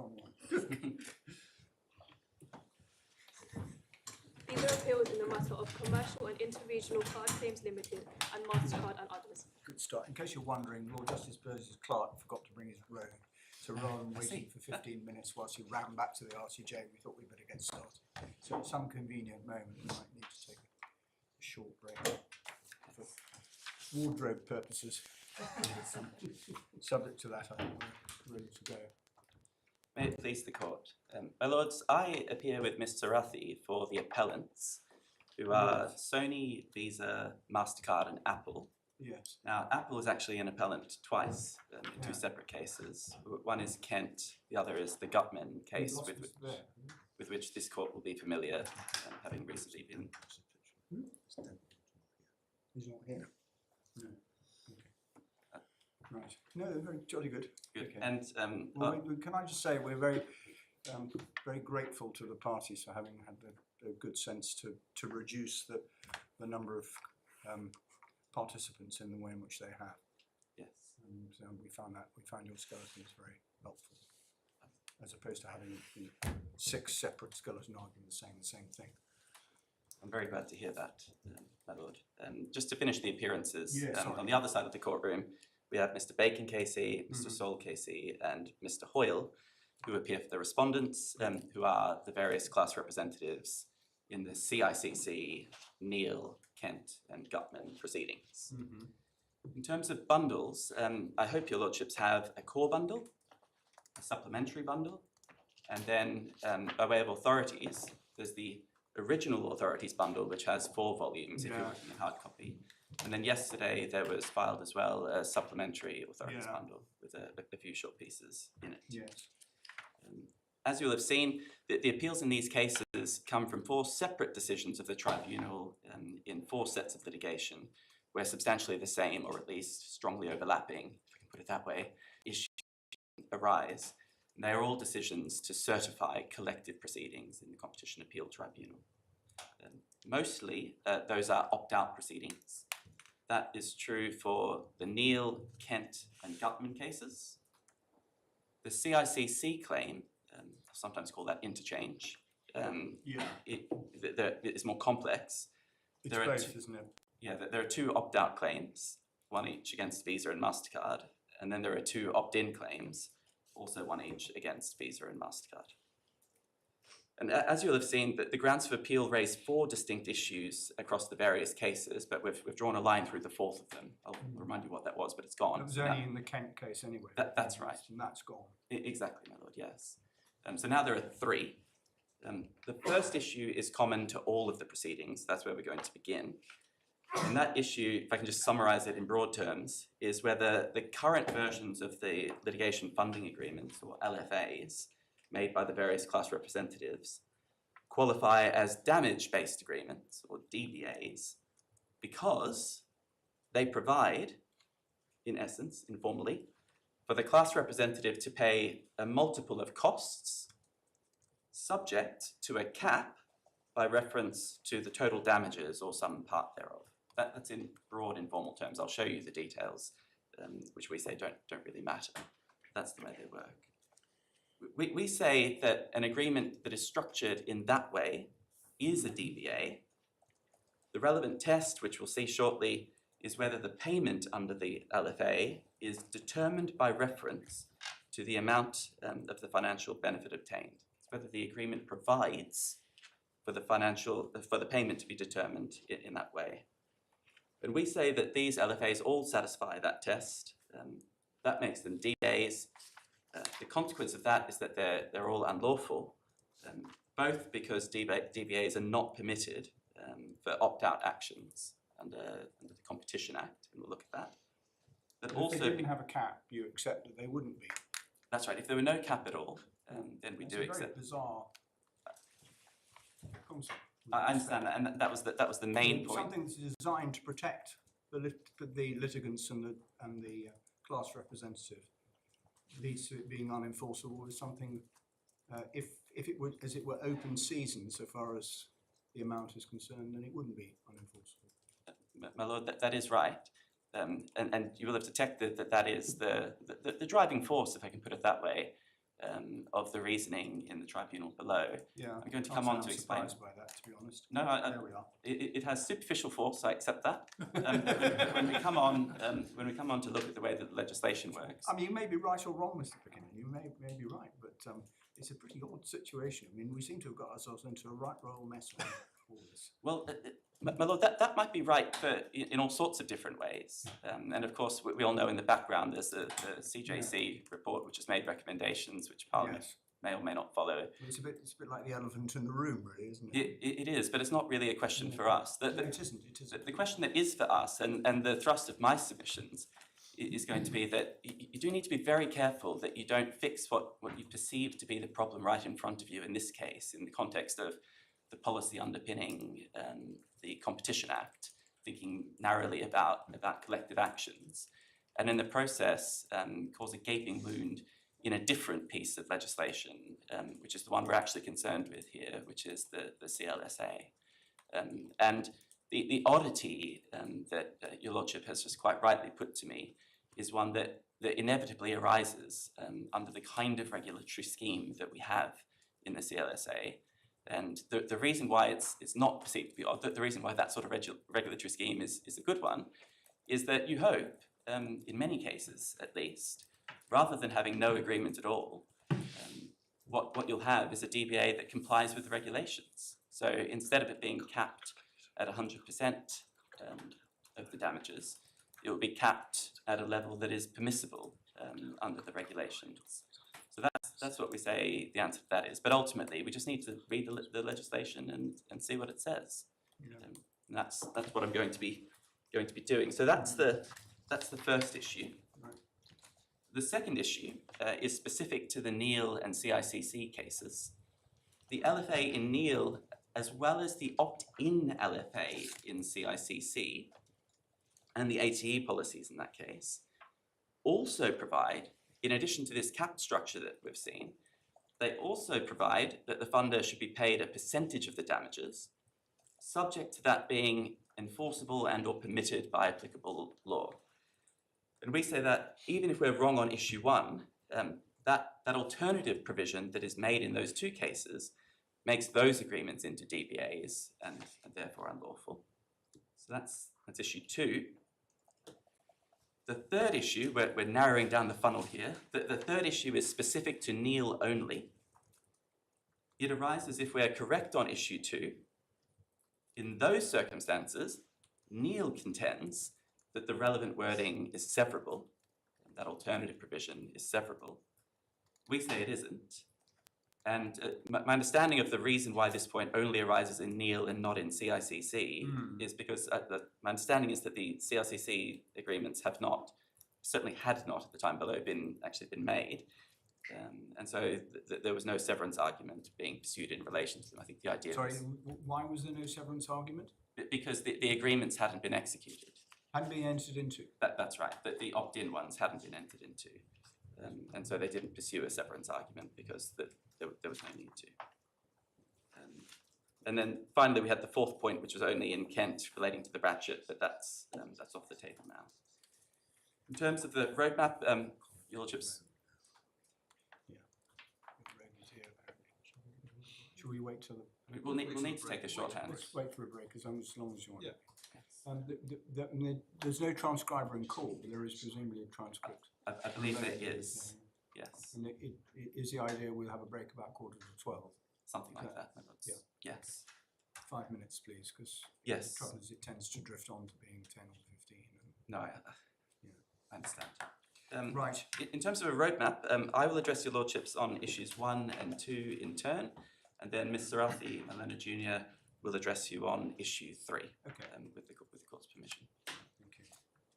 wrong one. These are appeals in the matter of Commercial and Interregional Card Claims Ltd and Mastercard and others. Good start. In case you're wondering, Lord Justice Burns' clerk forgot to bring his robe. So rather than waiting for 15 minutes whilst he ran back to the RCJ, we thought we'd better get started. So at some convenient moment, we might need to take a short break for wardrobe purposes. Subject to that, I think we're ready to go. May it please the court. My lords, I appear with Ms. Sarathi for the appellants, who are Sony, Visa, Mastercard and Apple. Yes. Now, Apple is actually an appellant twice in two separate cases. One is Kent, the other is the Gutmann case, with which this court will be familiar, having recently been... He's not here. No. Okay. Right. No, they're very jolly good. Good. Okay. And well, can I just say we're very grateful to the parties for having had a good sense to reduce the number of participants in the way in which they have. yes. And we found your skeletons very helpful, as opposed to having 6 separate skeleton arguing the same thing. I'm very glad to hear that, my lord. Just to finish the appearances, Yeah, on the other side of the courtroom, we have Mr. Bacon KC, Mr. Sol KC, and Mr. Hoyle, who appear for the respondents, who are the various class representatives in the CICC, Neill, Kent, and Gutmann proceedings. In terms of bundles, I hope your lordships have a core bundle, a supplementary bundle, and then by way of authorities, there's the original authorities bundle, which has 4 volumes if you're looking at hard copy. And then yesterday there was filed as well a supplementary authorities bundle with a few short pieces in it. Yes. As you'll have seen, the appeals in these cases come from 4 separate decisions of the tribunal in 4 sets of litigation, where substantially the same, or at least strongly overlapping, if I can put it that way, issues arise. And they are all decisions to certify collective proceedings in the Competition Appeal Tribunal. Mostly, those are opt-out proceedings. That is true for the Neill, Kent, and Gutmann cases. The CICC claim, sometimes called that interchange, it is more complex. It's both, isn't it? Yeah, there are 2 opt-out claims, one each against Visa and Mastercard, and then there are 2 opt-in claims, also one each against Visa and Mastercard. And as you'll have seen, the grounds for appeal raise 4 distinct issues across the various cases, but we've drawn a line through the 4th of them. I'll remind you what that was, but it's gone. It was only in the Kent case anyway. That's right. And that's gone. Exactly, my lord, yes. So now there are 3. The first issue is common to all of the proceedings. That's where we're going to begin. And that issue, if I can just summarise it in broad terms, is whether the current versions of the litigation funding agreements, or LFAs, made by the various class representatives, qualify as damage-based agreements, or DBAs, because they provide, in essence, informally, for the class representative to pay a multiple of costs subject to a cap by reference to the total damages or some part thereof. That's in broad informal terms. I'll show you the details, which we say don't really matter. That's the way they work. We say that an agreement that is structured in that way is a DBA. The relevant test, which we'll see shortly, is whether the payment under the LFA is determined by reference to the amount of the financial benefit obtained. It's whether the agreement provides for the payment to be determined in that way. And we say that these LFAs all satisfy that test. That makes them DBAs. The consequence of that is that they're all unlawful, both because DBAs are not permitted for opt-out actions under the Competition Act, and we'll look at that. But also, if they didn't have a cap, you accept that they wouldn't be. That's right. If there were no cap at all, then we do accept. It's a very bizarre concept. I understand that, and that was the main point. Something that's designed to protect the litigants and the class representative leads to it being unenforceable is something. If it were, as it were, open season so far as the amount is concerned, then it wouldn't be unenforceable. My lord, that is right, and you will have detected that is the driving force, if I can put it that way, of the reasoning in the tribunal below. Yeah. I'm going to come on to explain. I'm surprised by that, to be honest. No, There we are. it has superficial force. I accept that. When we come on to look at the way that the legislation works. I mean, you may be right or wrong, Mr. Buchanan. You may be right, but it's a pretty odd situation. I mean, we seem to have got ourselves into a right royal mess on all this. Well, my lord, that might be right in all sorts of different ways. And of course, we all know in the background there's the CJC report, which has made recommendations which Parliament may or may not follow. Well, it's a bit like the elephant in the room, really, isn't it? It is, but it's not really a question for us. No, it isn't. It isn't. The question that is for us, and the thrust of my submissions, is going to be that you do need to be very careful that you don't fix what you perceive to be the problem right in front of you in this case, in the context of the policy underpinning the Competition Act, thinking narrowly about collective actions, and in the process cause a gaping wound in a different piece of legislation, which is the one we're actually concerned with here, which is the CLSA. And the oddity that your lordship has just quite rightly put to me is one that inevitably arises under the kind of regulatory scheme that we have in the CLSA. And the reason why it's not perceived to be odd, the reason why that sort of regulatory scheme is a good one, is that you hope, in many cases at least, rather than having no agreement at all, what you'll have is a DBA that complies with the regulations. So instead of it being capped at 100% of the damages, it will be capped at a level that is permissible under the regulations. So that's what we say the answer to that is. But ultimately, we just need to read the legislation and see what it says. Yeah. And that's what I'm going to be doing. So that's the first issue. Right. The second issue is specific to the Neill and CICC cases. The LFA in Neill, as well as the opt-in LFA in CICC, and the ATE policies in that case, also provide, in addition to this capped structure that we've seen, they also provide that the funder should be paid a percentage of the damages, subject to that being enforceable and or permitted by applicable law. And we say that even if we're wrong on issue one, that alternative provision that is made in those two cases makes those agreements into DBAs and therefore unlawful. So that's issue two. The third issue, we're narrowing down the funnel here, the third issue is specific to Neill only. It arises if we're correct on issue two. In those circumstances, Neill contends that the relevant wording is severable, that alternative provision is severable. We say it isn't. And my understanding of the reason why this point only arises in Neill and not in CICC is because my understanding is that the CICC agreements have not, certainly had not at the time below, actually been made. And so there was no severance argument being pursued in relation to them. I think the idea Sorry, was... why was there no severance argument? Because the agreements hadn't been executed. Hadn't been entered into? That's right, that the opt-in ones hadn't been entered into. And so they didn't pursue a severance argument because there was no need to. And then finally, we had the fourth point, which was only in Kent relating to the ratchet, but that's off the table now. In terms of the roadmap, your lordships. Yeah. Should we wait till the... We'll need to take a shorthand. Let's wait for a break as long as you want. Yeah. There's no transcriber in call, but there is presumably a transcript. I believe there is, yes. And is the idea we'll have a break about 11:45? Something like that. Yeah. Yes. 5 minutes, please, because Yes. the trouble is it tends to drift on to being 10 or 15. No, I understand. Right. In terms of a roadmap, I will address your lordships on issues 1 and 2 in turn, and then Ms. Sarathi Malena Jr. will address you on issue 3 Okay. with the court's permission. Thank you.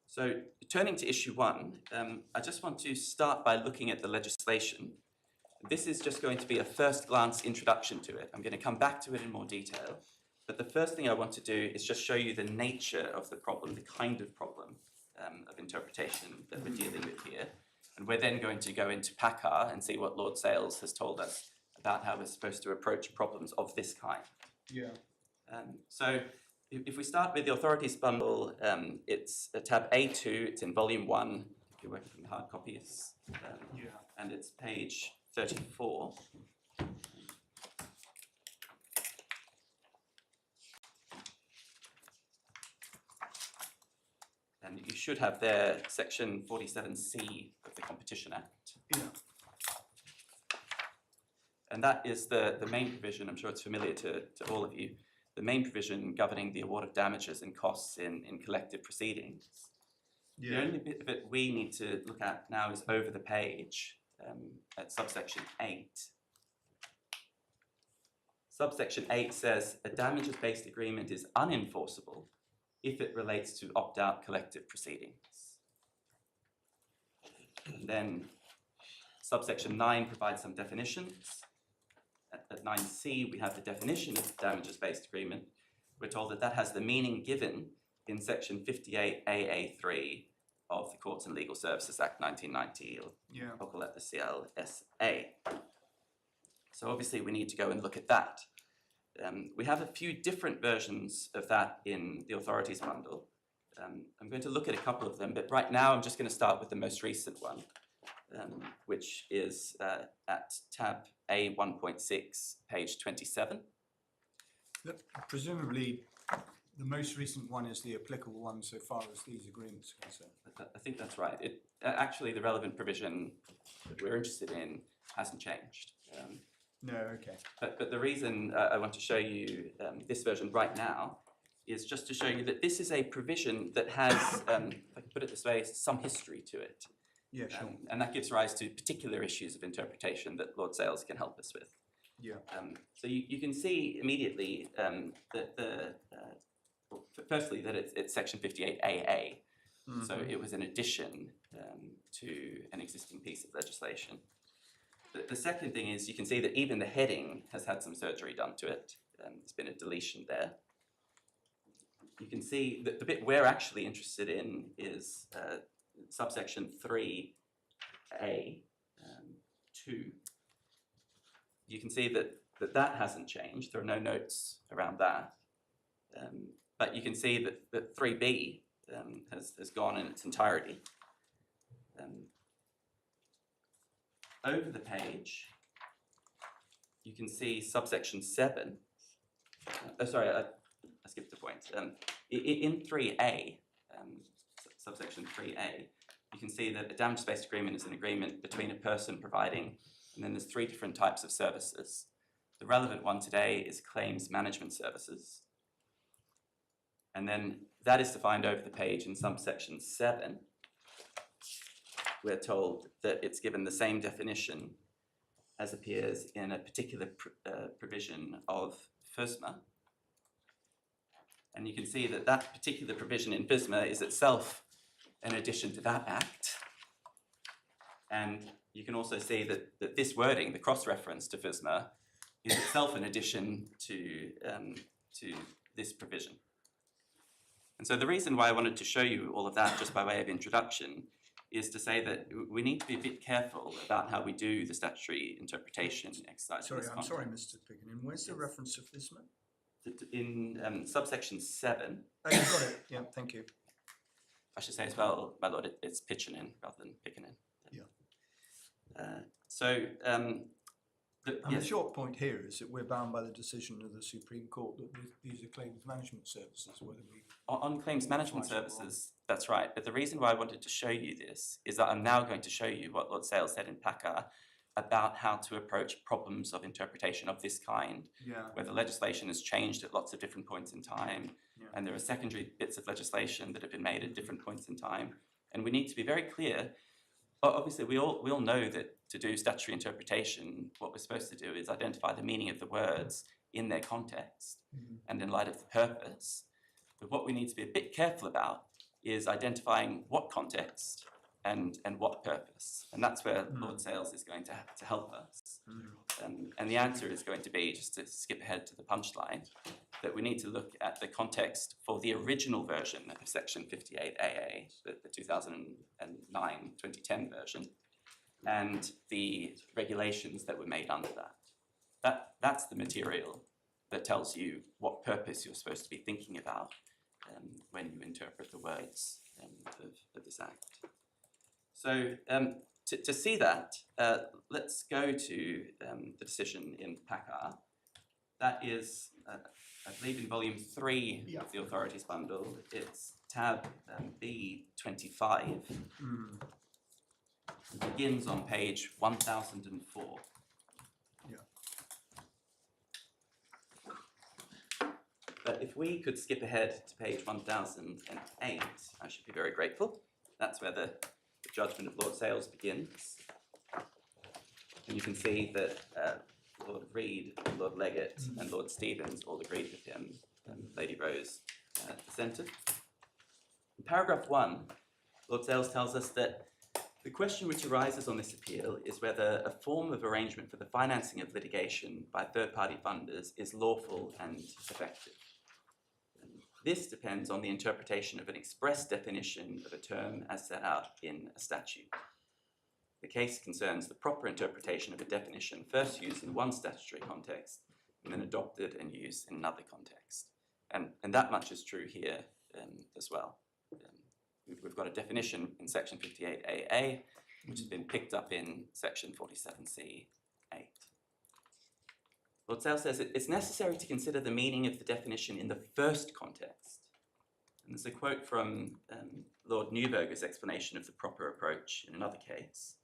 So turning to issue 1, I just want to start by looking at the legislation. This is just going to be a first glance introduction to it. I'm going to come back to it in more detail, but the first thing I want to do is just show you the nature of the problem, the kind of problem of interpretation that we're dealing with here. And we're then going to go into PACCAR and see what Lord Sales has told us about how we're supposed to approach problems of this kind. Yeah. So if we start with the authorities bundle, it's tab A2, it's in volume 1, if you're working from the hard copies, and it's page 34. And you should have there section 47C of the Competition Act. Yeah. And that is the main provision, I'm sure it's familiar to all of you, the main provision governing the award of damages and costs in collective proceedings. The only bit of it we need to look at now is over the page at subsection 8. Subsection 8 says a damages-based agreement is unenforceable if it relates to opt-out collective proceedings. And then subsection 9 provides some definitions. At 9C, we have the definition of damages-based agreement. We're told that that has the meaning given in section 58AA3 of the Courts and Legal Services Act 1990, or I'll call that the CLSA. So obviously we need to go and look at that. We have a few different versions of that in the authorities bundle. I'm going to look at a couple of them, but right now I'm just going to start with the most recent one, which is at tab A1.6, page 27. Presumably, the most recent one is the applicable one so far as these agreements are concerned. I think that's right. Actually, the relevant provision that we're interested in hasn't changed. No, okay. But the reason I want to show you this version right now is just to show you that this is a provision that has, if I can put it this way, some history to it. Yeah, sure. And that gives rise to particular issues of interpretation that Lord Sales can help us with. Yeah. So you can see immediately that firstly that it's section 58AA. Mm-hmm. So it was an addition to an existing piece of legislation. The second thing is you can see that even the heading has had some surgery done to it. There's been a deletion there. You can see that the bit we're actually interested in is subsection 3A, 2. You can see that hasn't changed. There are no notes around that. But you can see that 3B has gone in its entirety. Over the page, you can see subsection 7. Sorry, I skipped a point. In 3A, subsection 3A, you can see that a damages-based agreement is an agreement between a person providing, and then there's 3 different types of services. The relevant one today is claims management services. And then that is defined over the page in subsection 7. We're told that it's given the same definition as appears in a particular provision of FSMA. And you can see that that particular provision in FSMA is itself an addition to that act. And you can also see that this wording, the cross-reference to FSMA, is itself an addition to this provision. And so the reason why I wanted to show you all of that just by way of introduction is to say that we need to be a bit careful about how we do the statutory interpretation exercise. Sorry, I'm sorry, Mr. Pickenham. Where's the reference to FSMA? In subsection 7. Oh, you got it. Yeah, thank you. I should say as well, my lord, it's pitching in rather than picking in. Yeah. Yes. The short point here is that we're bound by the decision of the Supreme Court that these are claims management services, whether we... On claims management services, that's right. But the reason why I wanted to show you this is that I'm now going to show you what Lord Sales said in PACA about how to approach problems of interpretation of this kind, where the legislation has changed at lots of different points in time, and there are secondary bits of legislation that have been made at different points in time. And we need to be very clear. Obviously, we all know that to do statutory interpretation, what we're supposed to do is identify the meaning of the words in their context and in light of the purpose. But what we need to be a bit careful about is identifying what context and what purpose. And that's where Lord Sales is going to have to help us. And the answer is going to be, just to skip ahead to the punchline, that we need to look at the context for the original version of section 58AA, the 2009-2010 version, and the regulations that were made under that. That's the material that tells you what purpose you're supposed to be thinking about when you interpret the words of this Act. So to see that, let's go to the decision in PACAR. That is, I believe in volume 3 of the authorities bundle, it's tab B25. It begins on page 1004. But if we could skip ahead to page 1008, I should be very grateful. That's where the judgment of Lord Sales begins. And you can see that Lord Reed, Lord Leggett, and Lord Stevens all agreed with him, and Lady Rose dissented. In paragraph 1, Lord Sales tells us that the question which arises on this appeal is whether a form of arrangement for the financing of litigation by third-party funders is lawful and effective. This depends on the interpretation of an express definition of a term as set out in a statute. The case concerns the proper interpretation of a definition first used in one statutory context and then adopted and used in another context. And that much is true here as well. We've got a definition in section 58AA, which has been picked up in section 47C8. Lord Sales says it's necessary to consider the meaning of the definition in the first context. And there's a quote from Lord Neuberger's explanation of the proper approach in another case.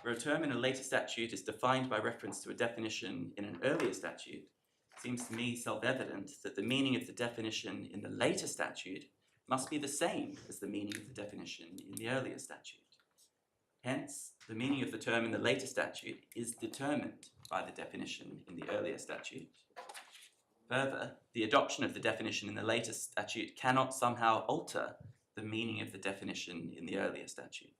Where a term in a later statute is defined by reference to a definition in an earlier statute, it seems to me self-evident that the meaning of the definition in the later statute must be the same as the meaning of the definition in the earlier statute. Hence, the meaning of the term in the later statute is determined by the definition in the earlier statute. Further, the adoption of the definition in the later statute cannot somehow alter the meaning of the definition in the earlier statute.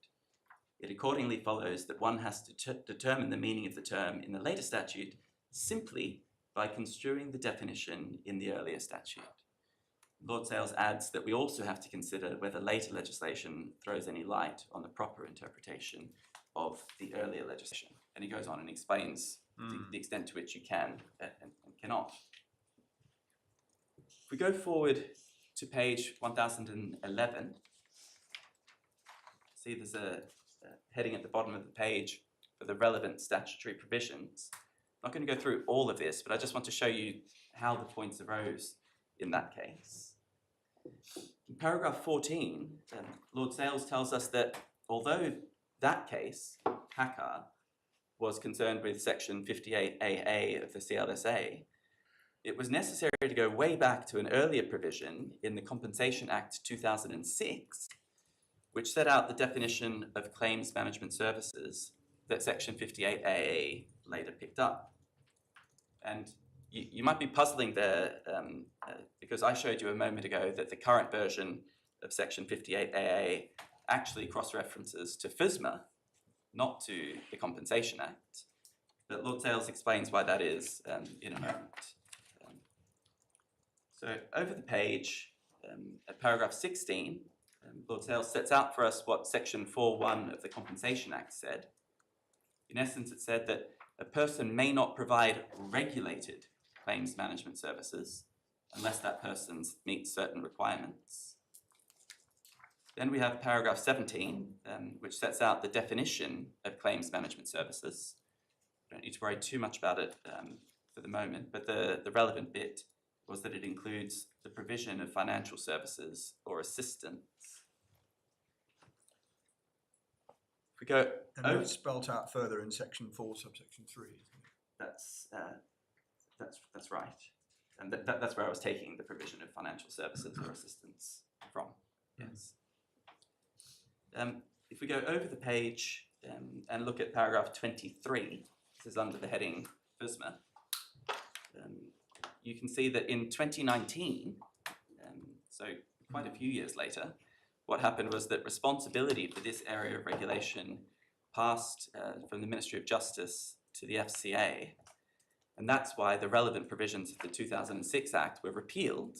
It accordingly follows that one has to determine the meaning of the term in the later statute simply by construing the definition in the earlier statute. Lord Sales adds that we also have to consider whether later legislation throws any light on the proper interpretation of the earlier legislation. And he goes on and explains the extent to which you can and cannot. If we go forward to page 1011, see there's a heading at the bottom of the page for the relevant statutory provisions. I'm not going to go through all of this, but I just want to show you how the points arose in that case. In paragraph 14, Lord Sales tells us that although that case, PACAR, was concerned with section 58AA of the CLSA, it was necessary to go way back to an earlier provision in the Compensation Act 2006, which set out the definition of claims management services that section 58AA later picked up. And you might be puzzling there because I showed you a moment ago that the current version of section 58AA actually cross-references to FSMA, not to the Compensation Act. But Lord Sales explains why that is in a moment. So over the page, at paragraph 16, Lord Sales sets out for us what section 4.1 of the Compensation Act said. In essence, it said that a person may not provide regulated claims management services unless that person meets certain requirements. Then we have paragraph 17, which sets out the definition of claims management services. Don't need to worry too much about it for the moment, but the relevant bit was that it includes the provision of financial services or assistance. If we go and that's spelt out further in section 4, subsection 3. That's right, and that's where I was taking the provision of financial services or assistance from. Yes. If we go over the page and look at paragraph 23, this is under the heading FSMA, you can see that in 2019, so quite a few years later, what happened was that responsibility for this area of regulation passed from the Ministry of Justice to the FCA, and that's why the relevant provisions of the 2006 Act were repealed,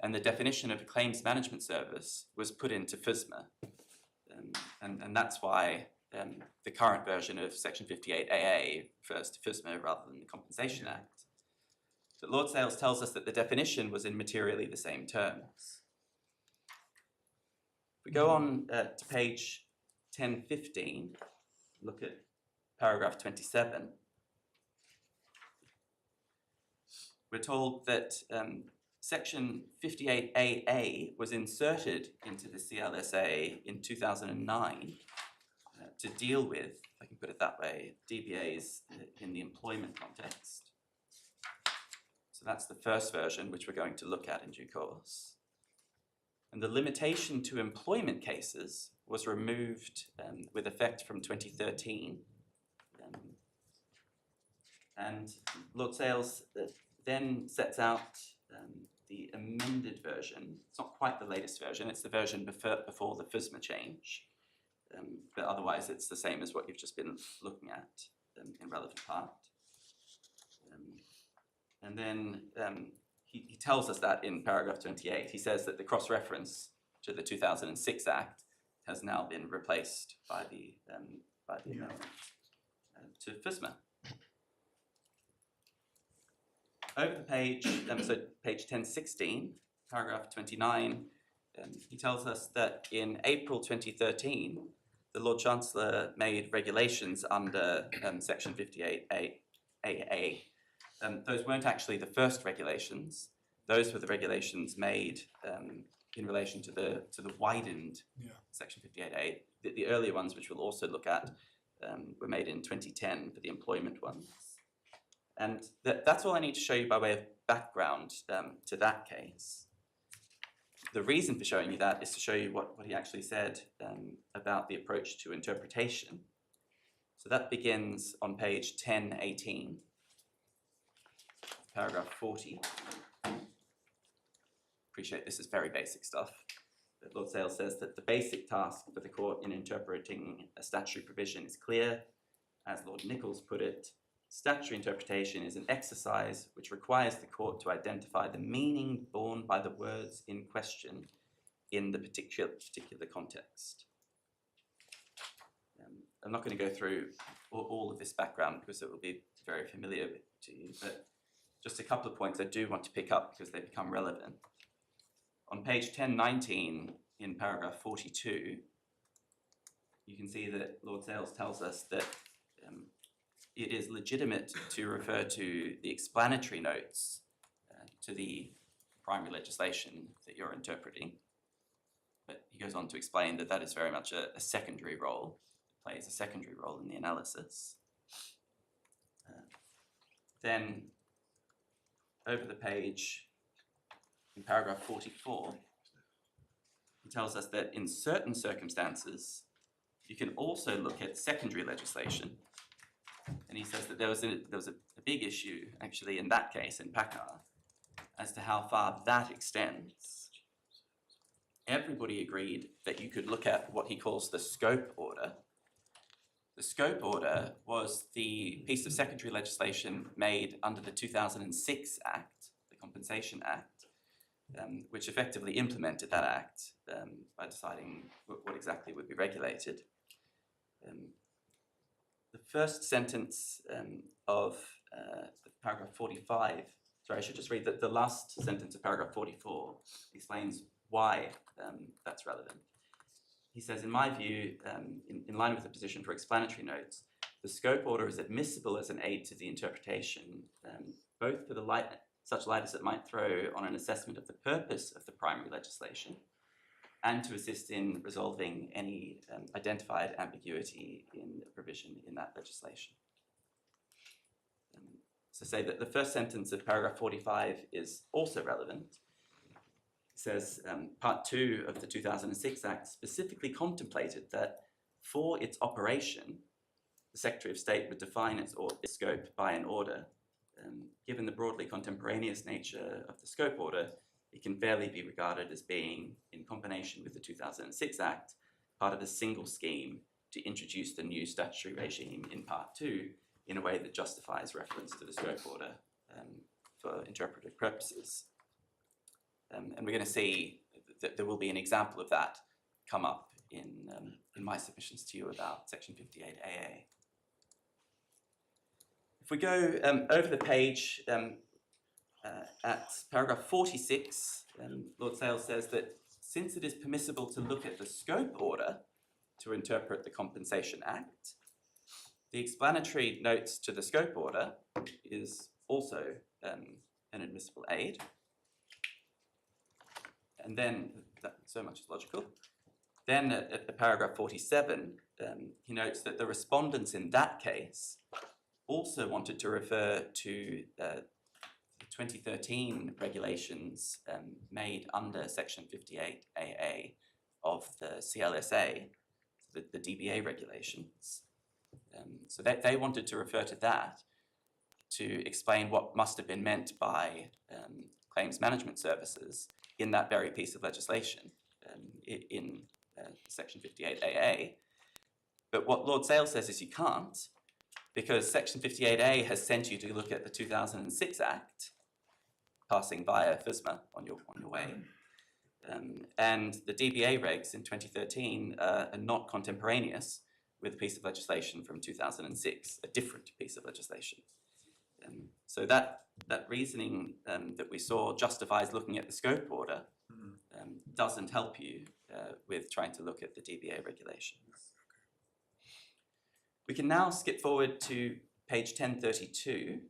and the definition of a claims management service was put into FSMA. And that's why the current version of section 58AA refers to FSMA rather than the Compensation Act. But Lord Sales tells us that the definition was in materially the same terms. If we go on to page 1015, look at paragraph 27, we're told that section 58AA was inserted into the CLSA in 2009 to deal with, if I can put it that way, DBAs in the employment context. So that's the first version, which we're going to look at in due course. And the limitation to employment cases was removed with effect from 2013. And Lord Sales then sets out the amended version. It's not quite the latest version, it's the version before the FSMA change. But otherwise it's the same as what you've just been looking at in relevant part. And then he tells us that in paragraph 28. He says that the cross-reference to the 2006 Act has now been replaced by the amendment to FSMA. Over the page, so page 1016, paragraph 29, he tells us that in April 2013, the Lord Chancellor made regulations under section 58AA. Those weren't actually the first regulations. Those were the regulations made in relation to the widened section 58A. The earlier ones, which we'll also look at, were made in 2010 for the employment ones. And that's all I need to show you by way of background to that case. The reason for showing you that is to show you what he actually said about the approach to interpretation. So that begins on page 1018, paragraph 40. Appreciate this is very basic stuff. But Lord Sales says that the basic task for the court in interpreting a statutory provision is clear. As Lord Nichols put it, statutory interpretation is an exercise which requires the court to identify the meaning borne by the words in question in the particular context. I'm not going to go through all of this background because it will be very familiar to you, but just a couple of points I do want to pick up because they become relevant. On page 1019 in paragraph 42, you can see that Lord Sales tells us that it is legitimate to refer to the explanatory notes to the primary legislation that you're interpreting. But he goes on to explain that that is very much a secondary role. It plays a secondary role in the analysis. Then over the page in paragraph 44, he tells us that in certain circumstances, you can also look at secondary legislation. And he says that there was a big issue, actually, in that case, in PACAR, as to how far that extends. Everybody agreed that you could look at what he calls the scope order. The scope order was the piece of secondary legislation made under the 2006 Act, the Compensation Act, which effectively implemented that act by deciding what exactly would be regulated. The first sentence of paragraph 45, sorry, I should just read the last sentence of paragraph 44 explains why that's relevant. He says, in my view, in line with the position for explanatory notes, the scope order is admissible as an aid to the interpretation, both for the such light as it might throw on an assessment of the purpose of the primary legislation, and to assist in resolving any identified ambiguity in the provision in that legislation. So say that the first sentence of paragraph 45 is also relevant. It says, part 2 of the 2006 Act specifically contemplated that for its operation, the Secretary of State would define its scope by an order. Given the broadly contemporaneous nature of the scope order, it can fairly be regarded as being, in combination with the 2006 Act, part of a single scheme to introduce the new statutory regime in Part 2 in a way that justifies reference to the scope order for interpretive purposes. And we're going to see that there will be an example of that come up in my submissions to you about Section 58AA. If we go over the page at paragraph 46, Lord Sales says that since it is permissible to look at the scope order to interpret the Compensation Act. The explanatory notes to the scope order is also an admissible aid. And then, so much is logical. Then at paragraph 47, he notes that the respondents in that case also wanted to refer to the 2013 regulations made under Section 58AA of the CLSA, the DBA regulations. So they wanted to refer to that to explain what must have been meant by claims management services in that very piece of legislation in Section 58AA. But what Lord Sale says is you can't, because Section 58A has sent you to look at the 2006 Act, passing via FSMA on your way. And the DBA regs in 2013 are not contemporaneous with a piece of legislation from 2006, a different piece of legislation. So that reasoning that we saw justifies looking at the scope order doesn't help you with trying to look at the DBA regulations. We can now skip forward to page 1032.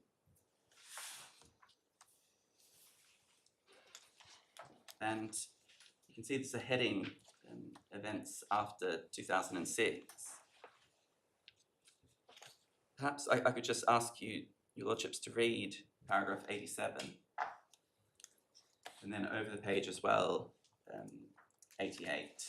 And you can see there's a heading, events after 2006. Perhaps I could just ask you, your lordships, to read paragraph 87, and then over the page as well, 88.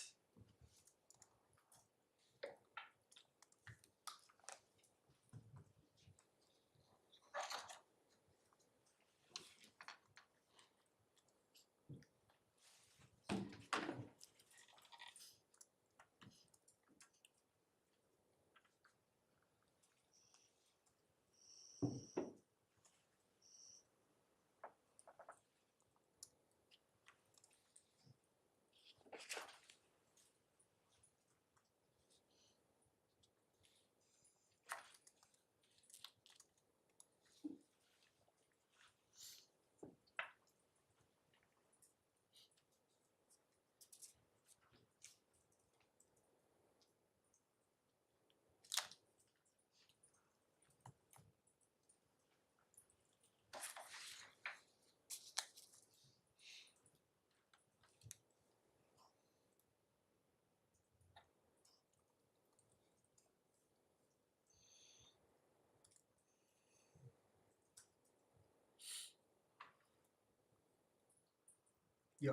Yeah.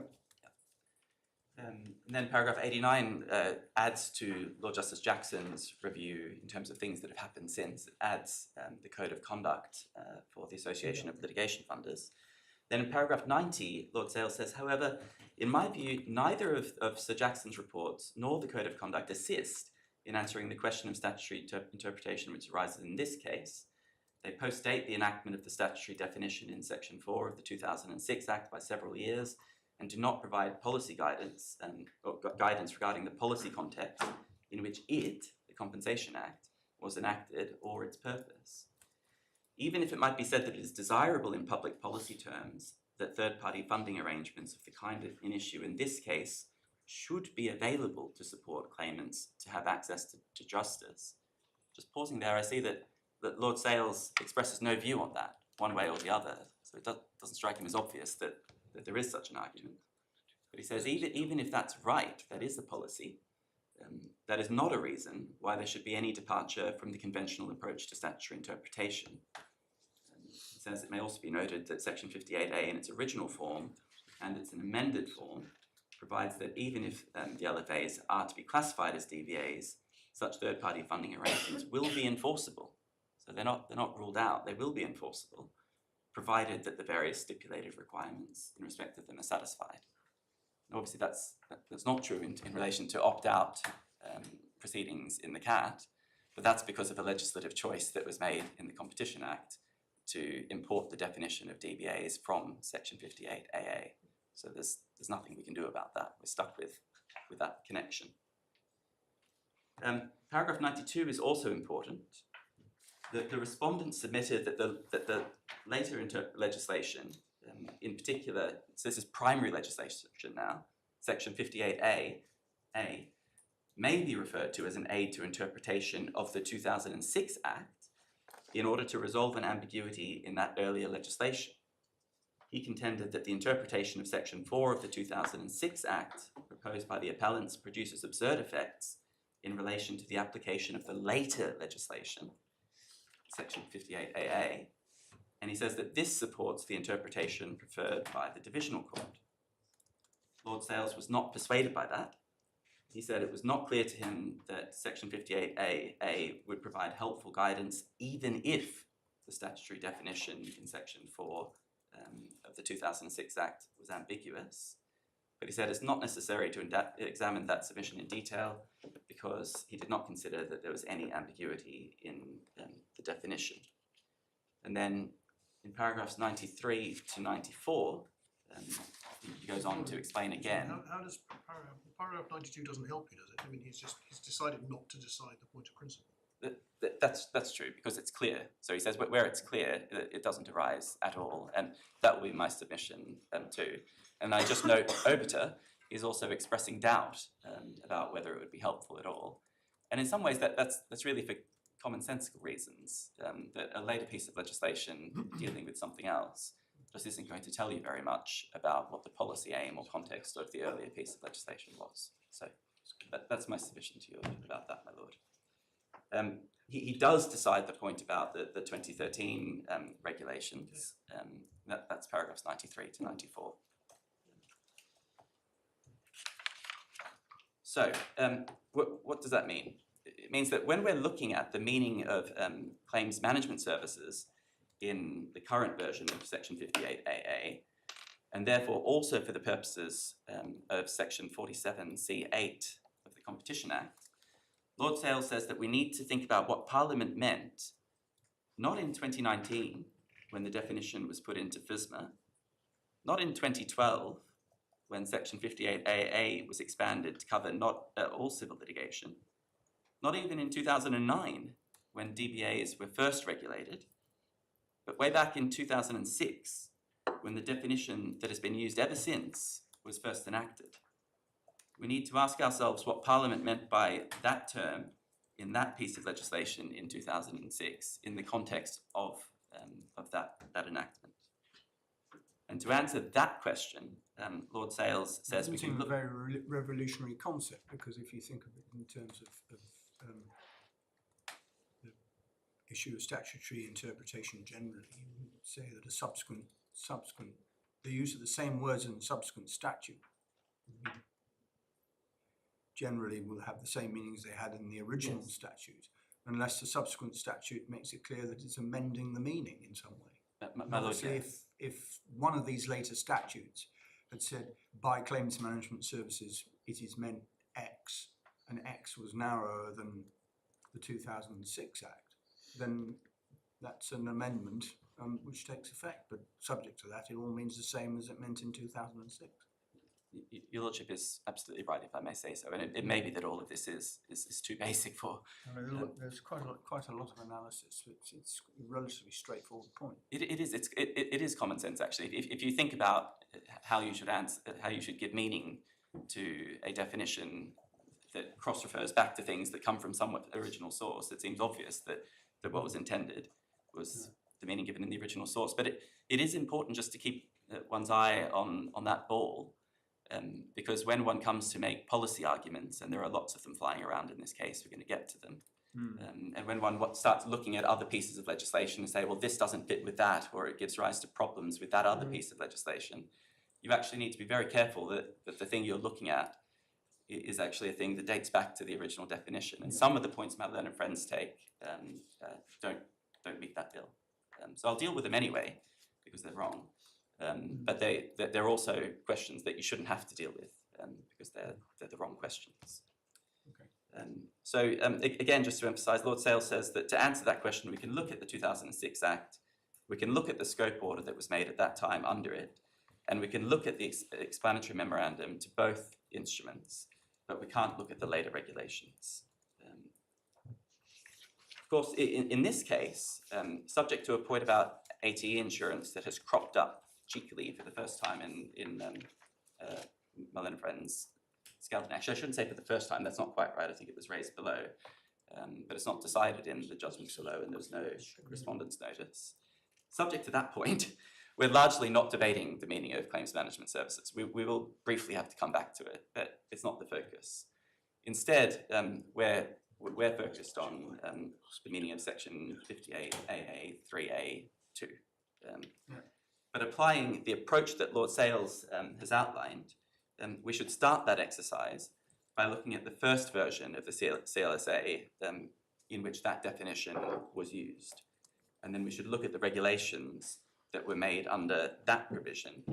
And then paragraph 89 adds to Lord Justice Jackson's review in terms of things that have happened since. It adds the code of conduct for the Association of Litigation Funders. Then in paragraph 90, Lord Sale says, however, in my view, neither of Sir Jackson's reports nor the code of conduct assist in answering the question of statutory interpretation which arises in this case. They postdate the enactment of the statutory definition in section 4 of the 2006 Act by several years, and do not provide policy guidance or guidance regarding the policy context in which it, the Compensation Act, was enacted or its purpose. Even if it might be said that it is desirable in public policy terms that third-party funding arrangements of the kind in issue in this case should be available to support claimants to have access to justice. Just pausing there, I see that Lord Sales expresses no view on that, one way or the other. So it doesn't strike him as obvious that there is such an argument. But he says even if that's right, that is the policy, that is not a reason why there should be any departure from the conventional approach to statutory interpretation. He says it may also be noted that section 58A in its original form and its amended form provides that even if the LFAs are to be classified as DBAs, such third-party funding arrangements will be enforceable. So they're not ruled out, they will be enforceable, provided that the various stipulated requirements in respect of them are satisfied. And obviously that's not true in relation to opt-out proceedings in the CAT, but that's because of a legislative choice that was made in the Competition Act to import the definition of DBAs from section 58AA. So there's nothing we can do about that. We're stuck with that connection. Paragraph 92 is also important. The respondents submitted that the later legislation, in particular, so this is primary legislation now, section 58A, may be referred to as an aid to interpretation of the 2006 Act in order to resolve an ambiguity in that earlier legislation. He contended that the interpretation of Section 4 of the 2006 Act proposed by the appellants produces absurd effects in relation to the application of the later legislation, Section 58AA, and he says that this supports the interpretation preferred by the Divisional Court. Lord Sales was not persuaded by that. He said it was not clear to him that Section 58AA would provide helpful guidance even if the statutory definition in Section 4 of the 2006 Act was ambiguous. But he said it's not necessary to examine that submission in detail because he did not consider that there was any ambiguity in the definition. And then in paragraphs 93 to 94, he goes on to explain again. How does paragraph 92 doesn't help you, does it? I mean, he's decided not to decide the point of principle. That's true because it's clear. So he says where it's clear, it doesn't arise at all, and that will be my submission too. And I just note Obiter is also expressing doubt about whether it would be helpful at all. And in some ways that's really for commonsensical reasons, that a later piece of legislation dealing with something else just isn't going to tell you very much about what the policy aim or context of the earlier piece of legislation was. So that's my submission to you about that, my lord. He does decide the point about the 2013 regulations. That's paragraphs 93 to 94. So what does that mean? It means that when we're looking at the meaning of claims management services in the current version of Section 58AA, and therefore also for the purposes of Section 47C8 of the Competition Act, Lord Sales says that we need to think about what Parliament meant, not in 2019, when the definition was put into FSMA, not in 2012, when Section 58AA was expanded to cover not all civil litigation, not even in 2009, when DBAs were first regulated, but way back in 2006, when the definition that has been used ever since was first enacted. We need to ask ourselves what Parliament meant by that term in that piece of legislation in 2006 in the context of that enactment. And to answer that question, Lord Sales says we can look... a very revolutionary concept, because if you think of it in terms of the issue of statutory interpretation generally, you would say that a subsequent, the use of the same words in a subsequent statute generally will have the same meanings they had in the original statute, unless the subsequent statute makes it clear that it's amending the meaning in some way. My lord, Obviously, if one of these later statutes had said, by claims management services, it is meant X, and X was narrower than the 2006 Act, then that's an amendment which takes effect. But subject to that, it all means the same as it meant in 2006. Your Lordship is absolutely right, if I may say so, and it may be that all of this is too basic for... I mean, there's quite a lot of analysis. It's a relatively straightforward point. It is common sense, actually. If you think about how you should give meaning to a definition that cross-refers back to things that come from somewhat original source, it seems obvious that what was intended was the meaning given in the original source. But it is important just to keep one's eye on that ball, because when one comes to make policy arguments, and there are lots of them flying around in this case, we're going to get to them, and when one starts looking at other pieces of legislation and say, well, this doesn't fit with that, or it gives rise to problems with that other piece of legislation, you actually need to be very careful that the thing you're looking at is actually a thing that dates back to the original definition. And some of the points my learned friends take don't meet that bill. So I'll deal with them anyway, because they're wrong. But they're also questions that you shouldn't have to deal with, because they're the wrong questions. Okay. So again, just to emphasise, Lord Sales says that to answer that question, we can look at the 2006 Act, we can look at the scope order that was made at that time under it, and we can look at the explanatory memorandum to both instruments, but we can't look at the later regulations. Of course, in this case, subject to a point about ATE insurance that has cropped up cheekily for the first time in Mullin Friends' Skelton. Actually, I shouldn't say for the first time, that's not quite right, I think it was raised below. But it's not decided in the judgment below, and there was no respondent's notice. Subject to that point, we're largely not debating the meaning of claims management services. We will briefly have to come back to it, but it's not the focus. Instead, we're focused on the meaning of section 58 AA 3A 2. But applying the approach that Lord Sales has outlined, we should start that exercise by looking at the first version of the CLSA in which that definition was used. And then we should look at the regulations that were made under that provision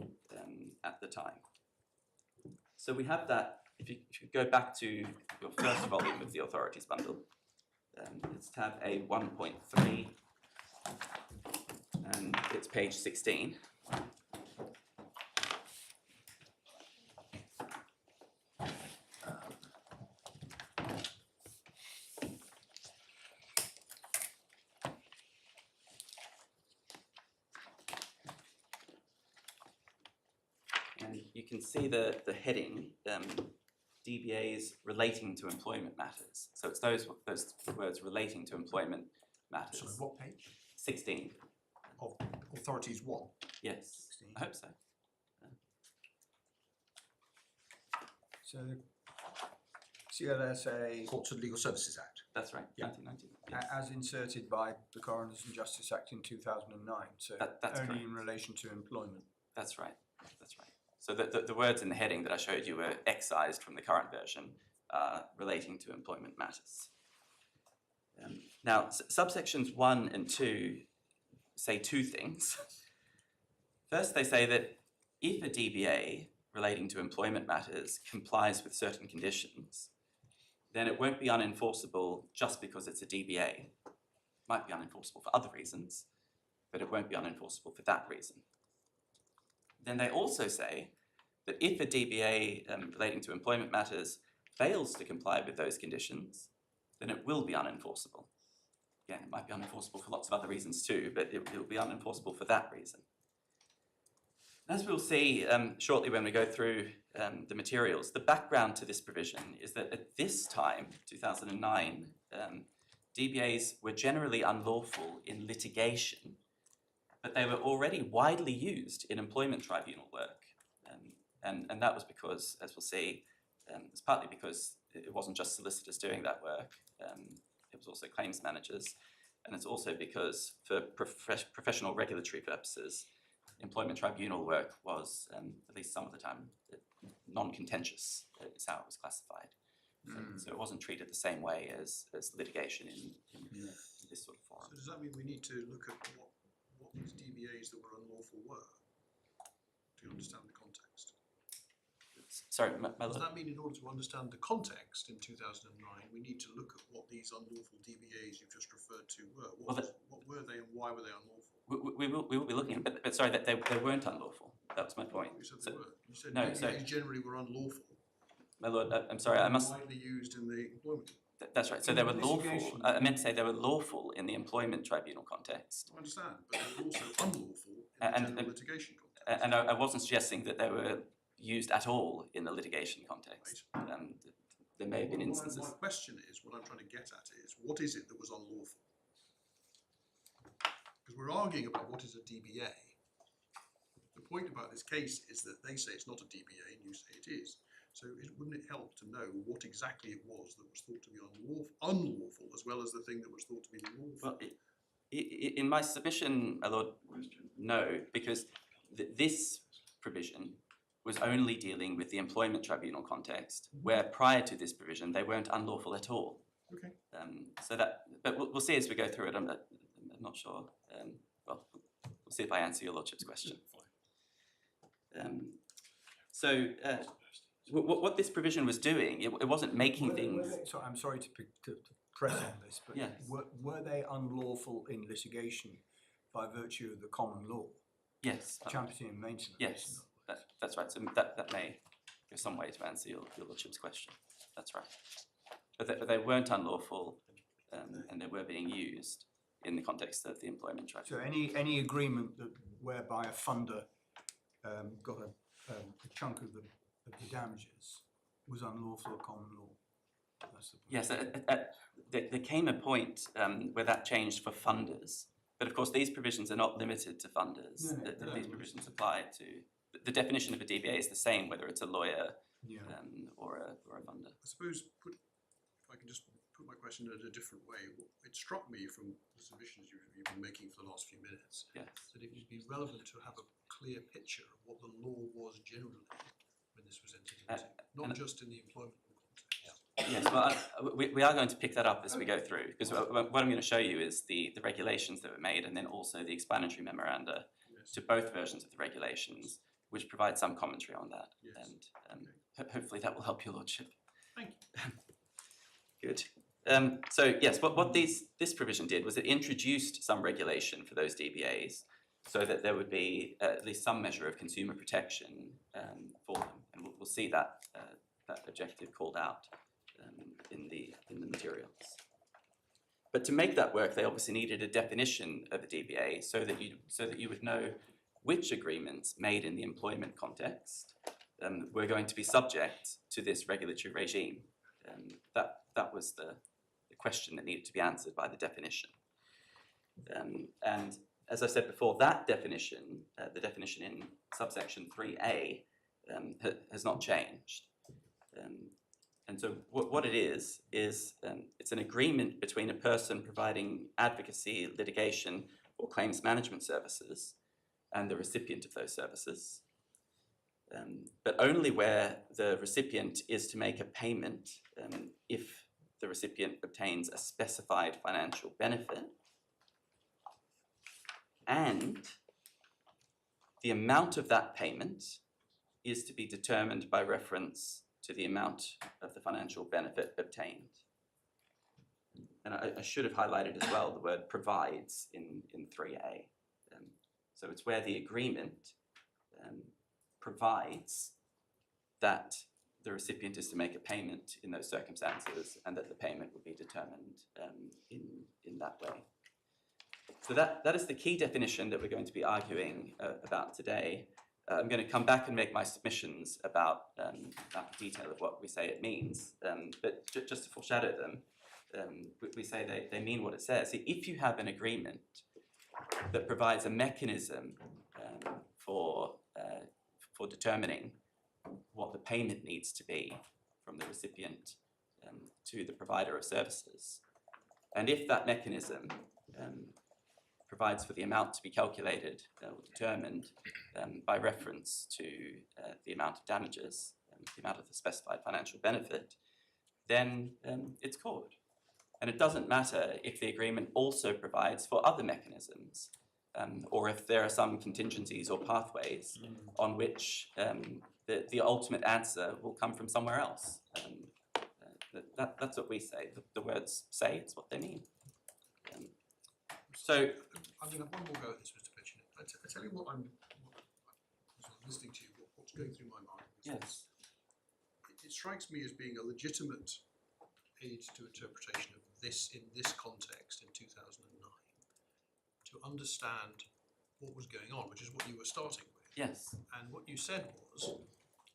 at the time. So we have that, if you go back to your first volume of the authorities bundle, it's tab A 1.3, and it's page 16. And you can see the heading, DBAs relating to employment matters. So it's those words relating to employment matters. Sorry, what page? 16. Of authorities 1? Yes, 16. I hope so. So the CLSA, Courts and Legal Services Act. That's right, Yeah. 1990. Yes. as inserted by the Coroners and Justice Act in 2009, so That's only correct. in relation to employment. That's right, that's right. So the words in the heading that I showed you were excised from the current version, relating to employment matters. Now, subsections 1 and 2 say two things. First, they say that if a DBA relating to employment matters complies with certain conditions, then it won't be unenforceable just because it's a DBA. It might be unenforceable for other reasons, but it won't be unenforceable for that reason. Then they also say that if a DBA relating to employment matters fails to comply with those conditions, then it will be unenforceable. Again, it might be unenforceable for lots of other reasons too, but it will be unenforceable for that reason. As we'll see shortly when we go through the materials, the background to this provision is that at this time, 2009, DBAs were generally unlawful in litigation, but they were already widely used in employment tribunal work. And that was because, as we'll see, it's partly because it wasn't just solicitors doing that work, it was also claims managers, and it's also because for professional regulatory purposes, employment tribunal work was, at least some of the time, non-contentious, is how it was classified. So it wasn't treated the same way as litigation in this sort of forum. So does that mean we need to look at what these DBAs that were unlawful were to understand the context? Sorry, my Does lord. that mean in order to understand the context in 2009, we need to look at what these unlawful DBAs you've just referred to were? What were they and why were they unlawful? We will be looking at, but sorry, that they weren't unlawful. That was my point. You said So, they were. You said no, DBAs sorry. generally were unlawful. my lord, I'm sorry, I must. Widely used in the employment. That's right. So they were lawful. Litigation. I meant to say they were lawful in the employment tribunal context, I understand, but they were also unlawful in the And- general litigation context. and I wasn't suggesting that they were used at all in the litigation context. There may have been instances. My question is, what I'm trying to get at is, what is it that was unlawful? Because we're arguing about what is a DBA. The point about this case is that they say it's not a DBA and you say it is. So wouldn't it help to know what exactly it was that was thought to be unlawful as well as the thing that was thought to be lawful? Well, in my submission, my lord, no, because this provision was only dealing with the employment tribunal context, where prior to this provision they weren't unlawful at all. Okay. So that, but we'll see as we go through it. I'm not sure. Well, we'll see if I answer your lordship's question. What this provision was doing, it wasn't making things. So I'm sorry to press on this, but Yes. were they unlawful in litigation by virtue of the common law, Yes. championing and maintenance? Yes. That's right. So that may go some way to answer your lordship's question. That's right. But they weren't unlawful, and they were being used in the context of the employment tribunal. So any agreement that whereby a funder got a chunk of the damages was unlawful or common law. That's the point. Yes, there came a point where that changed for funders. But of course, these provisions are not limited to funders. No, These provisions apply to, the definition of a DBA is the same whether it's a lawyer Yeah. or a funder. I suppose, if I can just put my question in a different way, it struck me from the submissions you've been making for the last few minutes, Yes. that it would be relevant to have a clear picture of what the law was generally when this was entered into, not just in the employment law context. Yes, well, we are going to pick that up as we go through, because what I'm going to show you is the regulations that were made, and then also the explanatory memoranda Yes. to both versions of the regulations, which provide some commentary on that. Yes. And hopefully that will help your lordship. Thank you. Good. So yes, what this provision did was it introduced some regulation for those DBAs so that there would be at least some measure of consumer protection for them, and we'll see that that objective called out in the materials. But to make that work, they obviously needed a definition of a DBA so that you would know which agreements made in the employment context were going to be subject to this regulatory regime. That was the question that needed to be answered by the definition. And as I said before, that definition, the definition in subsection 3A, has not changed. And so what it is it's an agreement between a person providing advocacy, litigation, or claims management services and the recipient of those services. But only where the recipient is to make a payment if the recipient obtains a specified financial benefit, and the amount of that payment is to be determined by reference to the amount of the financial benefit obtained. And I should have highlighted as well the word provides in 3A. So it's where the agreement provides that the recipient is to make a payment in those circumstances and that the payment will be determined in that way. So that is the key definition that we're going to be arguing about today. I'm going to come back and make my submissions about the detail of what we say it means, but just to foreshadow them, we say they mean what it says. If you have an agreement that provides a mechanism for determining what the payment needs to be from the recipient to the provider of services, and if that mechanism provides for the amount to be calculated or determined by reference to the amount of damages, the amount of the specified financial benefit, then it's covered. And it doesn't matter if the agreement also provides for other mechanisms, or if there are some contingencies or pathways on which the ultimate answer will come from somewhere else. That's what we say. The words say, it's what they mean. So I'm going to have one more go at this, Mr. Pitchin. I tell you what I'm listening to you, what's going through my mind. yes, It strikes me as being a legitimate aid to interpretation of this in this context in 2009 to understand what was going on, which is what you were starting with. yes, And what you said was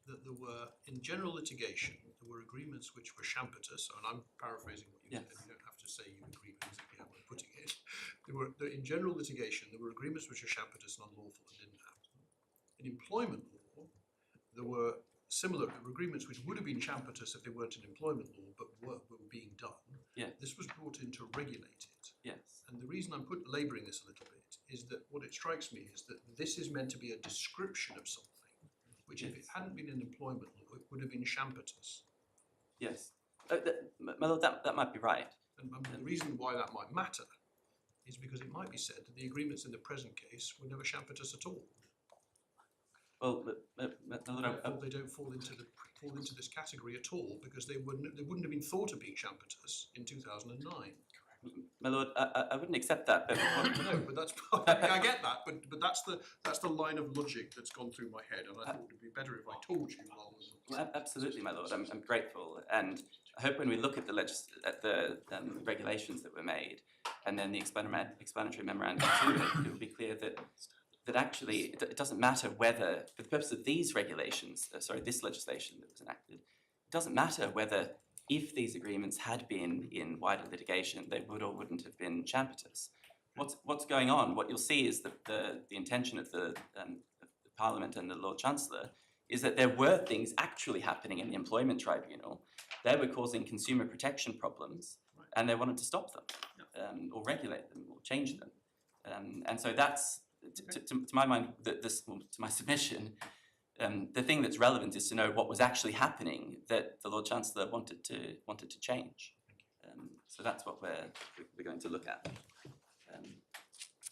that there were, in general litigation, there were agreements which were shampitous, and I'm paraphrasing what you Yes. said, you don't have to say you agree with exactly how I'm putting it. In general litigation, there were agreements which were shampitous and unlawful and didn't happen. In employment law, there were similar agreements which would have been shampitous if they weren't in employment law, but were being done. yes, This was brought in to regulate it. yes, And the reason I'm labouring this a little bit is that what it strikes me is that this is meant to be a description of something, which if it hadn't been in employment law, it would have been shampitous. yes. My lord, that might be right. And the reason why that might matter is because it might be said that the agreements in the present case were never shampitous at all. Well, my lord, Therefore, they don't fall into this category at all because they wouldn't have been thought of being shampitous in 2009. my lord, I wouldn't accept that. But No, but that's I get that, but that's the line of logic that's gone through my head, and I thought it would be better if I told you rather than. Absolutely, my lord. I'm grateful, and I hope when we look at the regulations that were made, and then the explanatory memorandum to it, it will be clear that actually it doesn't matter whether, for the purpose of these regulations, this legislation that was enacted, it doesn't matter whether, if these agreements had been in wider litigation, they would or wouldn't have been champerters. What's going on, what you'll see is that the intention of the Parliament and the Lord Chancellor is that there were things actually happening in the Employment Tribunal. They were causing consumer protection problems, and they wanted to stop them, or regulate them, or change them. And so that's, to my mind, to my submission, the thing that's relevant is to know what was actually happening that the Lord Chancellor wanted to change. So that's what we're going to look at.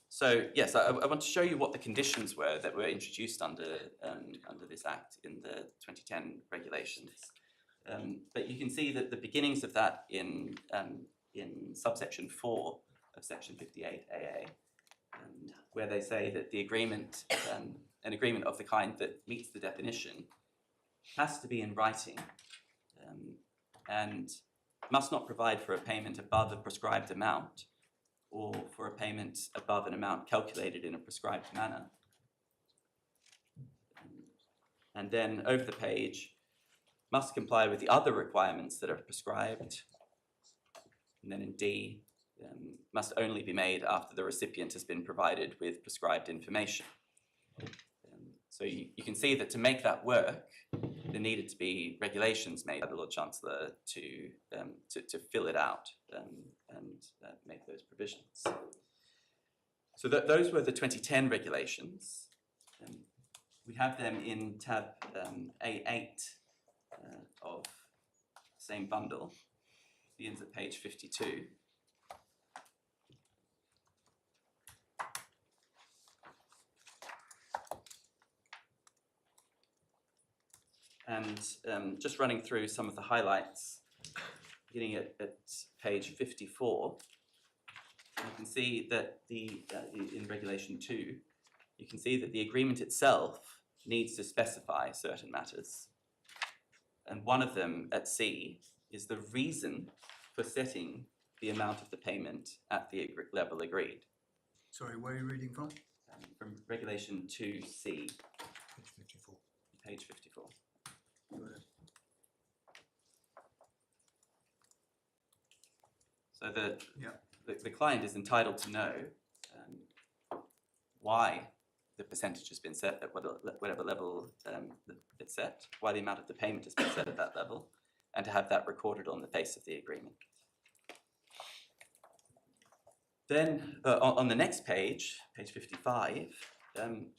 So yes, I want to show you what the conditions were that were introduced under this Act in the 2010 regulations. But you can see that the beginnings of that in subsection 4 of section 58 AA, where they say that the agreement, an agreement of the kind that meets the definition, has to be in writing and must not provide for a payment above a prescribed amount or for a payment above an amount calculated in a prescribed manner. And then over the page, must comply with the other requirements that are prescribed. And then in D, must only be made after the recipient has been provided with prescribed information. So you can see that to make that work, there needed to be regulations made by the Lord Chancellor to fill it out and make those provisions. So those were the 2010 regulations. We have them in tab A8 of the same bundle. Begins at page 52. And just running through some of the highlights, beginning at page 54, you can see that in Regulation 2, you can see that the agreement itself needs to specify certain matters. And one of them at C is the reason for setting the amount of the payment at the level agreed. Sorry, where are you reading from? From Regulation 2C, Page 54. page 54. So the client is entitled to know why the percentage has been set at whatever level it's set, why the amount of the payment has been set at that level, and to have that recorded on the face of the agreement. Then on the next page, page 55,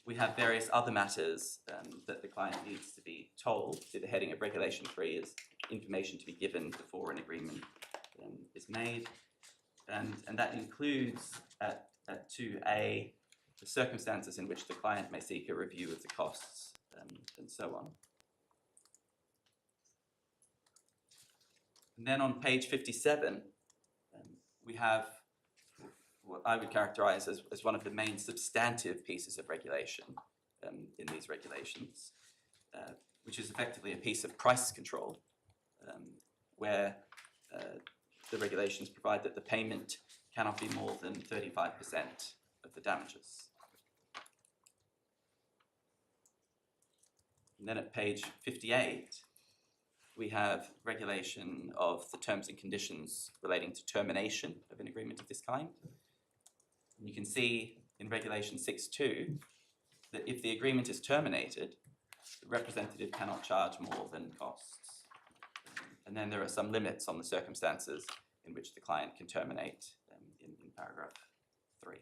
we have various other matters that the client needs to be told. So the heading of Regulation 3 is information to be given before an agreement is made. And that includes at 2A the circumstances in which the client may seek a review of the costs and so on. And then on page 57, we have what I would characterize as one of the main substantive pieces of regulation in these regulations, which is effectively a piece of price control, where the regulations provide that the payment cannot be more than 35% of the damages. And then at page 58, we have regulation of the terms and conditions relating to termination of an agreement of this kind. And you can see in Regulation 6.2 that if the agreement is terminated, the representative cannot charge more than costs. And then there are some limits on the circumstances in which the client can terminate in paragraph 3.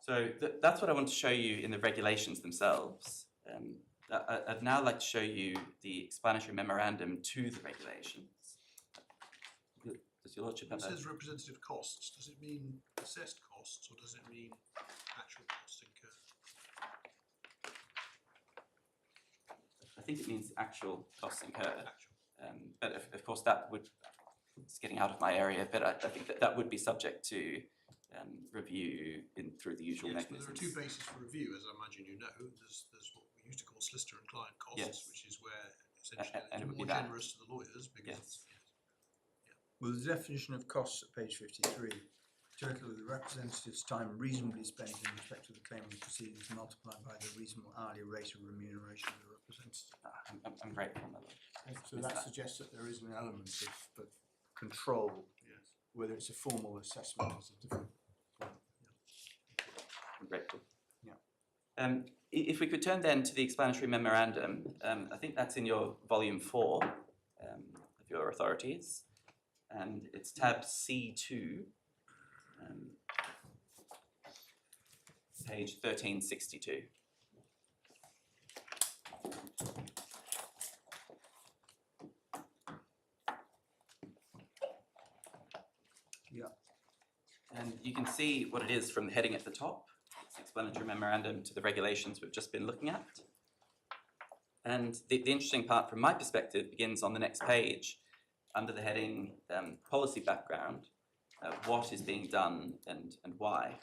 So that's what I want to show you in the regulations themselves. I'd now like to show you the explanatory memorandum to the regulations. Does your Lordship have It says representative costs. Does it mean assessed costs or does it mean actual costs incurred? I think it means actual costs incurred. Actual. But of course it's getting out of my area, but I think that would be subject to review through the usual Yes, mechanisms. but there are two bases for review, as I imagine you know. There's what we used to call solicitor and client costs, Yes. which is where essentially And it it's would be more that. generous to the lawyers because Yes. Well, the definition of costs at page 53, total of the representative's time reasonably spent in respect to the claimant proceedings multiplied by the reasonable hourly rate of remuneration of the representative. I'm grateful, my lord. So Is that that- suggests that there is an element of control, Yes. whether it's a formal assessment is a different point. I'm grateful. Yeah. If we could turn then to the explanatory memorandum, I think that's in your volume 4 of your authorities, and it's tab C2, page 1362. Yeah. And you can see what it is from the heading at the top. It's the explanatory memorandum to the regulations we've just been looking at. And the interesting part from my perspective begins on the next page under the heading policy background, what is being done and why.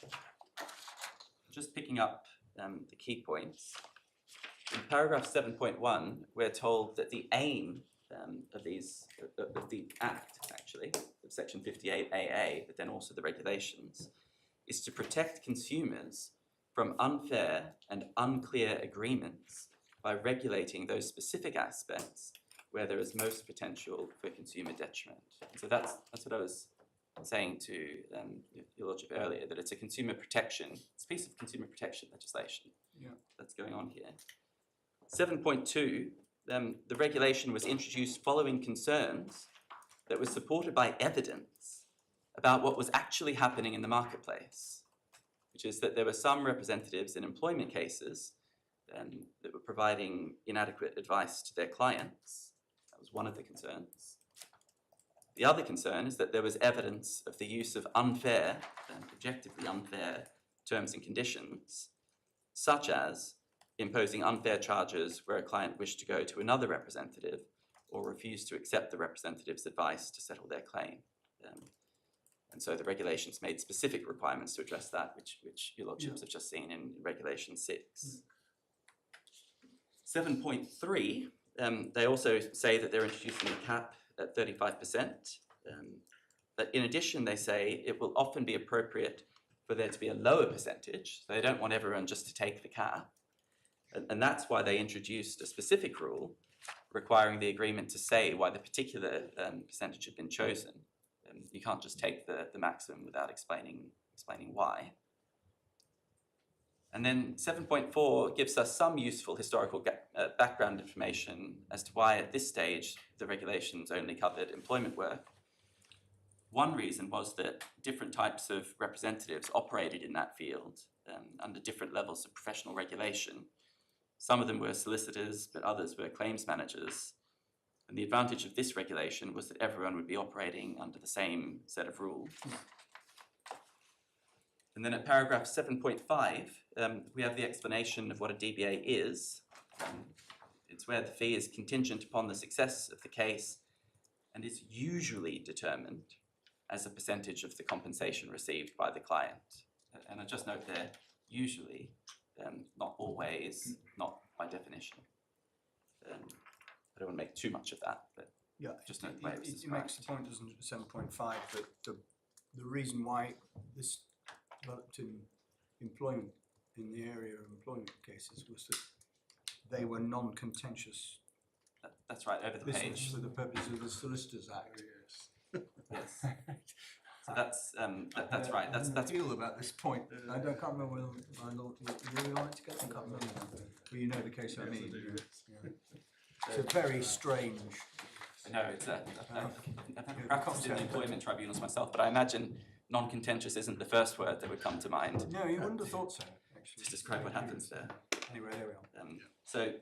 Just picking up the key points. In paragraph 7.1, we're told that the aim of the Act, actually, of section 58AA, but then also the regulations, is to protect consumers from unfair and unclear agreements by regulating those specific aspects where there is most potential for consumer detriment. So that's what I was saying to your Lordship earlier, that it's a consumer protection, it's a piece of consumer protection legislation that's going on here. 7.2, the regulation was introduced following concerns that were supported by evidence about what was actually happening in the marketplace, which is that there were some representatives in employment cases that were providing inadequate advice to their clients. That was one of the concerns. The other concern is that there was evidence of the use of unfair, objectively unfair, terms and conditions, such as imposing unfair charges where a client wished to go to another representative or refused to accept the representative's advice to settle their claim. And so the regulations made specific requirements to address that, which your Lordships have just seen in Regulation 6. 7.3, they also say that they're introducing a cap at 35%. But in addition, they say it will often be appropriate for there to be a lower percentage. So they don't want everyone just to take the cap. And that's why they introduced a specific rule requiring the agreement to say why the particular percentage had been chosen. You can't just take the maximum without explaining why. And then 7.4 gives us some useful historical background information as to why at this stage the regulations only covered employment work. One reason was that different types of representatives operated in that field under different levels of professional regulation. Some of them were solicitors, but others were claims managers. And the advantage of this regulation was that everyone would be operating under the same set of rules. And then at paragraph 7.5, we have the explanation of what a DBA is. It's where the fee is contingent upon the success of the case and is usually determined as a percentage of the compensation received by the client. And I just note there, usually, not always, not by definition. I don't want to make too much of that, but just note the way it was It described. makes the point, doesn't it, 7.5, that the reason why this developed in employment, in the area of employment cases, was that they were non-contentious. That's right, over the This page. was for the purpose of the Solicitors Act. Yes. So that's right. That's appeal about this point. I can't remember whether my lord were we on it together. I can't remember. Well, you know the case I mean. Yeah. It's a very strange. no. It's I've never practiced in the employment tribunals myself, but I imagine non-contentious isn't the first word that would come to mind No, you wouldn't have thought so. Actually, to describe what happens there. Anyway, there we are. So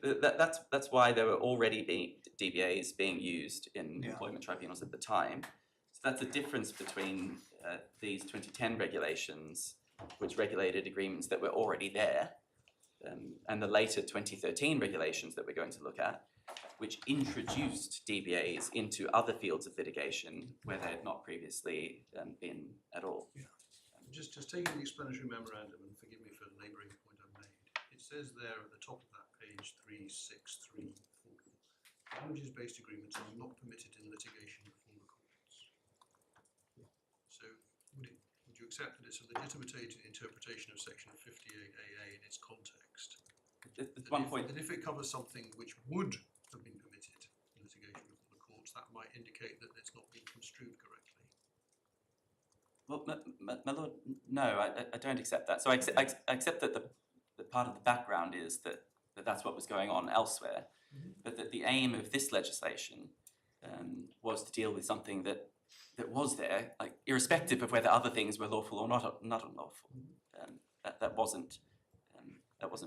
that's why there were already DBAs being used in employment tribunals at the time. So that's a difference between these 2010 regulations, which regulated agreements that were already there, and the later 2013 regulations that we're going to look at, which introduced DBAs into other fields of litigation where they had not previously been at all. Just taking the explanatory memorandum, and forgive me for labouring the point I've made, it says there at the top of that page 3634, damages-based agreements are not permitted in litigation before the courts. So would you accept that it's a legitimate interpretation of section 58AA in its context, There's one point. That if it covers something which would have been permitted in litigation before the courts, that might indicate that it's not being construed correctly. Well, my lord, no, I don't accept that. So I accept that the part of the background is that that's what was going on elsewhere, but that the aim of this legislation was to deal with something that was there, like irrespective of whether other things were lawful or not unlawful. That wasn't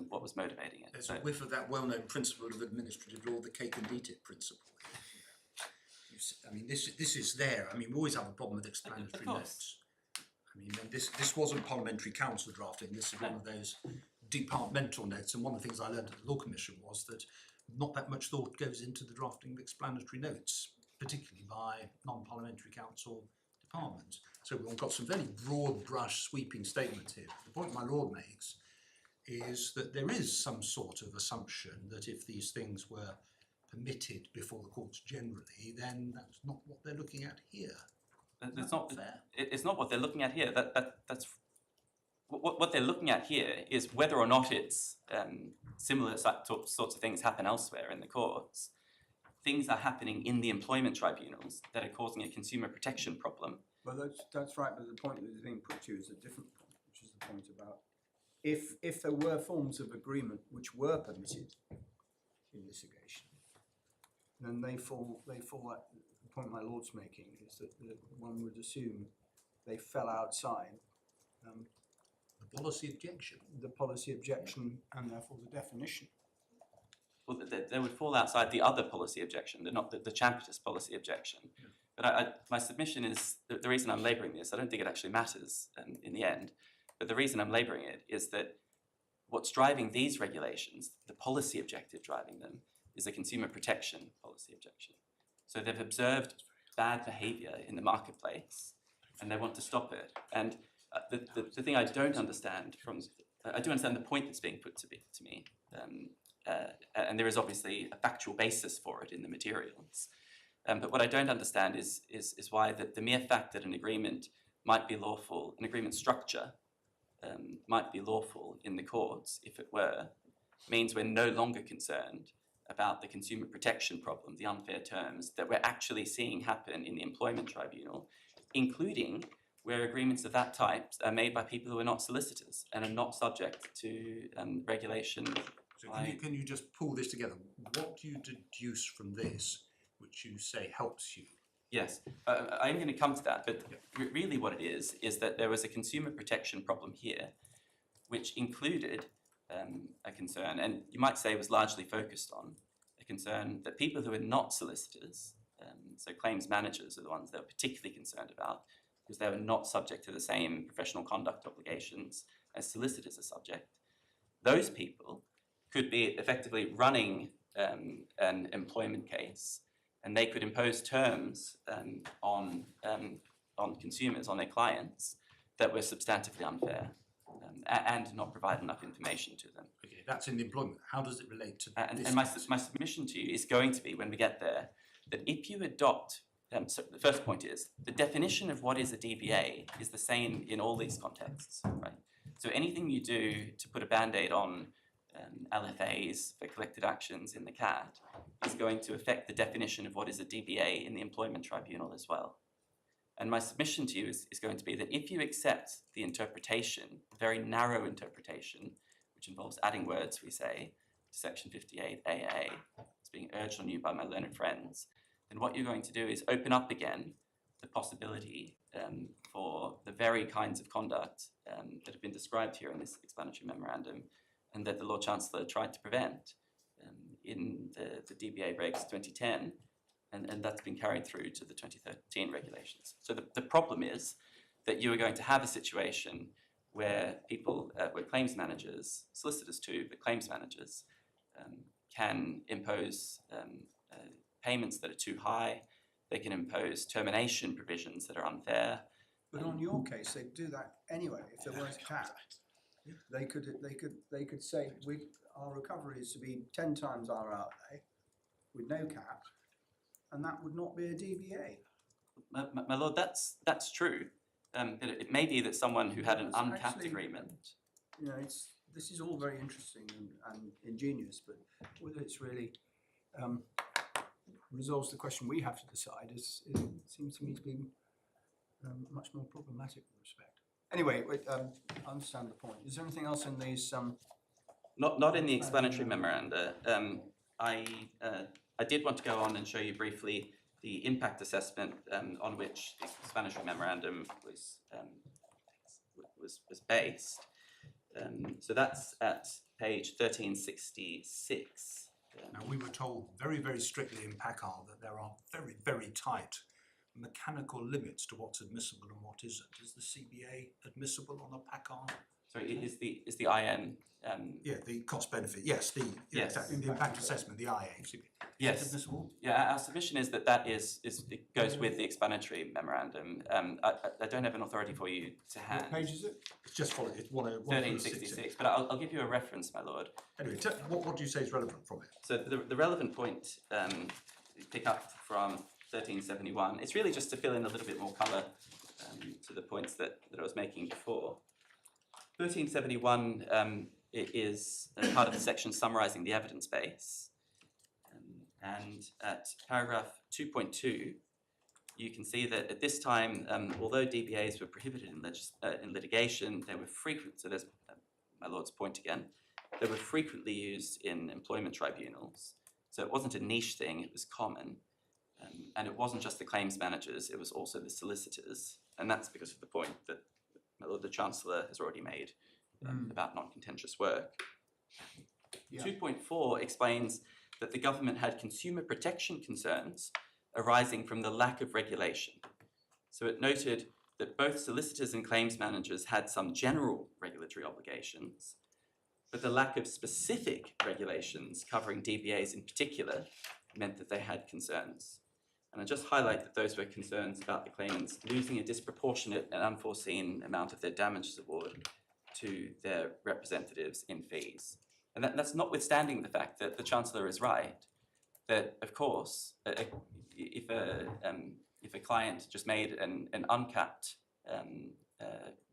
what was motivating it. There's a whiff of that well-known principle of administrative law, the cake and eat it principle. I mean, this is there. I mean, we always have a problem with explanatory notes. I mean, and this wasn't parliamentary council drafting. This is one of those departmental notes. And one of the things I learned at the Law Commission was that not that much thought goes into the drafting of explanatory notes, particularly by non-parliamentary council departments. So we've got some very broad brush sweeping statements here. The point my lord makes is that there is some sort of assumption that if these things were permitted before the courts generally, then that's not what they're looking at here. That's not fair. It's not what they're looking at here. That's what they're looking at here is whether or not it's similar sorts of things happen elsewhere in the courts. Things are happening in the employment tribunals that are causing a consumer protection problem. Well, that's right, but the point that is being put to you is a different point, which is the point about if there were forms of agreement which were permitted in litigation, then they fall at the point my lord's making is that one would assume they fell outside The policy objection. the policy objection and therefore the definition. Well, they would fall outside the other policy objection, not the Championist policy objection. Yeah. But my submission is the reason I'm labouring this. I don't think it actually matters in the end. But the reason I'm labouring it is that what's driving these regulations, the policy objective driving them, is a consumer protection policy objection. So they've observed bad behaviour in the marketplace, and they want to stop it. And the thing I don't understand I do understand the point that's being put to me, and there is obviously a factual basis for it in the materials. But what I don't understand is why the mere fact that an agreement might be lawful, an agreement structure might be lawful in the courts, if it were, means we're no longer concerned about the consumer protection problem, the unfair terms that we're actually seeing happen in the employment tribunal, including where agreements of that type are made by people who are not solicitors and are not subject to regulation. So can you just pull this together? What do you deduce from this, which you say helps you? Yes, I'm going to come to that, but really what it is that there was a consumer protection problem here, which included a concern, and you might say was largely focused on a concern that people who are not solicitors, so claims managers are the ones they were particularly concerned about, because they were not subject to the same professional conduct obligations as solicitors are subject. Those people could be effectively running an employment case, and they could impose terms on consumers, on their clients, that were substantively unfair and not provide enough information to them. Okay, that's in the employment. How does it relate to this? And my submission to you is going to be, when we get there, that if you adopt, so the first point is, the definition of what is a DBA is the same in all these contexts, right? So anything you do to put a Band-Aid on LFAs for collective actions in the CAT is going to affect the definition of what is a DBA in the employment tribunal as well. And my submission to you is going to be that if you accept the interpretation, the very narrow interpretation, which involves adding words, we say, to section 58AA, it's being urged on you by my learned friends, then what you're going to do is open up again the possibility for the very kinds of conduct that have been described here in this explanatory memorandum and that the Lord Chancellor tried to prevent in the DBA regs 2010, and that's been carried through to the 2013 regulations. So the problem is that you are going to have a situation where people, where claims managers, solicitors too, but claims managers can impose payments that are too high. They can impose termination provisions that are unfair. But on your case, they'd do that anyway if there weren't a cap. They could say our recovery is to be 10 times our outlay with no cap, and that would not be a DBA. My lord, that's true. It may be that someone who had an uncapped agreement. You know, this is all very interesting and ingenious, but whether it's really resolves the question we have to decide seems to me to be much more problematic in respect. Anyway, I understand the point. Is there anything else in these? Not in the explanatory memoranda. I did want to go on and show you briefly the impact assessment on which the explanatory memorandum was based. So that's at page 1366. Now, we were told very, very strictly in PACAR that there are very, very tight mechanical limits to what's admissible and what isn't. Is the CBA admissible on a PACAR? Sorry, is the IN? Yeah, the cost benefit. Yes, Yes. exactly. The impact assessment, the IA. Yes. Admissible. Yeah, our submission is that it goes with the explanatory memorandum. I don't have an authority for you to hand. What page is it? It's just followed. It's 1366, but I'll give you a reference, my lord. Anyway, what do you say is relevant from it? So the relevant point, pick up from 1371, it's really just to fill in a little bit more colour to the points that I was making before. 1371 it is part of the section summarising the evidence base. And at paragraph 2.2, you can see that at this time, although DBAs were prohibited in litigation, they were frequent, so there's my lord's point again, they were frequently used in employment tribunals. So it wasn't a niche thing, it was common. And it wasn't just the claims managers, it was also the solicitors. And that's because of the point that my lord the Chancellor has already made about non-contentious work. Yeah. 2.4 explains that the government had consumer protection concerns arising from the lack of regulation. So it noted that both solicitors and claims managers had some general regulatory obligations, but the lack of specific regulations covering DBAs in particular meant that they had concerns. And I just highlight that those were concerns about the claimants losing a disproportionate and unforeseen amount of their damages award to their representatives in fees. And that's notwithstanding the fact that the Chancellor is right, that of course, if a client just made an uncapped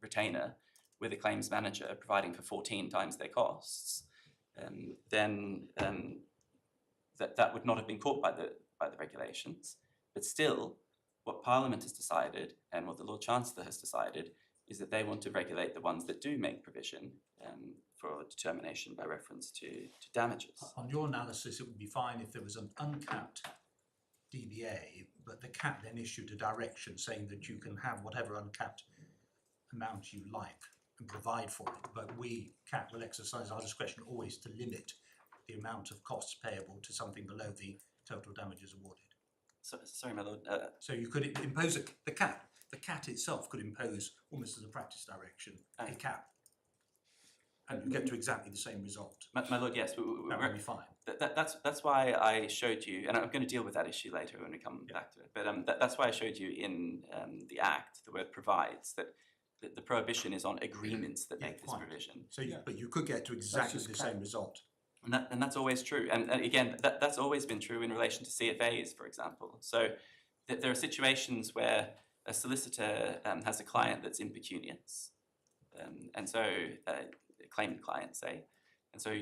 retainer with a claims manager providing for 14 times their costs, then that would not have been caught by the regulations. But still, what Parliament has decided and what the Lord Chancellor has decided is that they want to regulate the ones that do make provision for determination by reference to damages. On your analysis, it would be fine if there was an uncapped DBA, but the cap then issued a direction saying that you can have whatever uncapped amount you like and provide for it, but we, CAP, will exercise our discretion always to limit the amount of costs payable to something below the total damages awarded. So, sorry, my lord. So you could impose the cap. The CAT itself could impose, almost as a practice direction, a cap. And you get to exactly the same result. My lord, yes. That would be fine. That's why I showed you, and I'm going to deal with that issue later when we come back to it, but that's why I showed you in the Act, the word provides, that the prohibition is on agreements that make this provision. So, but you could get to exactly the same result. And that's always true. And again, that's always been true in relation to CFAs, for example. So there are situations where a solicitor has a client that's impecunious. And so, a claimant client, say. And so,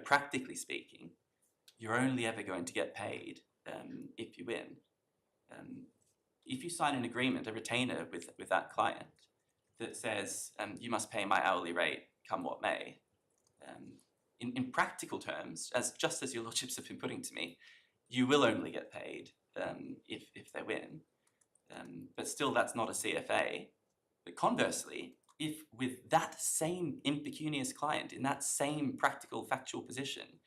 practically speaking, you're only ever going to get paid if you win. If you sign an agreement, a retainer with that client that says, you must pay my hourly rate come what may, in practical terms, just as your lordships have been putting to me, you will only get paid if they win. But still, that's not a CFA. But conversely, if with that same impecunious client in that same practical factual position,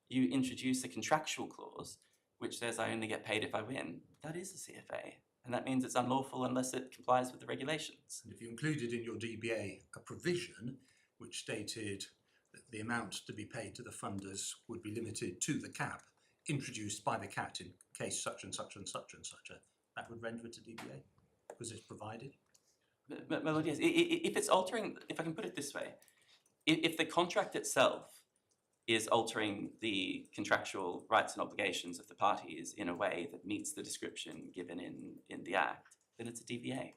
you introduce a contractual clause which says I only get paid if I win, that is a CFA. And that means it's unlawful unless it complies with the regulations. And if you included in your DBA a provision which stated that the amount to be paid to the funders would be limited to the cap introduced by the CAT in case such and such and such and such, that would render it a DBA because it's provided? But yes, if it's altering, if I can put it this way, if the contract itself is altering the contractual rights and obligations of the parties in a way that meets the description given in the Act, then it's a DBA.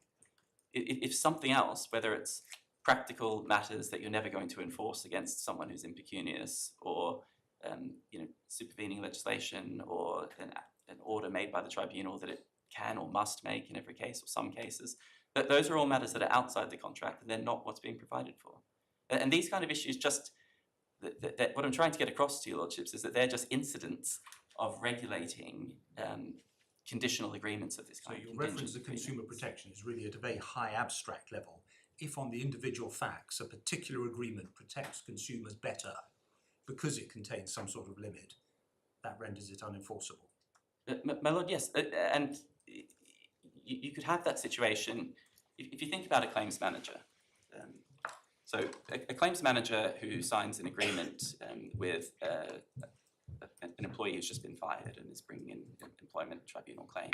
If something else, whether it's practical matters that you're never going to enforce against someone who's impecunious, or supervening legislation, or an order made by the tribunal that it can or must make in every case, or some cases. But those are all matters that are outside the contract, and they're not what's being provided for. And these kind of issues, just what I'm trying to get across to your lordships is that they're just incidents of regulating conditional agreements of this So kind. your reference to consumer protection is really at a very high abstract level. If on the individual facts a particular agreement protects consumers better because it contains some sort of limit, that renders it unenforceable. My lord, yes, and you could have that situation if you think about a claims manager. So a claims manager who signs an agreement with an employee who's just been fired and is bringing in an employment tribunal claim.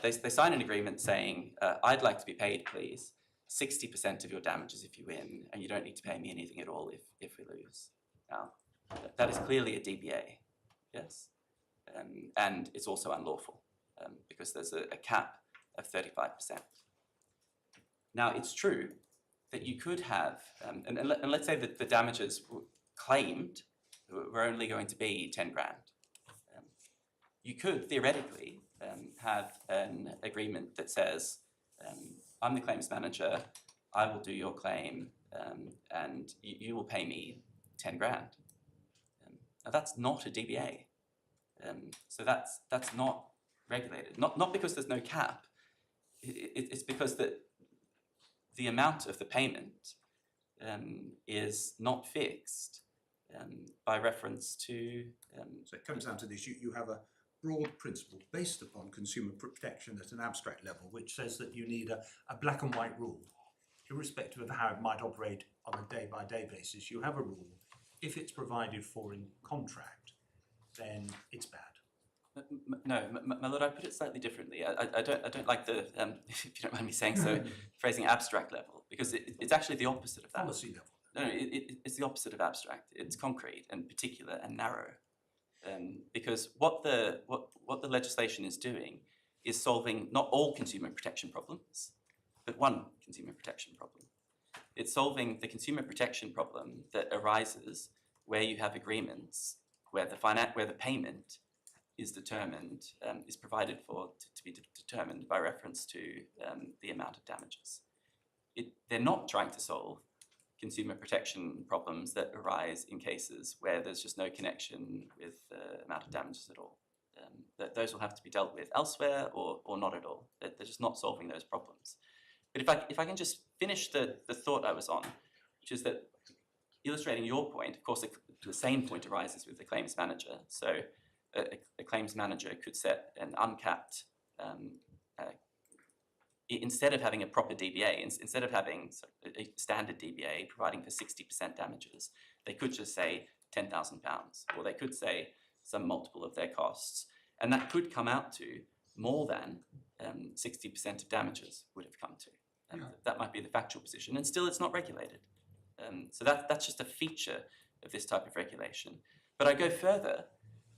They sign an agreement saying, I'd like to be paid, please, 60% of your damages if you win, and you don't need to pay me anything at all if we lose. Now, that is clearly a DBA, yes? And it's also unlawful because there's a cap of 35%. Now, it's true that you could have, and let's say that the damages claimed were only going to be 10 grand. You could theoretically have an agreement that says, I'm the claims manager, I will do your claim, and you will pay me 10 grand. Now that's not a DBA. So that's not regulated. Not because there's no cap, it's because that the amount of the payment is not fixed by reference to... So it comes down to this, you have a broad principle based upon consumer protection at an abstract level, which says that you need a black and white rule. Irrespective of how it might operate on a day-by-day basis, you have a rule. If it's provided for in contract, then it's bad. No, my lord, I put it slightly differently. I don't like the, if you don't mind me saying so, phrasing abstract level, because it's actually the opposite of that. Policy level. No, it's the opposite of abstract. It's concrete and particular and narrow. Because what the legislation is doing is solving not all consumer protection problems, but one consumer protection problem. It's solving the consumer protection problem that arises where you have agreements where the payment is determined, is provided for to be determined by reference to the amount of damages. They're not trying to solve consumer protection problems that arise in cases where there's just no connection with the amount of damages at all. Those will have to be dealt with elsewhere or not at all. They're just not solving those problems. But if I can just finish the thought I was on, which is that illustrating your point, of course, the same point arises with the claims manager. So a claims manager could set an uncapped, instead of having a proper DBA, instead of having a standard DBA providing for 60% damages, they could just say £10,000, or they could say some multiple of their costs. And that could come out to more than 60% of damages would have come to. That might be the factual position, and still it's not regulated. So that's just a feature of this type of regulation. But I go further,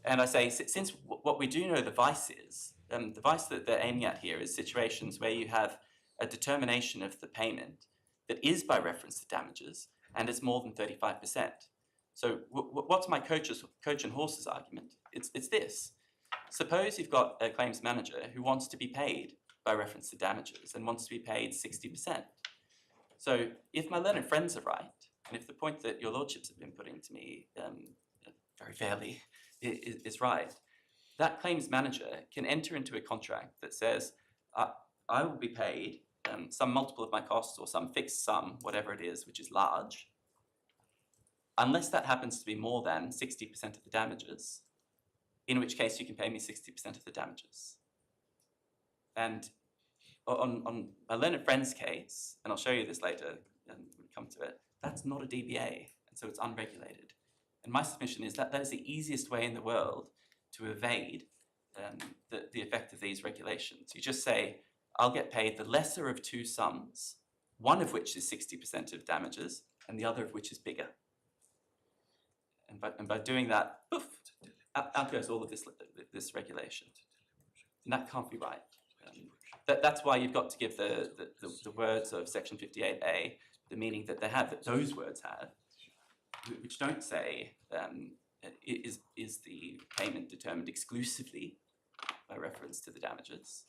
and I say, since what we do know the vice is, the vice that they're aiming at here is situations where you have a determination of the payment that is by reference to damages, and it's more than 35%. So what's my coach and horses argument? It's this. Suppose you've got a claims manager who wants to be paid by reference to damages and wants to be paid 60%. So if my learned friends are right, and if the point that your lordships have been putting to me very fairly is right, that claims manager can enter into a contract that says, I will be paid some multiple of my costs or some fixed sum, whatever it is, which is large, unless that happens to be more than 60% of the damages, in which case you can pay me 60% of the damages. And on my learned friend's case, and I'll show you this later when we come to it, that's not a DBA, and so it's unregulated. And my submission is that is the easiest way in the world to evade the effect of these regulations. You just say, I'll get paid the lesser of two sums, one of which is 60% of damages, and the other of which is bigger. And by doing that, poof, out goes all of this regulation. And that can't be right. That's why you've got to give the words of section 58A the meaning that they have, that those words have, which don't say is the payment determined exclusively by reference to the damages.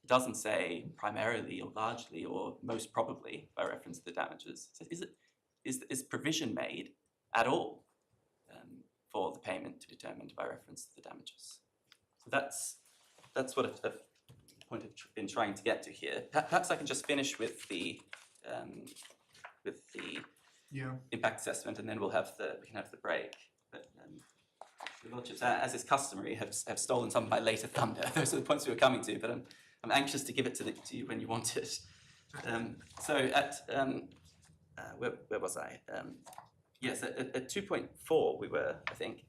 It doesn't say primarily or largely or most probably by reference to the damages. It says, is provision made at all for the payment to be determined by reference to the damages? So that's what I've point I've been trying to get to here. Perhaps I can just finish with the impact assessment, and then we can have the break. But the lordships, as is customary, have stolen some of my later thunder. Those are the points we were coming to, but I'm anxious to give it to you when you want it. So at where was I? Yes, at 2.4 we were, I think.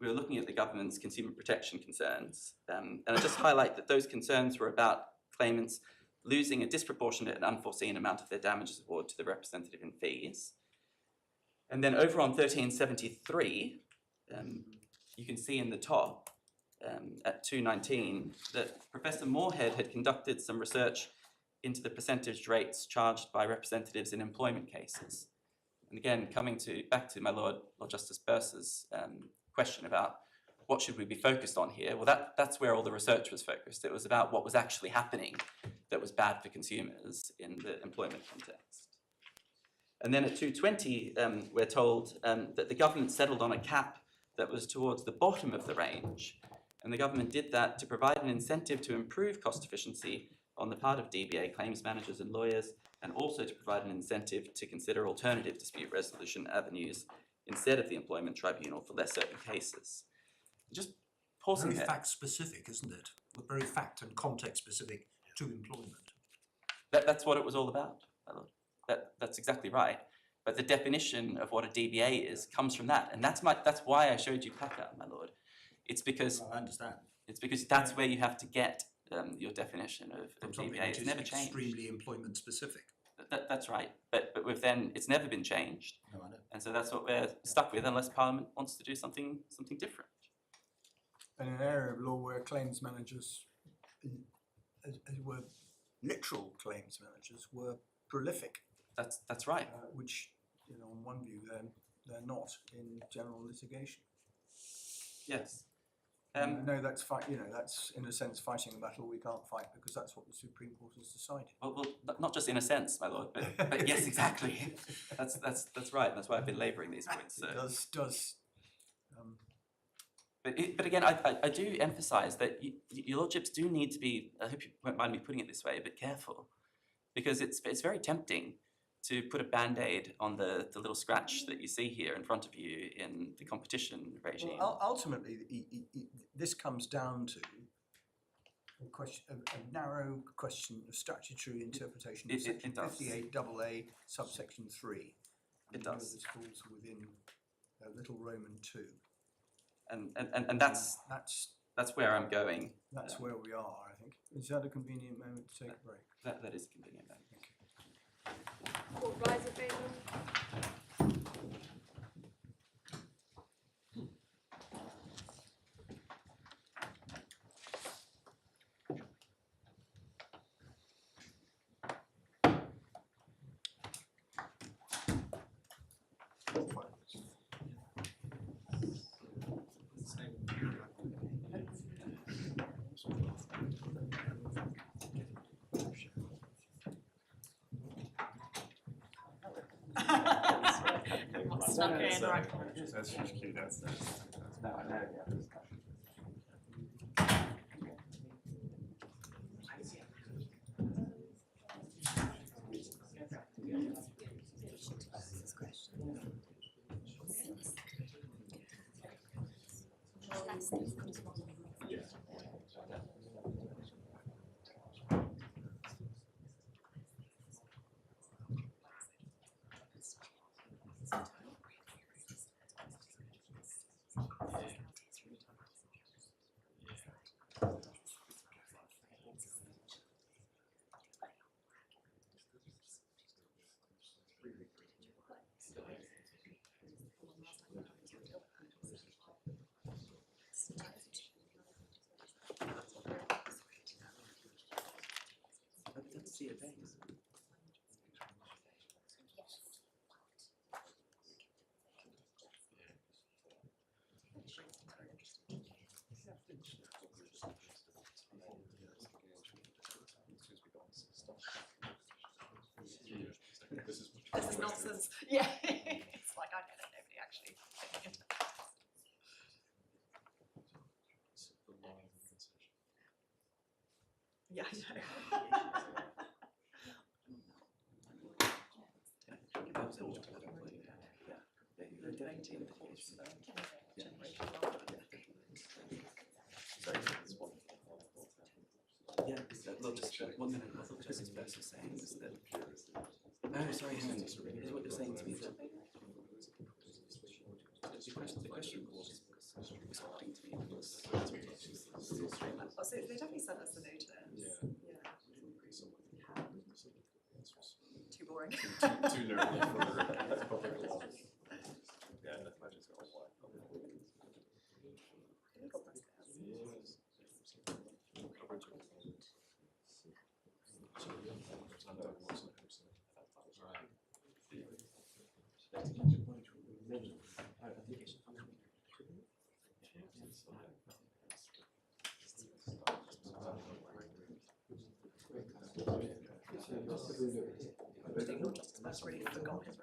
We were looking at the government's consumer protection concerns, and I just highlight that those concerns were about claimants losing a disproportionate and unforeseen amount of their damages award to the representative in fees. And then over on 1373, you can see in the top at 219 that Professor Moorhead had conducted some research into the percentage rates charged by representatives in employment cases. And again, back to my Lord Justice Burse's question about what should we be focused on here. Well, that's where all the research was focused. It was about what was actually happening that was bad for consumers in the employment context. And then at 220, we're told that the government settled on a cap that was towards the bottom of the range. And the government did that to provide an incentive to improve cost efficiency on the part of DBA claims managers and lawyers, and also to provide an incentive to consider alternative dispute resolution avenues instead of the employment tribunal for less certain cases. Just pausing Very there. fact specific, isn't it? Very fact and context specific to employment. That's what it was all about, my lord. That's exactly right. But the definition of what a DBA is comes from that, and that's why I showed you PACA, my lord. It's because I understand. It's because that's where you have to get your definition of Something DBA. which It's is never changed. extremely employment specific. That's right. But it's never been changed, No, I know. and so that's what we're stuck with unless Parliament wants to do something different. In an area of law where claims managers, as were literal claims managers, were prolific, That's right. which, on one view, they're not in general litigation. Yes. I know that's that's in a sense fighting a battle we can't fight because that's what the Supreme Court has decided. Well, not just in a sense, my lord, but yes, exactly. That's right. That's why I've been labouring these points. So. It does. But again, I do emphasise that your lordships do need to be, I hope you won't mind me putting it this way, a bit careful, because it's very tempting to put a band-aid on the little scratch that you see here in front of you in the competition regime. Well, ultimately, this comes down to a narrow question of statutory interpretation of section 58AA subsection 3. It does. This falls within little Roman 2. And that's where I'm going. That's where we are, I think. Is that a convenient moment to take a break? That is a convenient moment. Thank you. All rise in favour. Snuck in, right. That's just cute. That's no, I know. Yeah. days. This is nonsense. Yeah. It's like, I don't know, nobody actually. Yeah, I know. Yeah, look, just 1 minute. What the business person is saying is that. Oh, sorry, hang on. Is what you're saying to me that. The question was responding to me was. Oh, so they definitely sent us the notice. Yeah. Too boring. Too nerdy for public law. Yeah, that's why it's got one. That's really forgotten.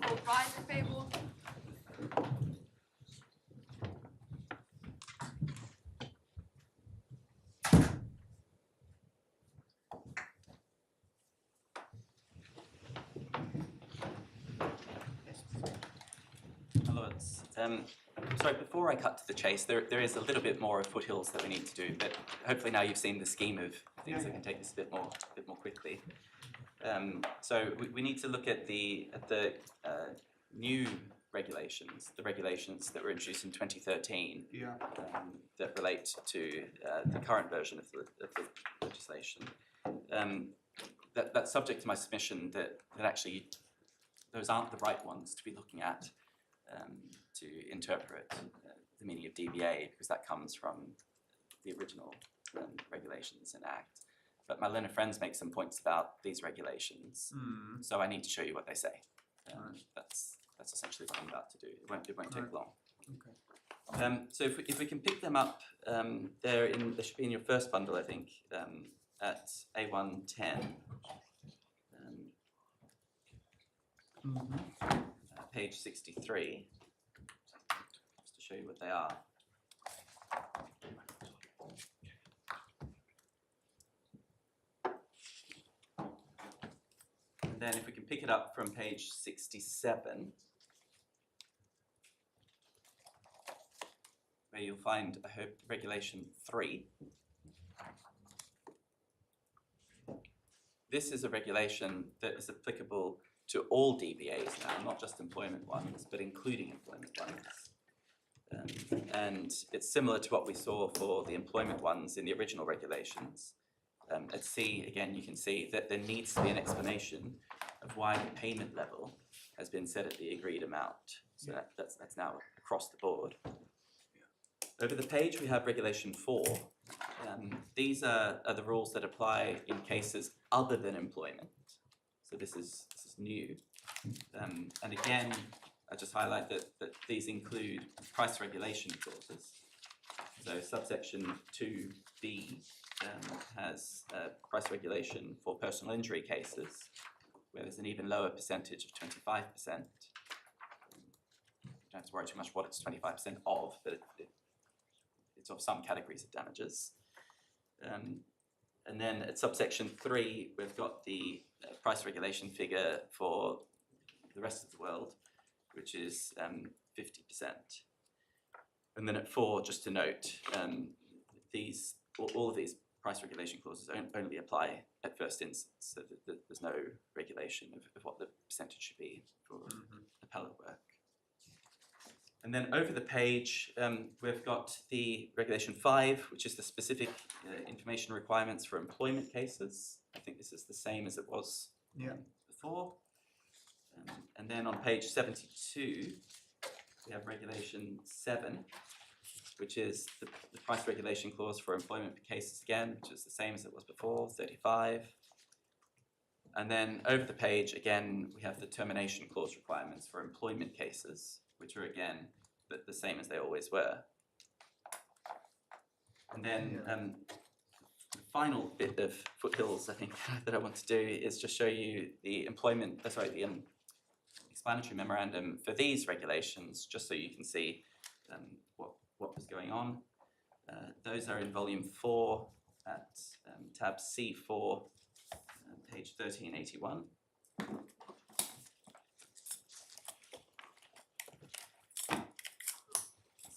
All rise in favour. My lords, sorry, before I cut to the chase, there is a little bit more of foothills that we need to do, but hopefully now you've seen the scheme of things that can take this a bit more quickly. So we need to look at the new regulations, the regulations that were introduced in 2013 that relate to the current version of the legislation. That's subject to my submission that actually those aren't the right ones to be looking at to interpret the meaning of DBA, because that comes from the original regulations and Act. But my learned friends make some points about these regulations, so I need to show you what they say. That's essentially what I'm about to do. It won't take long. Okay. So if we can pick them up, they should be in your first bundle, I think, at A110, page 63, just to show you what they are. And then if we can pick it up from page 67, where you'll find, I hope, Regulation 3. This is a regulation that is applicable to all DBAs now, not just employment ones, but including employment ones. And it's similar to what we saw for the employment ones in the original regulations. At C, again, you can see that there needs to be an explanation of why the payment level has been set at the agreed amount. So that's now across the board. Over the page, we have Regulation 4. These are the rules that apply in cases other than employment. So this is new. And again, I just highlight that these include price regulation clauses. So subsection 2B has price regulation for personal injury cases, where there's an even lower percentage of 25%. You don't have to worry too much what it's 25% of, but it's of some categories of damages. And then at subsection 3, we've got the price regulation figure for the rest of the world, which is 50%. And then at 4, just to note, all of these price regulation clauses only apply at first instance, so that there's no regulation of what the percentage should be for appellate work. And then over the page, we've got the Regulation 5, which is the specific information requirements for employment cases. I think this is the same as it was before. And then on page 72, we have Regulation 7, which is the price regulation clause for employment cases again, which is the same as it was before, 35. And then over the page, again, we have the termination clause requirements for employment cases, which are again the same as they always were. And then the final bit of foothills, I think, that I want to do is just show you the explanatory memorandum for these regulations, just so you can see what was going on. Those are in volume 4 at tab C4, page 1381.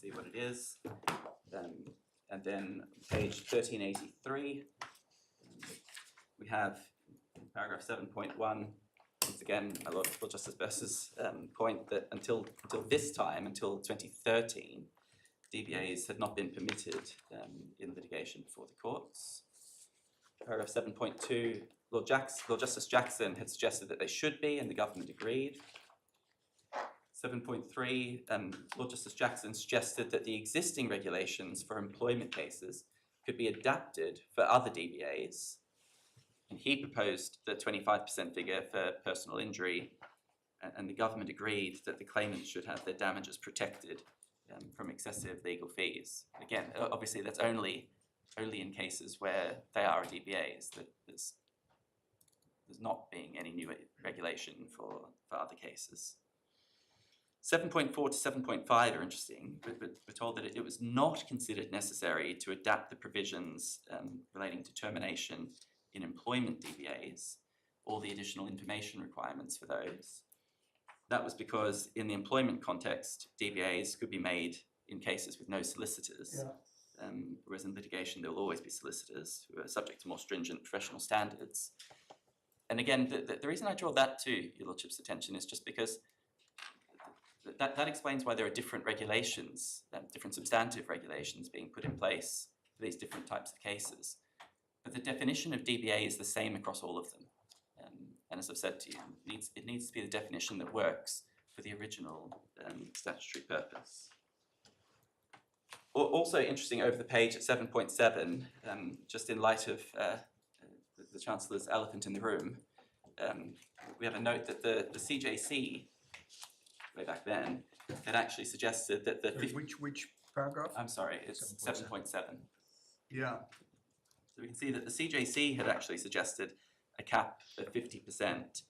See what it is. And then page 1383, we have paragraph 7.1. Once again, a lot of Justice Burse's point that until this time, until 2013, DBAs had not been permitted in litigation before the courts. Paragraph 7.2, Lord Justice Jackson had suggested that they should be, and the government agreed. 7.3, Lord Justice Jackson suggested that the existing regulations for employment cases could be adapted for other DBAs, and he proposed the 25% figure for personal injury, and the government agreed that the claimants should have their damages protected from excessive legal fees. Again, obviously that's only in cases where they are DBAs, that there's not being any new regulation for other cases. 7.4 to 7.5 are interesting. We're told that it was not considered necessary to adapt the provisions relating to termination in employment DBAs, or the additional information requirements for those. that was because in the employment context, DBAs could be made in cases with no solicitors. Whereas in litigation, there will always be solicitors who are subject to more stringent professional standards. And again, the reason I draw that to Your Lordship's attention is just because that explains why there are different regulations, different substantive regulations being put in place for these different types of cases. But the definition of DBA is the same across all of them. And as I've said to you, it needs to be the definition that works for the original statutory purpose. Also interesting over the page at 7.7, just in light of the Chancellor's elephant in the room, we have a note that the CJC, way back then, had actually suggested that the... Which paragraph? I'm sorry, it's 7.7. Yeah. So we can see that the CJC had actually suggested a cap of 50%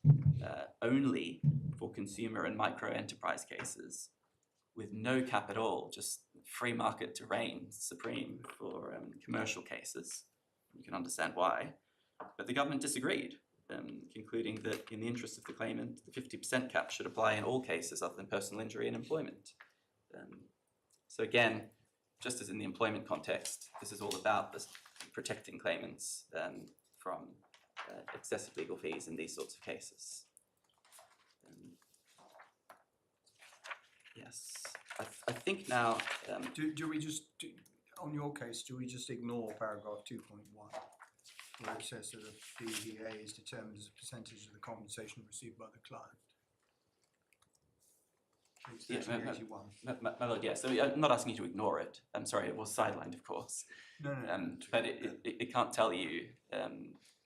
only for consumer and micro enterprise cases, with no cap at all, just free market to reign supreme for commercial cases. You can understand why. But the government disagreed, concluding that in the interest of the claimant, the 50% cap should apply in all cases other than personal injury and employment. So again, just as in the employment context, this is all about protecting claimants from excessive legal fees in these sorts of cases. Yes, I think now... Do we just, on your case, do we just ignore paragraph 2.1, where it says that a DBA is determined as a percentage of the compensation received by the client? It's 81. My lord, yes. So I'm not asking you to ignore it. I'm sorry, it was sidelined, of course. No. But it can't tell you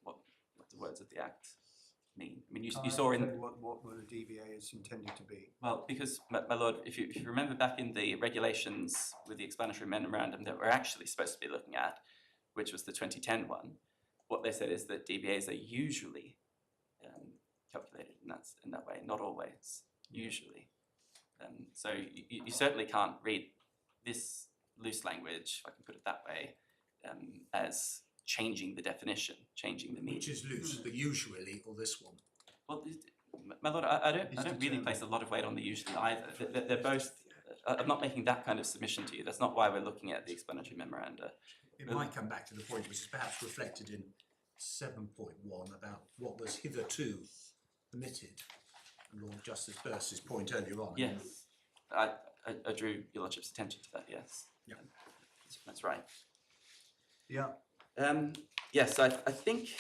what the words of the Act mean. I mean, you saw in... What the DBA is intended to be. Well, because, my lord, if you remember back in the regulations with the explanatory memorandum that we're actually supposed to be looking at, which was the 2010 one, what they said is that DBAs are usually calculated in that way, not always, usually. So you certainly can't read this loose language, if I can put it that way, as changing the definition, changing the meaning. Which is loose, the usually or this one? Well, my lord, I don't really place a lot of weight on the usually either. They're both. I'm not making that kind of submission to you. That's not why we're looking at the explanatory memoranda. It might come back to the point which is perhaps reflected in 7.1 about what was hitherto permitted. Lord Justice Burst's point earlier on. Yes, I drew Your Lordship's attention to that, yes. Yeah. That's right. Yeah. Yes, I think,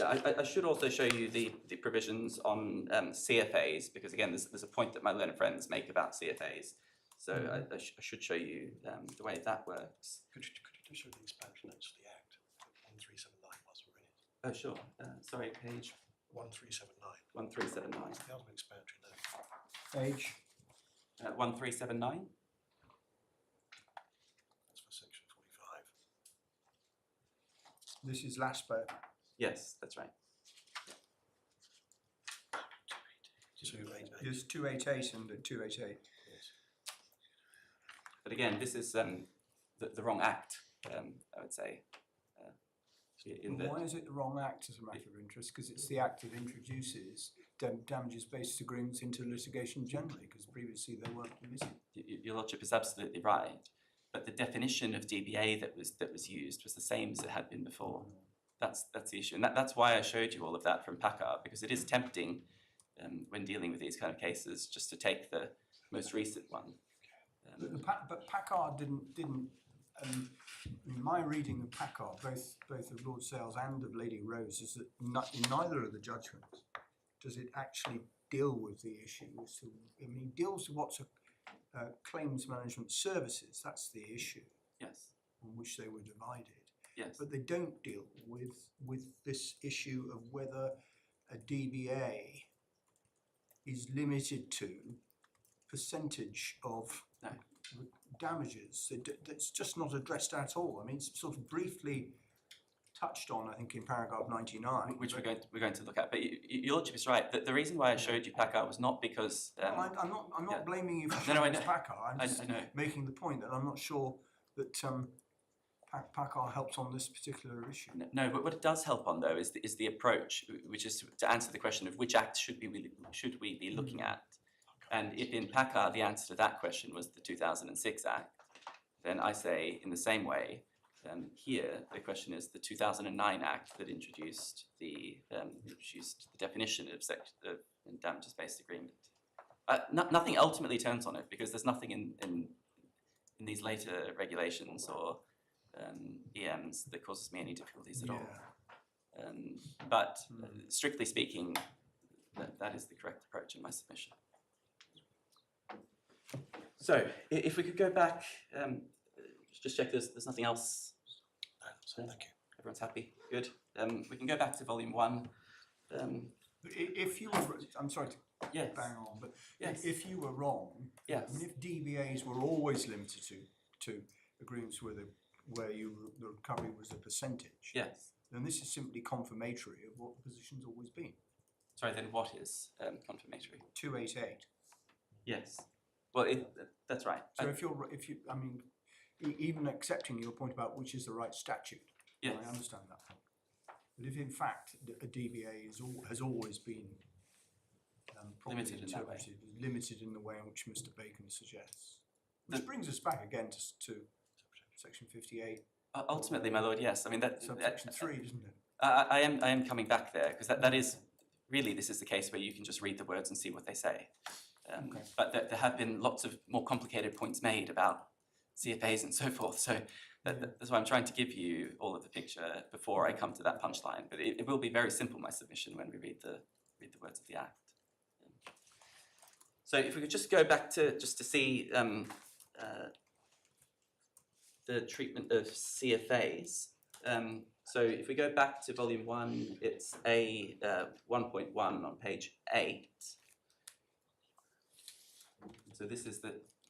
I should also show you the provisions on CFAs, because again, there's a point that my learned friends make about CFAs. So I should show you the way that works. Could you just show the explanatory notes to the Act, 1379 whilst we're in it? Oh, sure. Sorry, page 1379. 1379. The ultimate explanatory note. Page? 1379. That's for section 45. This is LASPO. Yes, that's right. 288. There's 288 and 288. But again, this is the wrong act, I would say. Why is it the wrong act as a matter of interest? Because it's the act that introduces damages-based agreements into litigation generally, because previously they weren't permitted. Your Lordship is absolutely right, but the definition of DBA that was used was the same as it had been before. That's the issue, and that's why I showed you all of that from Packard, because it is tempting when dealing with these kind of cases just to take the most recent one. But Packard didn't. In my reading of Packard, both of Lord Sales and of Lady Rose, is that in neither of the judgments does it actually deal with the issue. So, I mean, it deals with what's claims management services. That's the issue. Yes. On which they were divided. Yes. But they don't deal with this issue of whether a DBA is limited to percentage of damages. That's just not addressed at all. I mean, it's sort of briefly touched on, I think, in paragraph 99. Which we're going to look at. But Your Lordship is right. The reason why I showed you Packard was not because... I'm not blaming you for No, I showing know. Packard. I'm just I know. making the point that I'm not sure that PACCAR helped on this particular issue. No, but what it does help on though is the approach, which is to answer the question of which act should we be looking at. And if in PACCAR the answer to that question was the 2006 Act, then I say in the same way, here the question is the 2009 Act that introduced the definition of damages-based agreement. Nothing ultimately turns on it because there's nothing in these later regulations or EMs that causes me any difficulties at all. But strictly speaking, that is the correct approach in my submission. So if we could go back, just check there's nothing else. Thank you. Everyone's happy? Good. We can go back to volume 1. If you were, I'm sorry to Yes. bang on, but Yes. if you were wrong, Yes. I mean, if DBAs were always limited to agreements where the recovery was a percentage, Yes. then this is simply confirmatory of what the position's always been. Sorry, then what is confirmatory? 288. Yes. Well, that's right. So I mean, even accepting your point about which is the right statute, Yes. I understand that. But if in fact a DBA has always been properly Limited in that way. interpreted, limited in the way in which Mr. Bacon suggests, which brings us back again to section 58, Ultimately, my lord, yes. I mean subsection 3, doesn't it? I am coming back there because that is really, this is the case where you can just read the words and see what they say. Okay. But there have been lots of more complicated points made about CFAs and so forth. So that's why I'm trying to give you all of the picture before I come to that punchline. But it will be very simple, my submission, when we read the words of the Act. So if we could just go back to see the treatment of CFAs. So if we go back to volume 1, it's A 1.1 on page 8. So this is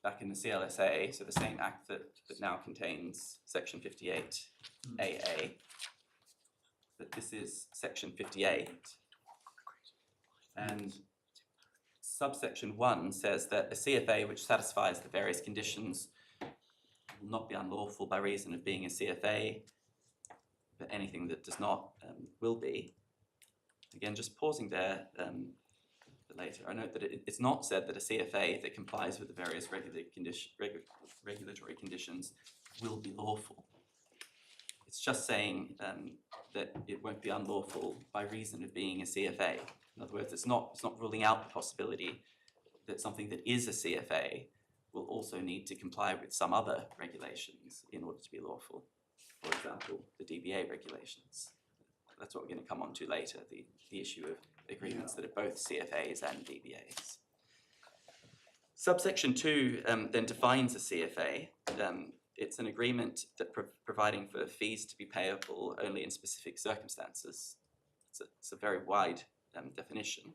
back in the CLSA, so the same Act that now contains section 58 AA. But this is section 58. And subsection 1 says that a CFA which satisfies the various conditions will not be unlawful by reason of being a CFA, but anything that does not will be. Again, just pausing there for later, I note that it's not said that a CFA that complies with the various regulatory conditions will be lawful. It's just saying that it won't be unlawful by reason of being a CFA. In other words, it's not ruling out the possibility that something that is a CFA will also need to comply with some other regulations in order to be lawful. For example, the DBA regulations. That's what we're going to come on to later, the issue of agreements that are both CFAs and DBAs. Subsection 2 then defines a CFA. It's an agreement that providing for fees to be payable only in specific circumstances. It's a very wide definition.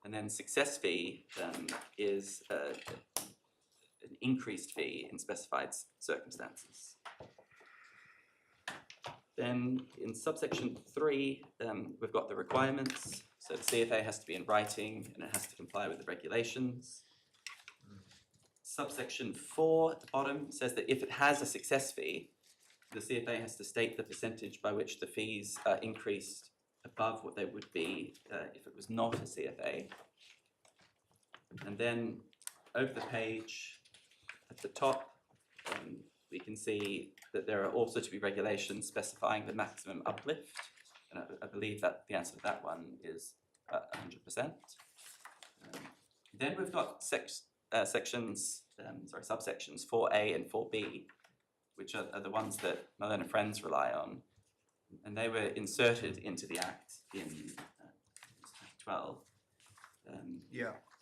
And then success fee is an increased fee in specified circumstances. Then in subsection 3, we've got the requirements. So the CFA has to be in writing and it has to comply with the regulations. Subsection 4 at the bottom says that if it has a success fee, the CFA has to state the percentage by which the fees are increased above what they would be if it was not a CFA. And then over the page at the top, we can see that there are also to be regulations specifying the maximum uplift. And I believe that the answer to that one is 100%. Then we've got subsections 4A and 4B, which are the ones that my learned friends rely on. And they were inserted into the Act in 2012.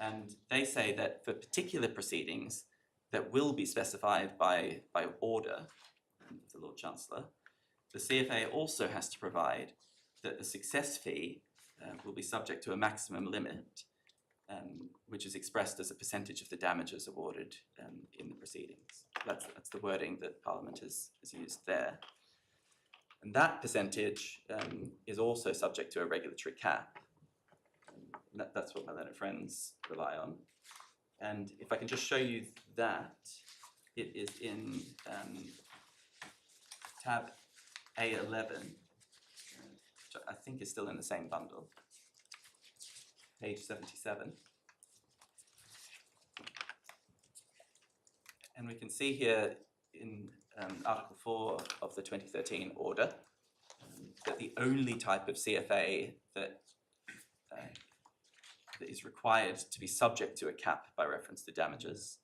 And they say that for particular proceedings that will be specified by order of the Lord Chancellor, the CFA also has to provide that the success fee will be subject to a maximum limit, which is expressed as a percentage of the damages awarded in the proceedings. That's the wording that Parliament has used there. And that percentage is also subject to a regulatory cap. That's what my learned friends rely on. And if I can just show you that, it is in tab A11, which I think is still in the same bundle, page 77. And we can see here in Article 4 of the 2013 order that the only type of CFA that is required to be subject to a cap by reference to damages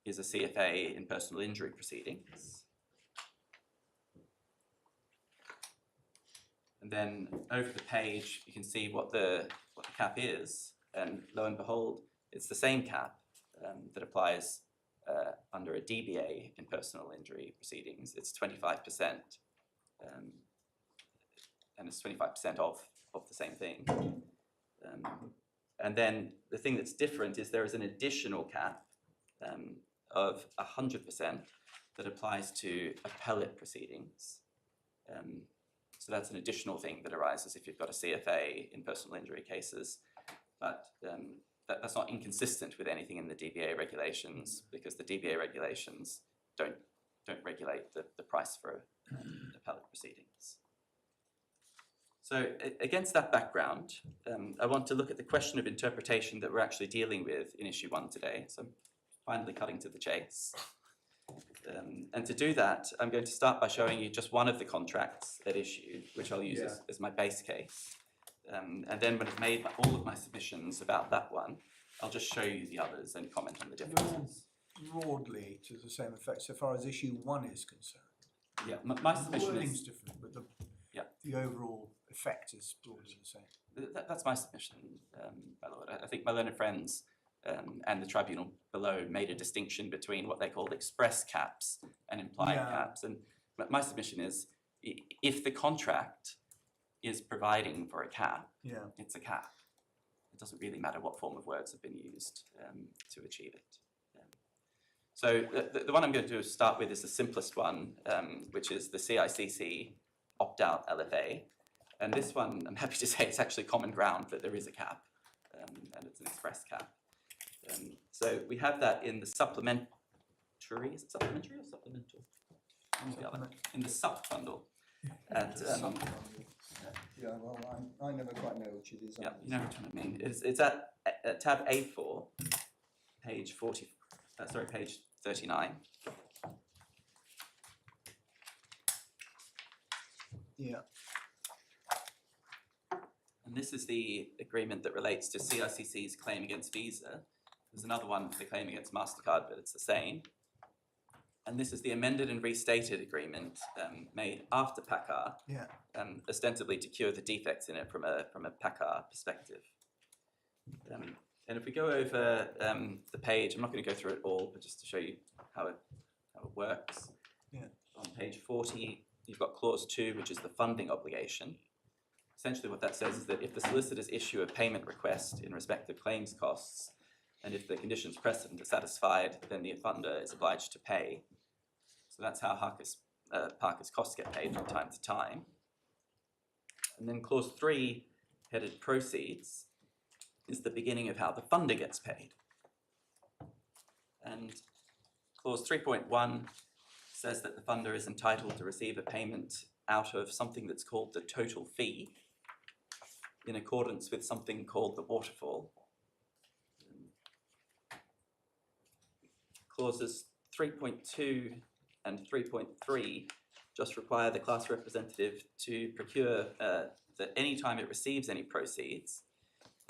is a CFA in personal injury proceedings. And then over the page, you can see what the cap is, and lo and behold, it's the same cap that applies under a DBA in personal injury proceedings. It's 25%, and it's 25% of the same thing. And then the thing that's different is there is an additional cap of 100% that applies to appellate proceedings. So that's an additional thing that arises if you've got a CFA in personal injury cases, but that's not inconsistent with anything in the DBA regulations, because the DBA regulations don't regulate the price for appellate proceedings. So against that background, I want to look at the question of interpretation that we're actually dealing with in issue 1 today. So I'm finally cutting to the chase. And to do that, I'm going to start by showing you just one of the contracts at issue, which I'll use as my base case. And then when I've made all of my submissions about that one, I'll just show you the others and comment on the differences. Broadly to the same effect so far as issue 1 is concerned. Yeah, my submission Wording's is... different, but the overall effect is broadly the same. That's my submission, my lord. I think my learned friends and the tribunal below made a distinction between what they called express caps and implied caps. And my submission is, if the contract is providing for a cap, it's a cap. It doesn't really matter what form of words have been used to achieve it. So the one I'm going to start with is the simplest one, which is the CICC opt-out LFA. And this one, I'm happy to say, it's actually common ground that there is a cap, and it's an express cap. So we have that in the supplementary, is it supplementary or supplemental? One or the other. In the SUP bundle. At, Yeah, well, I never quite know which it is. yeah, you know what I mean. It's at tab A4, page 40, page 39. Yeah. And this is the agreement that relates to CICC's claim against Visa. There's another one for the claim against Mastercard, but it's the same. And this is the amended and restated agreement made after PACAR, ostensibly to cure the defects in it from a PACAR perspective. And if we go over the page, I'm not going to go through it all, but just to show you how it works. On page 40, you've got clause 2, which is the funding obligation. Essentially what that says is that if the solicitors issue a payment request in respect of claims costs, and if the conditions precedent are satisfied, then the funder is obliged to pay. So that's how Parker's costs get paid from time to time. And then clause 3, headed proceeds, is the beginning of how the funder gets paid. And clause 3.1 says that the funder is entitled to receive a payment out of something that's called the total fee, in accordance with something called the waterfall. Clauses 3.2 and 3.3 just require the class representative to procure that any time it receives any proceeds,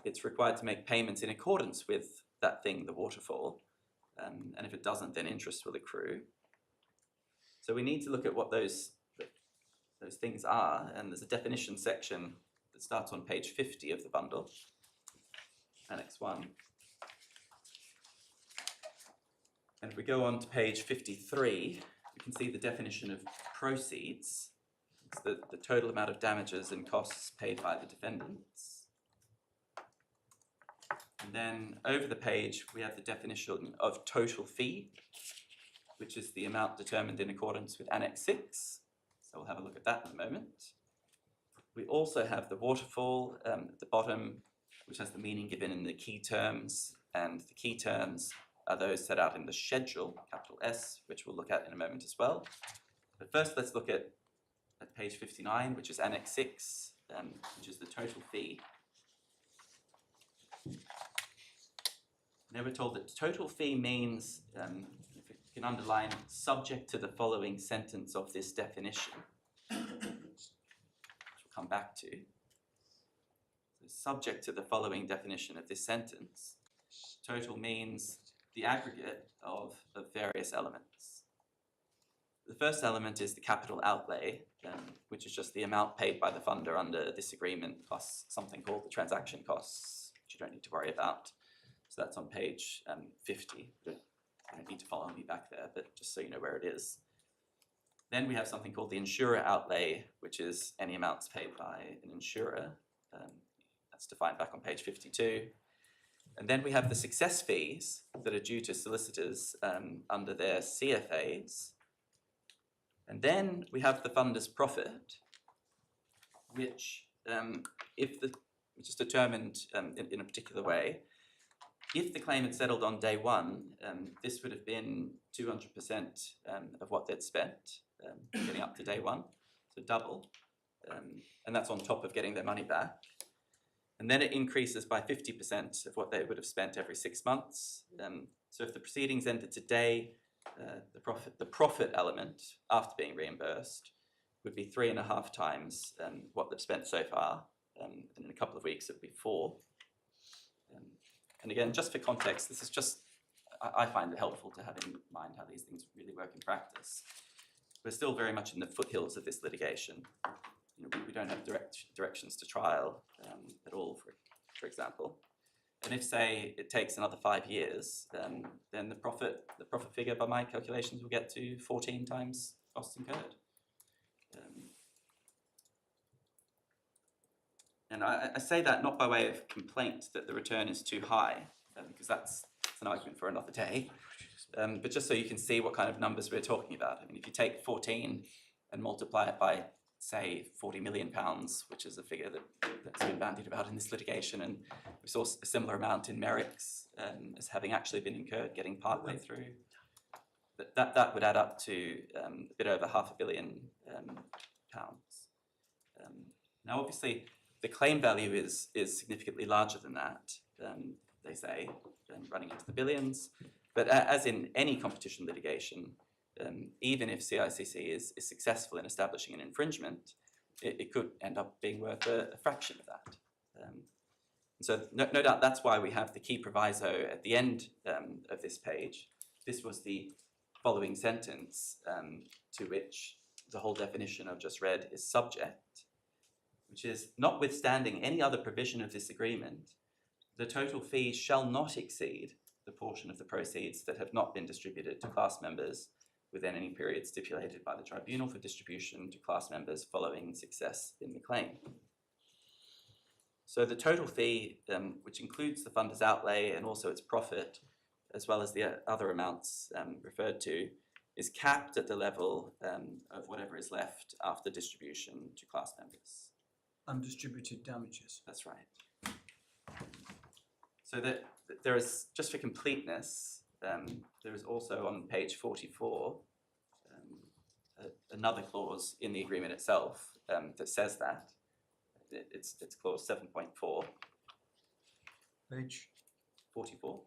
it's required to make payments in accordance with that thing, the waterfall. And if it doesn't, then interest will accrue. So we need to look at what those things are, and there's a definition section that starts on page 50 of the bundle, Annex 1. And if we go on to page 53, we can see the definition of proceeds. It's the total amount of damages and costs paid by the defendants. And then over the page, we have the definition of total fee, which is the amount determined in accordance with Annex 6. So we'll have a look at that in a moment. We also have the waterfall at the bottom, which has the meaning given in the key terms, and the key terms are those set out in the schedule, capital S, which we'll look at in a moment as well. But first, let's look at page 59, which is Annex 6, which is the total fee. Now we're told that total fee means, if you can underline, subject to the following sentence of this definition, which we'll come back to. So subject to the following definition of this sentence, total means the aggregate of various elements. The first element is the capital outlay, which is just the amount paid by the funder under this agreement plus something called the transaction costs, which you don't need to worry about. So that's on page 50. You don't need to follow me back there, but just so you know where it is. Then we have something called the insurer outlay, which is any amounts paid by an insurer. That's defined back on page 52. And then we have the success fees that are due to solicitors under their CFAs. And then we have the funder's profit, which which is determined in a particular way. If the claimant settled on day one, this would have been 200% of what they'd spent getting up to day one, so double. And that's on top of getting their money back. And then it increases by 50% of what they would have spent every 6 months. So if the proceedings ended today, the profit element after being reimbursed would be 3.5 times what they've spent so far. And in a couple of weeks, it would be 4. And again, just for context, this is just, I find it helpful to have in mind how these things really work in practice. We're still very much in the foothills of this litigation. You know, we don't have directions to trial at all, for example. And if, say, it takes another 5 years, then the profit figure by my calculations will get to 14 times costs incurred. And I say that not by way of complaint that the return is too high, because that's an argument for another day, but just so you can see what kind of numbers we're talking about. I mean, if you take 14 and multiply it by, say, £40 million, which is a figure that's been bandied about in this litigation, and we saw a similar amount in Merrick's as having actually been incurred getting partway through, that would add up to a bit over £500 million. Now, obviously, the claim value is significantly larger than that, they say, running into the billions. But as in any competition litigation, even if CICC is successful in establishing an infringement, it could end up being worth a fraction of that. So no doubt that's why we have the key proviso at the end of this page. This was the following sentence to which the whole definition I've just read is subject, which is, notwithstanding any other provision of this agreement, the total fee shall not exceed the portion of the proceeds that have not been distributed to class members within any period stipulated by the tribunal for distribution to class members following success in the claim. So the total fee, which includes the funder's outlay and also its profit, as well as the other amounts referred to, is capped at the level of whatever is left after distribution to class members. Undistributed damages. That's right. So that there is, just for completeness, there is also on page 44 another clause in the agreement itself that says that. It's clause 7.4. Page 44.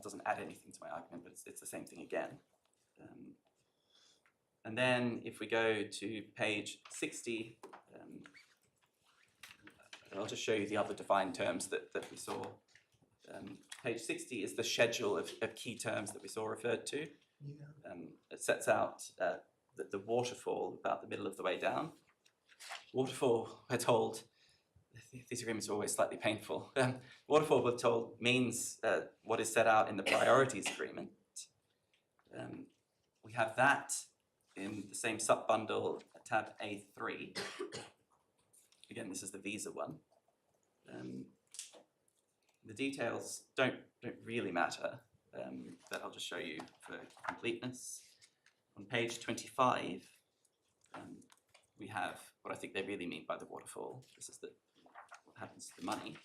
Doesn't add anything to my argument, but it's the same thing again. And then if we go to page 60, I'll just show you the other defined terms that we saw. Page 60 is the schedule of key terms that we saw referred to. Yeah. It sets out the waterfall about the middle of the way down. Waterfall, we're told, these agreements are always slightly painful. Waterfall, we're told, means what is set out in the priorities agreement. We have that in the same sub-bundle, tab A3. Again, this is the visa one. The details don't really matter, but I'll just show you for completeness. On page 25, we have what I think they really mean by the waterfall. This is what happens to the money.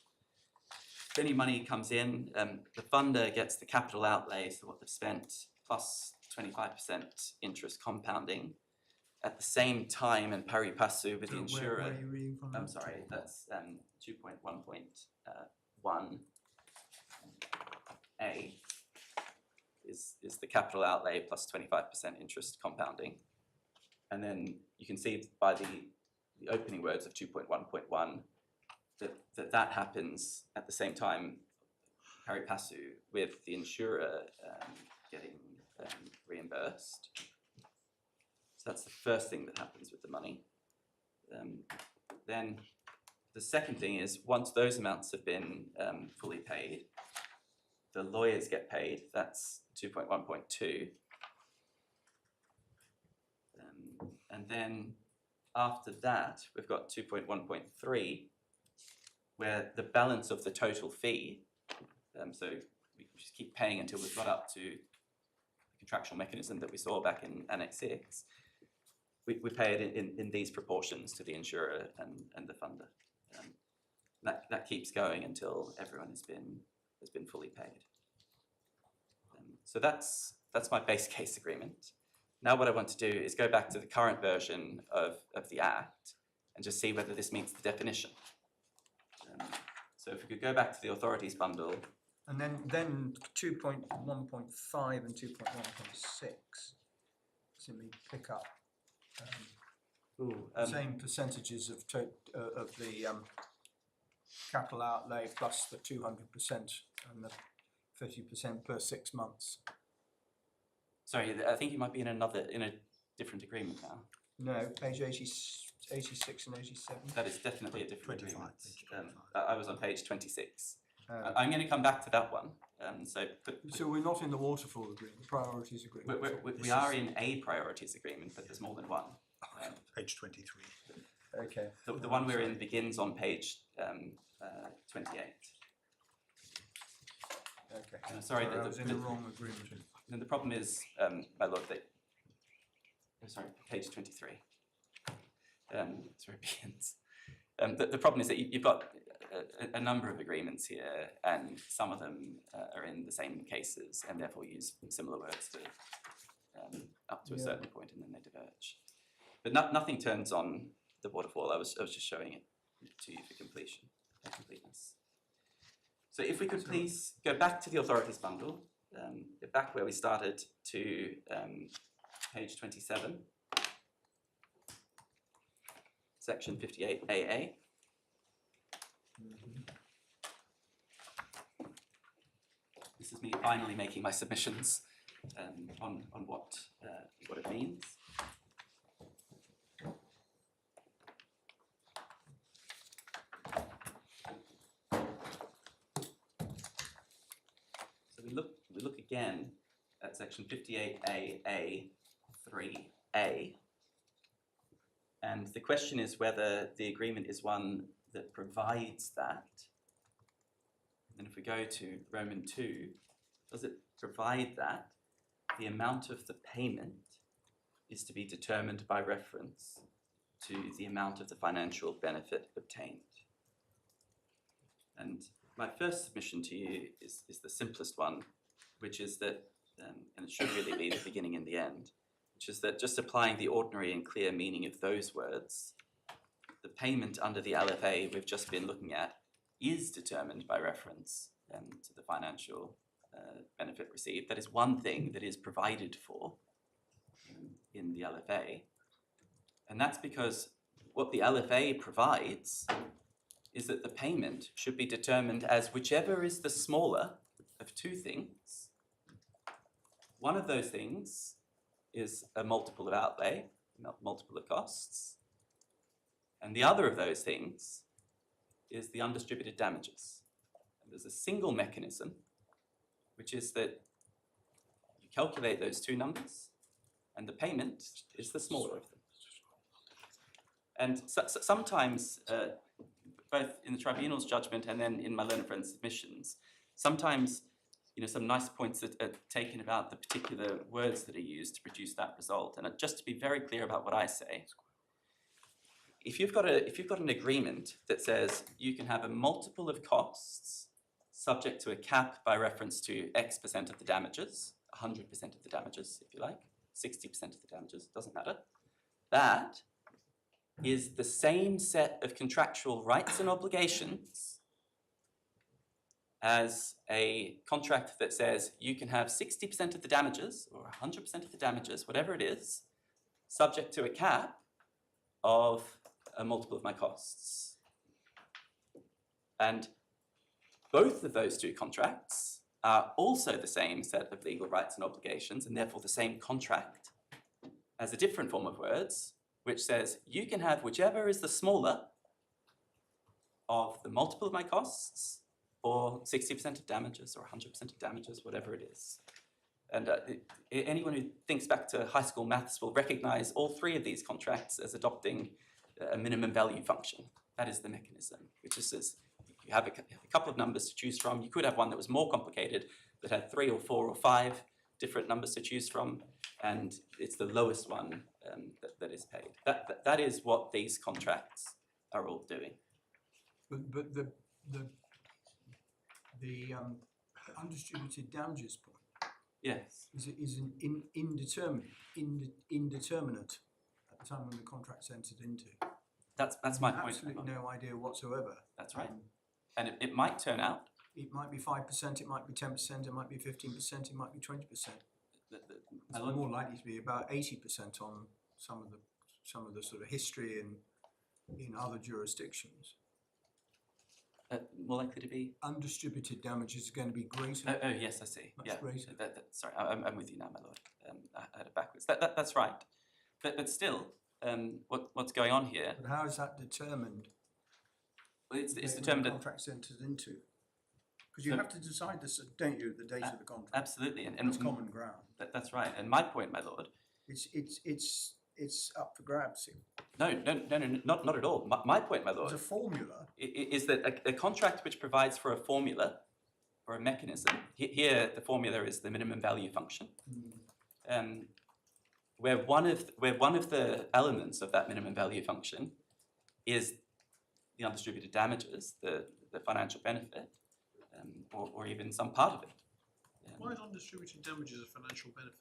If any money comes in, the funder gets the capital outlay, so what they've spent, plus 25% interest compounding at the same time and pari passu with the insurer. Where are you reading from? I'm sorry, that's 2.1.1a is the capital outlay plus 25% interest compounding. And then you can see by the opening words of 2.1.1 that happens at the same time pari passu with the insurer getting reimbursed. So that's the first thing that happens with the money. Then the second thing is once those amounts have been fully paid, the lawyers get paid. That's 2.1.2. And then after that, we've got 2.1.3, where the balance of the total fee, so we just keep paying until we've got up to the contractual mechanism that we saw back in Annex 6. We pay it in these proportions to the insurer and the funder. That keeps going until everyone has been fully paid. So that's my base case agreement. Now what I want to do is go back to the current version of the Act and just see whether this meets the definition. So if we could go back to the authorities bundle. And then 2.1.5 and 2.1.6 simply pick up same percentages of the capital outlay plus the 200% and the 50% per 6 months. Sorry, I think you might be in a different agreement now. No, page 86 and 87. That is definitely a different 25, agreement. page 25. I was on page 26. I'm going to come back to that one. So we're not in the waterfall agreement, the priorities agreement. We are in a priorities agreement, but there's more than one. Page 23. Okay. The one we're in begins on page 28. Okay. Sorry, I was in the wrong agreement. And the problem is, my lord, page 23. That's where it begins. The problem is that you've got a number of agreements here, and some of them are in the same cases, and therefore use similar words to up to a certain point, and then they diverge. But nothing turns on the waterfall. I was just showing it to you for completeness. So if we could please go back to the authorities bundle, back where we started to page 27, section 58AA. This is me finally making my submissions on what it means. So we look again at section 58AA3A, and the question is whether the agreement is one that provides that. And if we go to Roman 2, does it provide that the amount of the payment is to be determined by reference to the amount of the financial benefit obtained? And my first submission to you is the simplest one, which is that, and it should really be the beginning and the end, which is that just applying the ordinary and clear meaning of those words, the payment under the LFA we've just been looking at is determined by reference to the financial benefit received. That is one thing that is provided for in the LFA. And that's because what the LFA provides is that the payment should be determined as whichever is the smaller of two things. One of those things is a multiple of outlay, multiple of costs. And the other of those things is the undistributed damages. And there's a single mechanism, which is that you calculate those two numbers, and the payment is the smaller of them. And sometimes, both in the tribunal's judgment and then in my learned friend's submissions, sometimes some nice points are taken about the particular words that are used to produce that result. And just to be very clear about what I say, if you've got an agreement that says you can have a multiple of costs subject to a cap by reference to X% of the damages, 100% of the damages, if you like, 60% of the damages, doesn't matter. That is the same set of contractual rights and obligations as a contract that says you can have 60% of the damages or 100% of the damages, whatever it is, subject to a cap of a multiple of my costs. And both of those two contracts are also the same set of legal rights and obligations, and therefore the same contract as a different form of words, which says you can have whichever is the smaller of the multiple of my costs, or 60% of damages, or 100% of damages, whatever it is. And anyone who thinks back to high school maths will recognize all three of these contracts as adopting a minimum value function. That is the mechanism, which is says you have a couple of numbers to choose from. You could have one that was more complicated, that had 3 or 4 or 5 different numbers to choose from, and it's the lowest one that is paid. That is what these contracts are all doing. But the undistributed damages point Yes. is an indeterminate at the time when the contract's entered into. That's my point. Absolutely no idea whatsoever. That's right. And it might turn out. It might be 5%, it might be 10%, it might be 15%, it might be 20%. It's more likely to be about 80% on some of the sort of history in other jurisdictions. More likely to be? Undistributed damages are going to be greater. Oh yes, I see. Much Yeah. greater. Sorry, I'm with you now, my lord. I had it backwards. That's right. But still, what's going on here? But how is that determined? Well, it's when determined. the contract's entered into. Because you have to decide this, don't you, at the date of the contract? Absolutely, and It's common ground. That's right. And my point, my lord. It's up for grabs. No, not at all. My point, my lord. It's a formula. Is that a contract which provides for a formula or a mechanism? Here, the formula is the minimum value function. Where one of the elements of that minimum value function is the undistributed damages, the financial benefit, or even some part of it. Why is undistributed damages a financial benefit?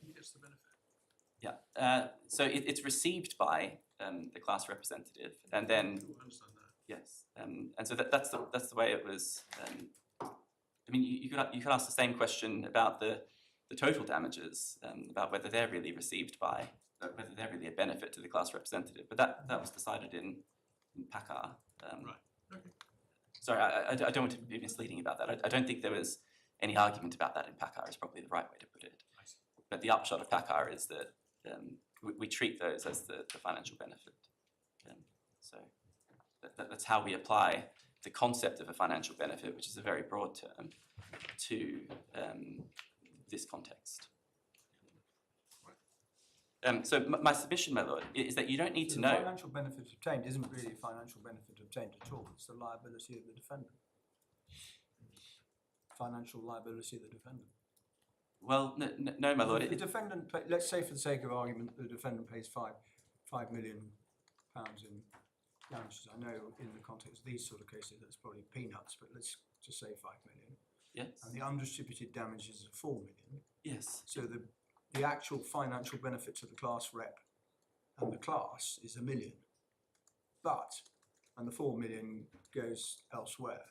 Who gets the benefit? Yeah. So it's received by the class representative, and then I understand that. yes, and so that's the way it was. I mean, you could ask the same question about the total damages, about whether they're really received by, whether they're really a benefit to the class representative. But that was decided in PACAR. Right. Okay. Sorry, I don't want to be misleading about that. I don't think there was any argument about that in PACAR is probably the right way to put it. But the upshot of PACAR is that we treat those as the financial benefit. So that's how we apply the concept of a financial benefit, which is a very broad term, to this context. So my submission, my lord, is that you don't need to The know. financial benefit obtained isn't really a financial benefit obtained at all. It's the liability of the defendant. Financial liability of the defendant. Well, no, my lord. If the defendant, let's say for the sake of argument, the defendant pays £5 million in damages. I know in the context of these sort of cases that's probably peanuts, but let's just say 5 million. Yes. And the undistributed damages are 4 million. Yes. So the actual financial benefit to the class rep and the class is £1 million. And the 4 million goes elsewhere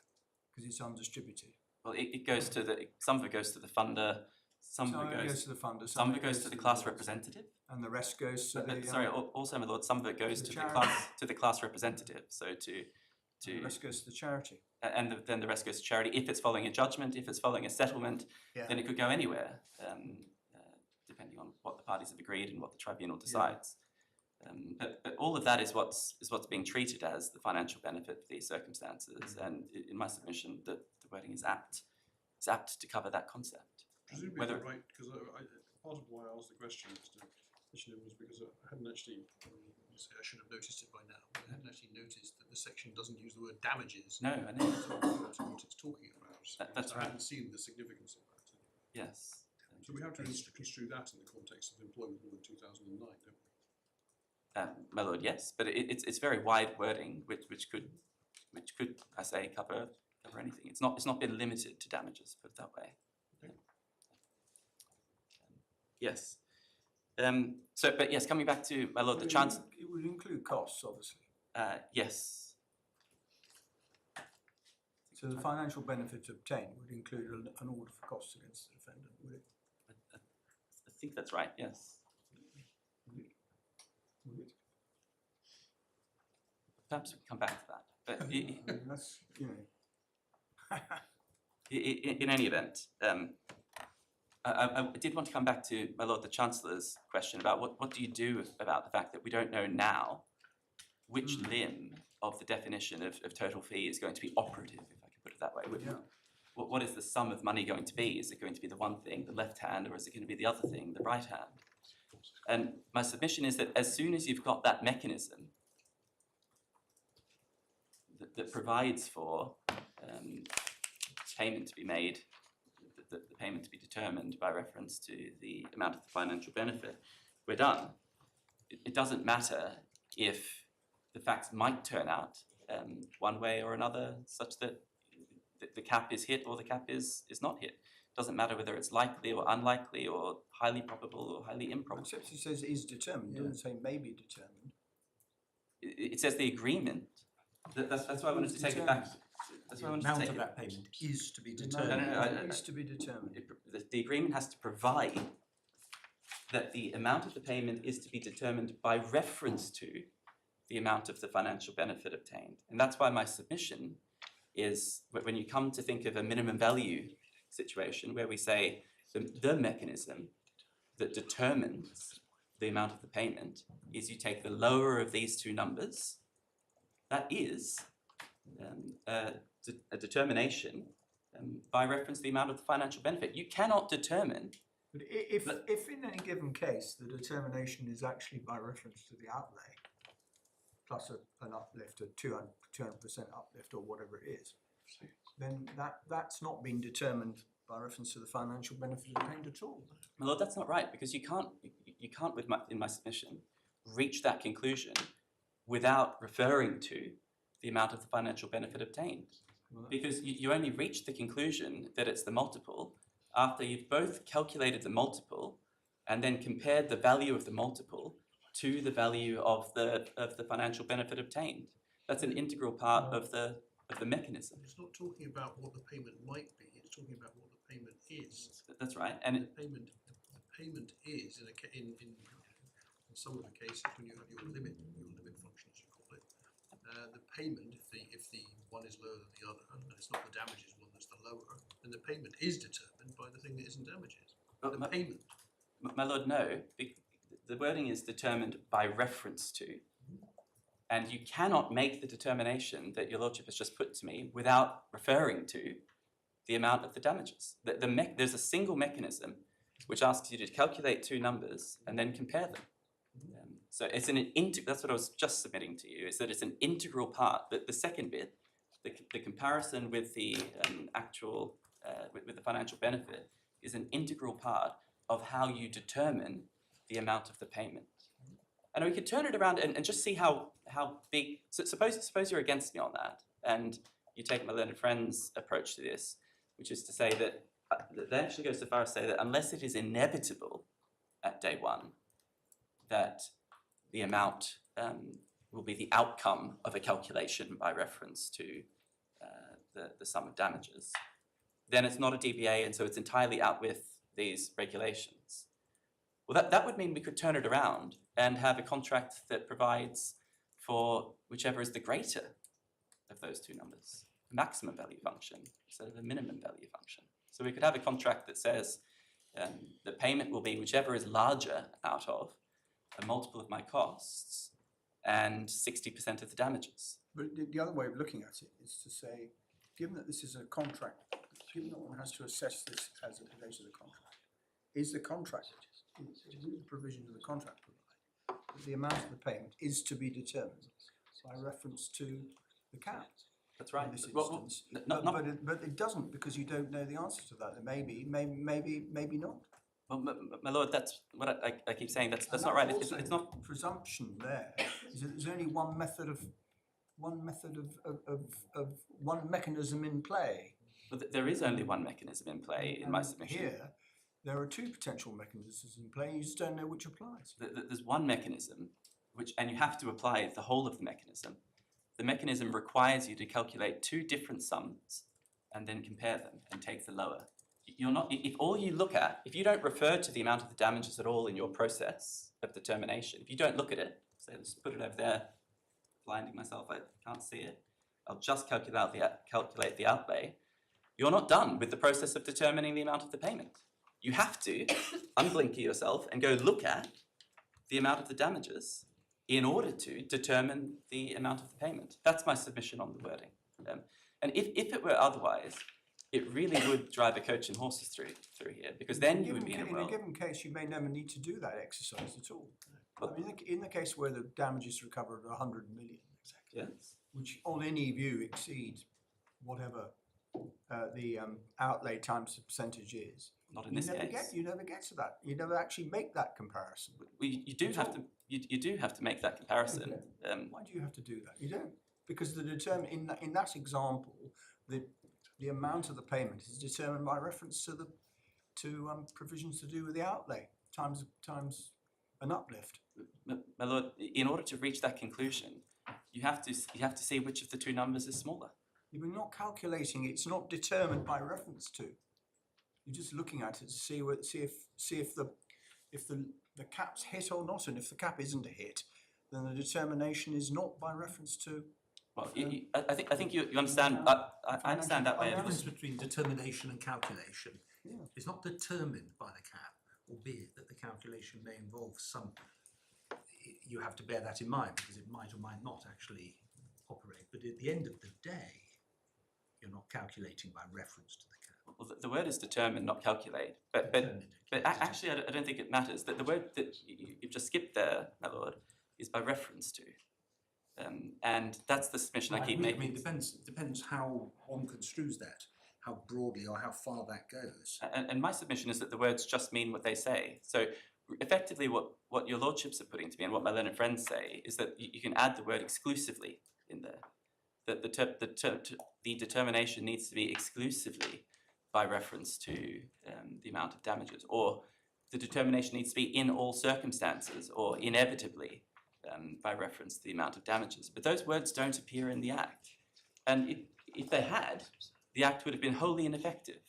because it's undistributed. Well, it goes to some of it goes to the funder, some of it goes to the funder, some of it goes to the class representative. and the rest goes to the Sorry, also, my lord, some of it goes to to the the class representative. So the rest goes to the charity. and then the rest goes to charity. If it's following a judgment, if it's following a settlement, then it could go anywhere, depending on what the parties have agreed and what the tribunal decides. But all of that is what's being treated as the financial benefit for these circumstances. And in my submission, the wording is apt to cover that concept. Presumably Whether right, because part of why I asked the question was because I hadn't actually, I should have noticed it by now, but I hadn't actually noticed that the section doesn't use the word damages. No, I know. That's what it's talking about. That's I right. hadn't seen the significance of that. Yes. So we have to construe that in the context of employment law in 2009, don't we? My lord, yes, but it's very wide wording, which could, I say, cover anything. It's not been limited to damages, put it that way. Yes. But yes, coming back to my lord, the Chancellor. It would include costs, obviously. Yes. So the financial benefit obtained would include an order for costs against the defendant, would it? I think that's right. Yes. Would it? Perhaps we can come back to that. But I mean, that's, you know. in any event, I did want to come back to my lord, the Chancellor's question about what do you do about the fact that we don't know now which limb of the definition of total fee is going to be operative, if I can put it that way. Yeah. What is the sum of money going to be? Is it going to be the one thing, the left hand, or is it going to be the other thing, the right hand? And my submission is that as soon as you've got that mechanism that provides for payment to be made, the payment to be determined by reference to the amount of the financial benefit, we're done. It doesn't matter if the facts might turn out one way or another, such that the cap is hit or the cap is not hit. It doesn't matter whether it's likely or unlikely or highly probable or highly improbable. Except it says is determined, it doesn't say may be determined. It says the agreement. That's why I wanted to take it back. That's why I wanted to amount take of it. that payment is to be The determined. amount is to be determined. The agreement has to provide that the amount of the payment is to be determined by reference to the amount of the financial benefit obtained. And that's why my submission is when you come to think of a minimum value situation where we say the mechanism that determines the amount of the payment is you take the lower of these two numbers. That is a determination by reference to the amount of the financial benefit. You cannot determine. But if in any given case the determination is actually by reference to the outlay, plus an uplift, a 200% uplift or whatever it is, then that's not been determined by reference to the financial benefit obtained at all. Well, that's not right, because you can't in my submission reach that conclusion without referring to the amount of the financial benefit obtained. Because you only reach the conclusion that it's the multiple after you've both calculated the multiple and then compared the value of the multiple to the value of the financial benefit obtained. That's an integral part of the mechanism. It's not talking about what the payment might be, it's talking about what the payment is. That's right. And The payment is, in some of the cases, when you have your limit function, as you call it, the payment, if the one is lower than the other, and it's not the damages one that's the lower, then the payment is determined by the thing that isn't damages. But The payment. my lord, no. The wording is determined by reference to. And you cannot make the determination that your lordship has just put to me without referring to the amount of the damages. There's a single mechanism which asks you to calculate two numbers and then compare them. So it's that's what I was just submitting to you, is that it's an integral part. The second bit, the comparison with the actual, with the financial benefit, is an integral part of how you determine the amount of the payment. And we could turn it around and just see how big. So suppose you're against me on that, and you take my learned friend's approach to this, which is to say that they actually go so far as to say that unless it is inevitable at day one that the amount will be the outcome of a calculation by reference to the sum of damages, then it's not a DBA, and so it's entirely out with these regulations. Well, that would mean we could turn it around and have a contract that provides for whichever is the greater of those two numbers, a maximum value function instead of a minimum value function. So we could have a contract that says the payment will be whichever is larger out of a multiple of my costs and 60% of the damages. But the other way of looking at it is to say, given that this is a contract, given that one has to assess this as it relates to the contract, is the provision of the contract provide that the amount of the payment is to be determined by reference to the cap? That's right. In this Well, instance. not- But it doesn't, because you don't know the answer to that. It may be, maybe not. Well, my lord, that's what I keep saying. That's not right. It's not. Presumption there is that there's only one mechanism in play. Well, there is only one mechanism in play in my submission. Here, there are two potential mechanisms in play. You just don't know which applies. There's one mechanism, and you have to apply the whole of the mechanism. The mechanism requires you to calculate two different sums and then compare them and take the lower. You're not, if all you look at, if you don't refer to the amount of the damages at all in your process of determination, if you don't look at it, say let's put it over there, blinding myself, I can't see it, I'll just calculate the outlay, you're not done with the process of determining the amount of the payment. You have to unblinker yourself and go look at the amount of the damages in order to determine the amount of the payment. That's my submission on the wording. And if it were otherwise, it really would drive a coach and horses through here, because then you would be in a world. In a given case, you may never need to do that exercise at all. I mean, in the case where the damages recovered at 100 million, Yes. which on any view exceeds whatever the outlay times the percentage is. Not in this case. You never get to that. You never actually make that comparison. You do have to. You do have to make that comparison. Why do you have to do that? You don't, because in that example, the amount of the payment is determined by reference to provisions to do with the outlay times an uplift. My lord, in order to reach that conclusion, you have to see which of the two numbers is smaller. You're not calculating. It's not determined by reference to. You're just looking at it to see if the cap's hit or not, and if the cap isn't a hit, then the determination is not by reference to. Well, I think you understand. I understand that way. The difference between determination and calculation is not determined by the cap, albeit that the calculation may involve some. You have to bear that in mind, because it might or might not actually operate. But at the end of the day, you're not calculating by reference to the cap. Well, the word is determine, not calculate. But actually, I don't think it matters. That the word that you've just skipped there, my lord, is by reference to. And that's the submission I keep making. I mean, it depends how one construes that, how broadly or how far that goes. And my submission is that the words just mean what they say. So effectively what your lordships are putting to me and what my learned friends say is that you can add the word exclusively in there. That the determination needs to be exclusively by reference to the amount of damages, or the determination needs to be in all circumstances or inevitably by reference to the amount of damages. But those words don't appear in the Act. And if they had, the Act would have been wholly ineffective,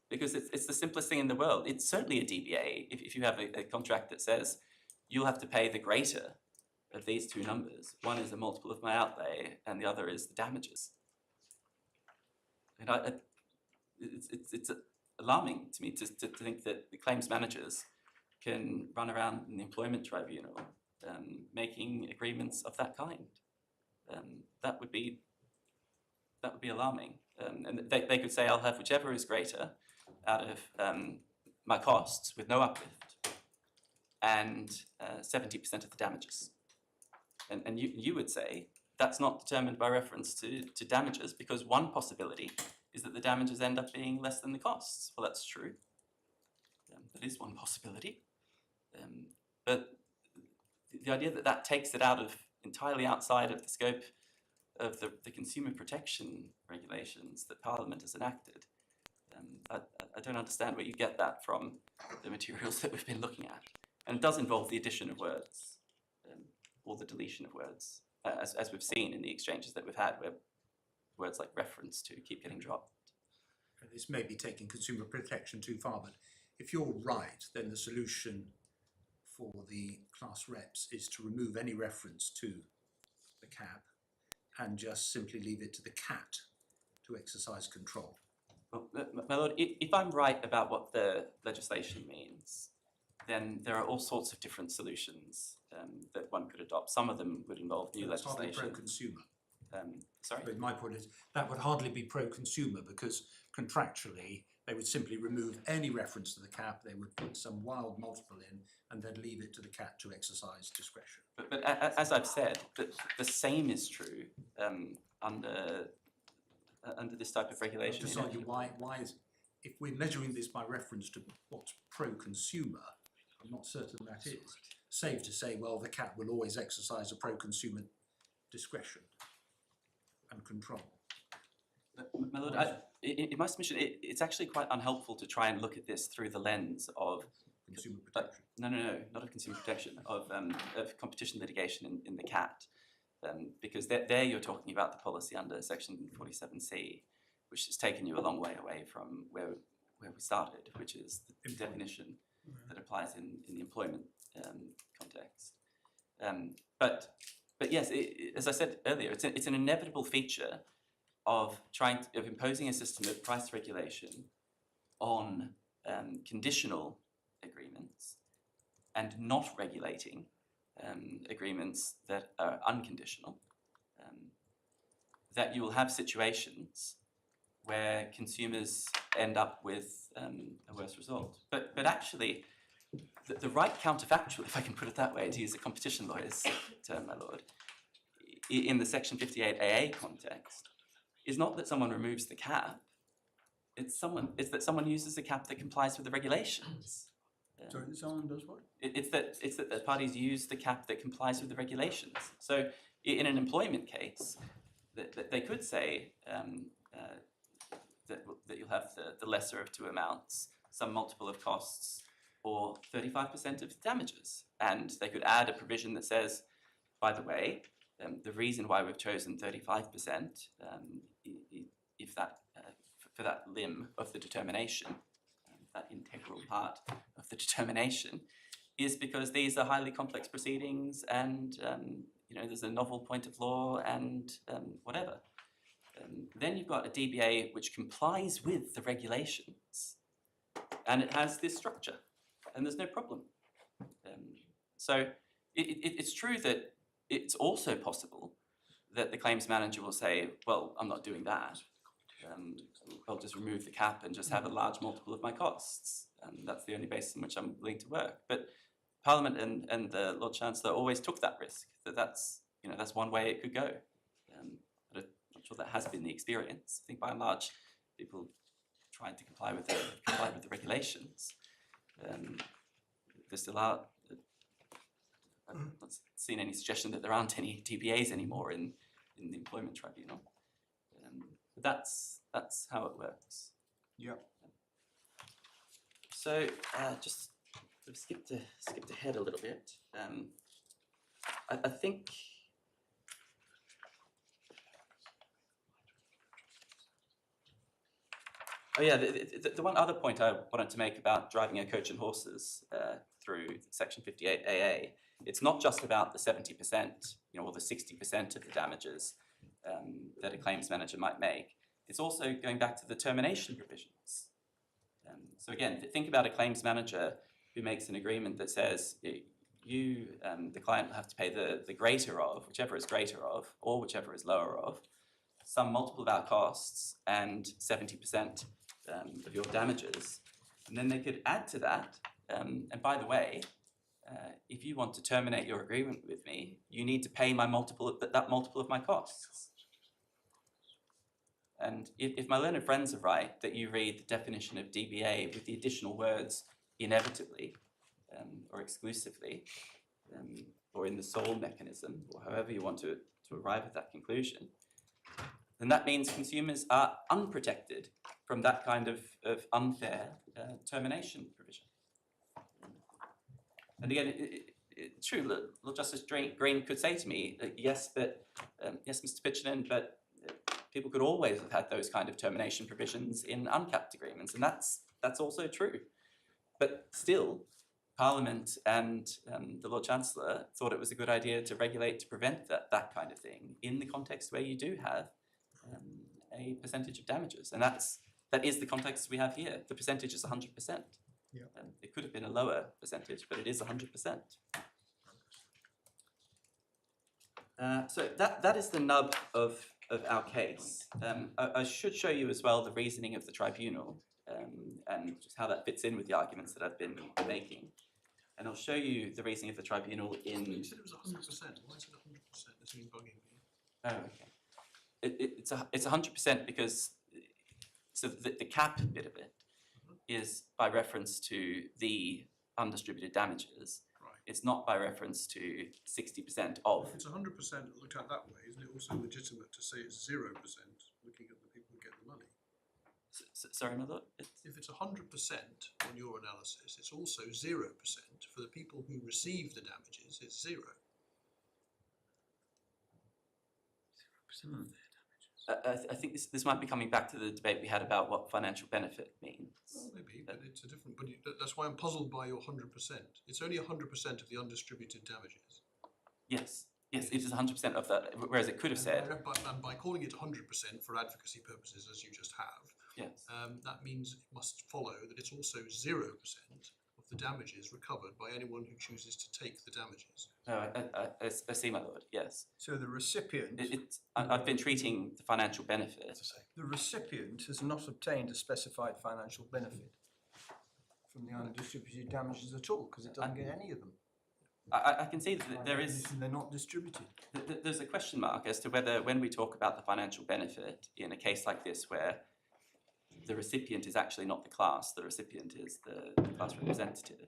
because it's the simplest thing in the world. It's certainly a DBA if you have a contract that says you'll have to pay the greater of these two numbers. One is a multiple of my outlay and the other is the damages. And it's alarming to me to think that the claims managers can run around in the employment tribunal making agreements of that kind. That would be alarming. And they could say, I'll have whichever is greater out of my costs with no uplift and 70% of the damages. And you would say that's not determined by reference to damages, because one possibility is that the damages end up being less than the costs. Well, that's true. That is one possibility. But the idea that takes it entirely outside of the scope of the consumer protection regulations that Parliament has enacted, I don't understand where you get that from the materials that we've been looking at. And it does involve the addition of words or the deletion of words, as we've seen in the exchanges that we've had, where words like reference to keep getting dropped. This may be taking consumer protection too far, but if you're right, then the solution for the class reps is to remove any reference to the cap and just simply leave it to the CAT to exercise control. Well, my lord, if I'm right about what the legislation means, then there are all sorts of different solutions that one could adopt. Some of them would involve new That's hardly legislation. pro-consumer. Sorry? But my point is, that would hardly be pro-consumer, because contractually, they would simply remove any reference to the cap, they would put some wild multiple in, and then leave it to the CAT to exercise discretion. But as I've said, the same is true under this type of regulation. Just argue why is if we're measuring this by reference to what's pro-consumer, I'm not certain that is. Save to say, well, the CAT will always exercise a pro-consumer discretion and control. My lord, in my submission, it's actually quite unhelpful to try and look at this through the lens of Consumer protection. no, not of consumer protection, of competition litigation in the CAT, because there you're talking about the policy under Section 47C, which has taken you a long way away from where we started, which is the definition that applies in the employment context. But yes, as I said earlier, it's an inevitable feature of imposing a system of price regulation on conditional agreements and not regulating agreements that are unconditional, that you will have situations where consumers end up with a worse result. But actually, the right counterfactual, if I can put it that way, to use a competition lawyer's term, my lord, in the Section 58 AA context, is not that someone removes the cap. It's that someone uses a cap that complies with the regulations. Sorry, someone does what? It's that the parties use the cap that complies with the regulations. So in an employment case, that they could say that you'll have the lesser of two amounts, some multiple of costs, or 35% of damages. And they could add a provision that says, by the way, the reason why we've chosen 35%, if that for that limb of the determination, that integral part of the determination, is because these are highly complex proceedings, and there's a novel point of law, and whatever. Then you've got a DBA which complies with the regulations, and it has this structure, and there's no problem. So it's true that it's also possible that the claims manager will say, well, I'm not doing that. I'll just remove the cap and just have a large multiple of my costs. That's the only basis on which I'm willing to work. But Parliament and the Lord Chancellor always took that risk, that's one way it could go. But I'm sure that has been the experience. I think by and large, people tried to comply with the regulations. There still are. I've not seen any suggestion that there aren't any DBAs anymore in the employment tribunal. But that's how it works. Yeah. So just sort of skipped ahead a little bit. I think. Oh yeah, the one other point I wanted to make about driving a coach and horses through Section 58 AA, it's not just about the 70%, or the 60% of the damages that a claims manager might make. It's also going back to the termination provisions. So again, think about a claims manager who makes an agreement that says you, the client, will have to pay the greater of, whichever is greater of, or whichever is lower of, some multiple of our costs and 70% of your damages. And then they could add to that, and by the way, if you want to terminate your agreement with me, you need to pay my that multiple of my costs. And if my learned friends are right, that you read the definition of DBA with the additional words inevitably, or exclusively, or in the sole mechanism, or however you want to arrive at that conclusion, then that means consumers are unprotected from that kind of unfair termination provision. And again, it's true, Lord Justice Green could say to me, yes, Mr. Pitchinen, but people could always have had those kind of termination provisions in uncapped agreements, and that's also true. But still, Parliament and the Lord Chancellor thought it was a good idea to regulate to prevent that kind of thing in the context where you do have a percentage of damages, and that is the context we have here. The percentage is 100%. Yeah. It could have been a lower percentage, but it is 100%. So that is the nub of our case. I should show you as well the reasoning of the tribunal and just how that fits in with the arguments that I've been making. And I'll show you the reasoning of the tribunal in. You said it was 100%. Why is it 100%? That's been bugging me. Oh, okay. It's 100% because so the cap bit of it is by reference to the undistributed damages. Right. It's not by reference to 60% of. If it's 100% looked at that way, isn't it also legitimate to say it's 0% looking at the people who get the money? Sorry, my lord? If it's 100% on your analysis, it's also 0% for the people who receive the damages, it's 0. I think this might be coming back to the debate we had about what financial benefit means. Well, maybe, but it's a different, that's why I'm puzzled by your 100%. It's only 100% of the undistributed damages. Yes, it is 100% of that, whereas it could have said, And by calling it 100% for advocacy purposes, as you just have, yes. that means it must follow that it's also 0% of the damages recovered by anyone who chooses to take the damages. No, I see, my lord, yes. So the recipient, I've been treating the financial benefit. the recipient has not obtained a specified financial benefit from the undistributed damages at all, because it doesn't get any of them. I can see that there is, And they're not distributed. there's a question mark as to whether, when we talk about the financial benefit in a case like this where the recipient is actually not the class, the recipient is the class representative,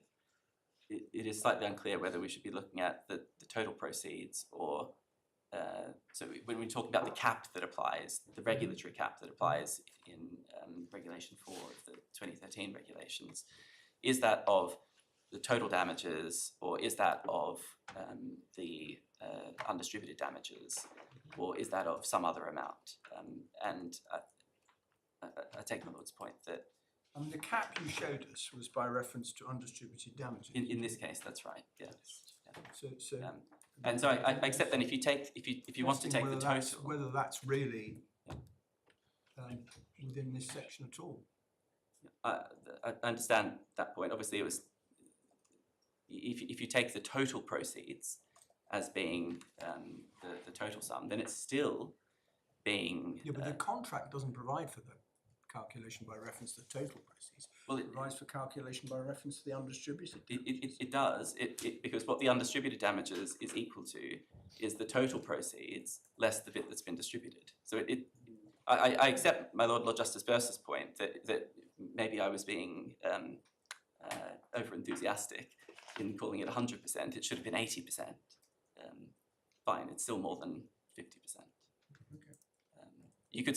it is slightly unclear whether we should be looking at the total proceeds or, so when we talk about the cap that applies, the regulatory cap that applies in Regulation 4 of the 2013 regulations, is that of the total damages, or is that of the undistributed damages, or is that of some other amount? And I take my lord's point that The cap you showed us was by reference to undistributed damages. in this case, that's right. Yes. So And so I accept then if you want to take the total, whether that's really within this section at all. I understand that point. Obviously, it was if you take the total proceeds as being the total sum, then it's still being. Yeah, but the contract doesn't provide for the calculation by reference to the total proceeds. Well, It provides for calculation by reference to the undistributed. It does. Because what the undistributed damages is equal to is the total proceeds less the bit that's been distributed. So I accept my Lord Justice Bursa's point that maybe I was being over enthusiastic in calling it 100%. It should have been 80%. Fine, it's still more than 50%. You could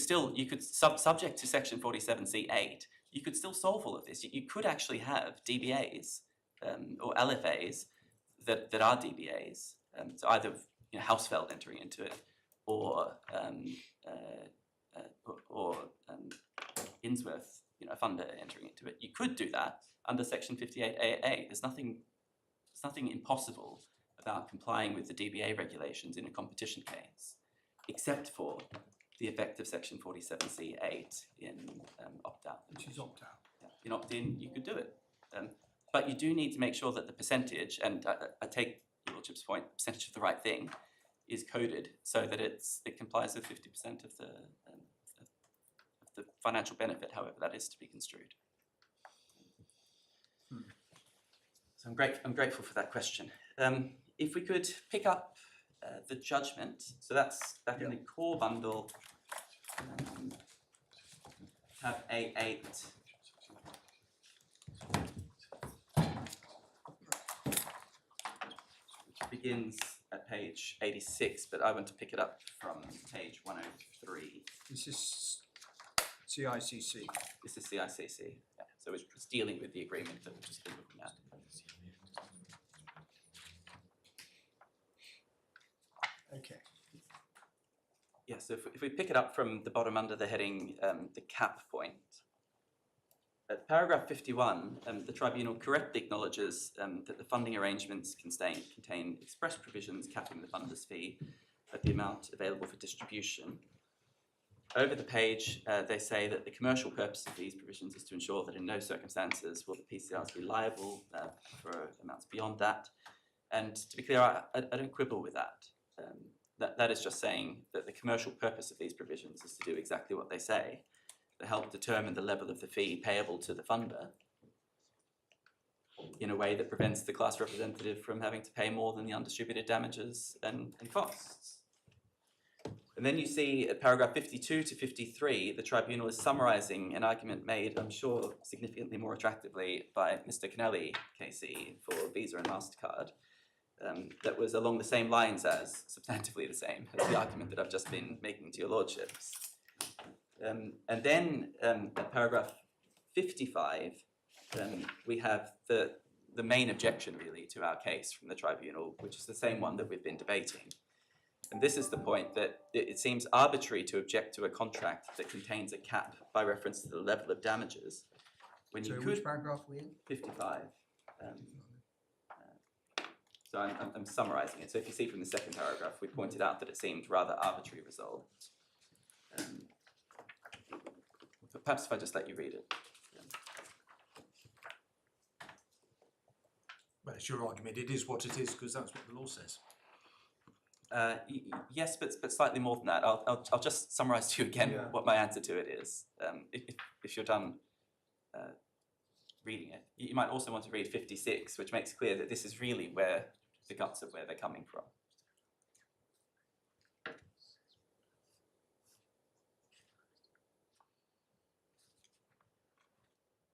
subject to section 47C8, you could still solve all of this. You could actually have DBAs or LFAs that are DBAs, so either Hausfeld entering into it or Insworth, a funder entering into it. You could do that under section 58AA. There's nothing impossible about complying with the DBA regulations in a competition case, except for the effect of section 47C8 in opt-out. Which is opt-out. Yeah. In opt-in, you could do it. But you do need to make sure that the percentage, and I take Your Lordship's point, percentage of the right thing, is coded so that it complies with 50% of the financial benefit, however that is to be construed. So I'm grateful for that question. If we could pick up the judgment, so that's back in the core bundle, tab A8. Which begins at page 86, but I want to pick it up from page 103. This is CICC. This is CICC, yeah. So it's dealing with the agreement that we've just been looking at. Okay. Yeah, so if we pick it up from the bottom under the heading, the cap point, at paragraph 51, the tribunal correctly acknowledges that the funding arrangements contain express provisions capping the funder's fee at the amount available for distribution. Over the page, they say that the commercial purpose of these provisions is to ensure that in no circumstances will the PCRs be liable for amounts beyond that. And to be clear, I don't quibble with that. That is just saying that the commercial purpose of these provisions is to do exactly what they say, to help determine the level of the fee payable to the funder in a way that prevents the class representative from having to pay more than the undistributed damages and costs. And then you see at paragraph 52 to 53, the tribunal is summarising an argument made, I'm sure, significantly more attractively by Mr. Kennelly, KC, for Visa and Mastercard, that was along the same lines as, substantively the same, as the argument that I've just been making to your lordships. And then at paragraph 55, we have the main objection, really, to our case from the tribunal, which is the same one that we've been debating. And this is the point that it seems arbitrary to object to a contract that contains a cap by reference to the level of damages, when you So could... which paragraph are we in? 55. So I'm summarising it. So if you see from the second paragraph, we pointed out that it seemed rather arbitrary result. Perhaps if I just let you read it. Well, it's your argument. It is what it is because that's what the law says. Yes, but slightly more than that. I'll just summarise to you again what my answer to it is. If you're done reading it, you might also want to read 56, which makes clear that this is really where the guts of where they're coming from.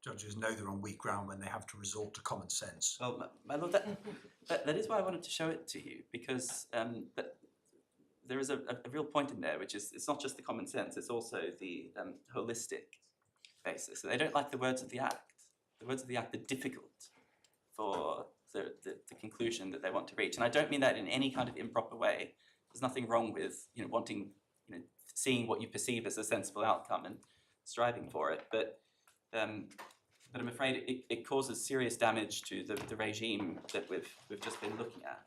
Judges know they're on weak ground when they have to resort to common sense. Well, my lord, that is why I wanted to show it to you, because there is a real point in there, which is it's not just the common sense, it's also the holistic basis. So they don't like the words of the Act. The words of the Act are difficult for the conclusion that they want to reach. And I don't mean that in any kind of improper way. There's nothing wrong with wanting, seeing what you perceive as a sensible outcome and striving for it. But I'm afraid it causes serious damage to the regime that we've just been looking at.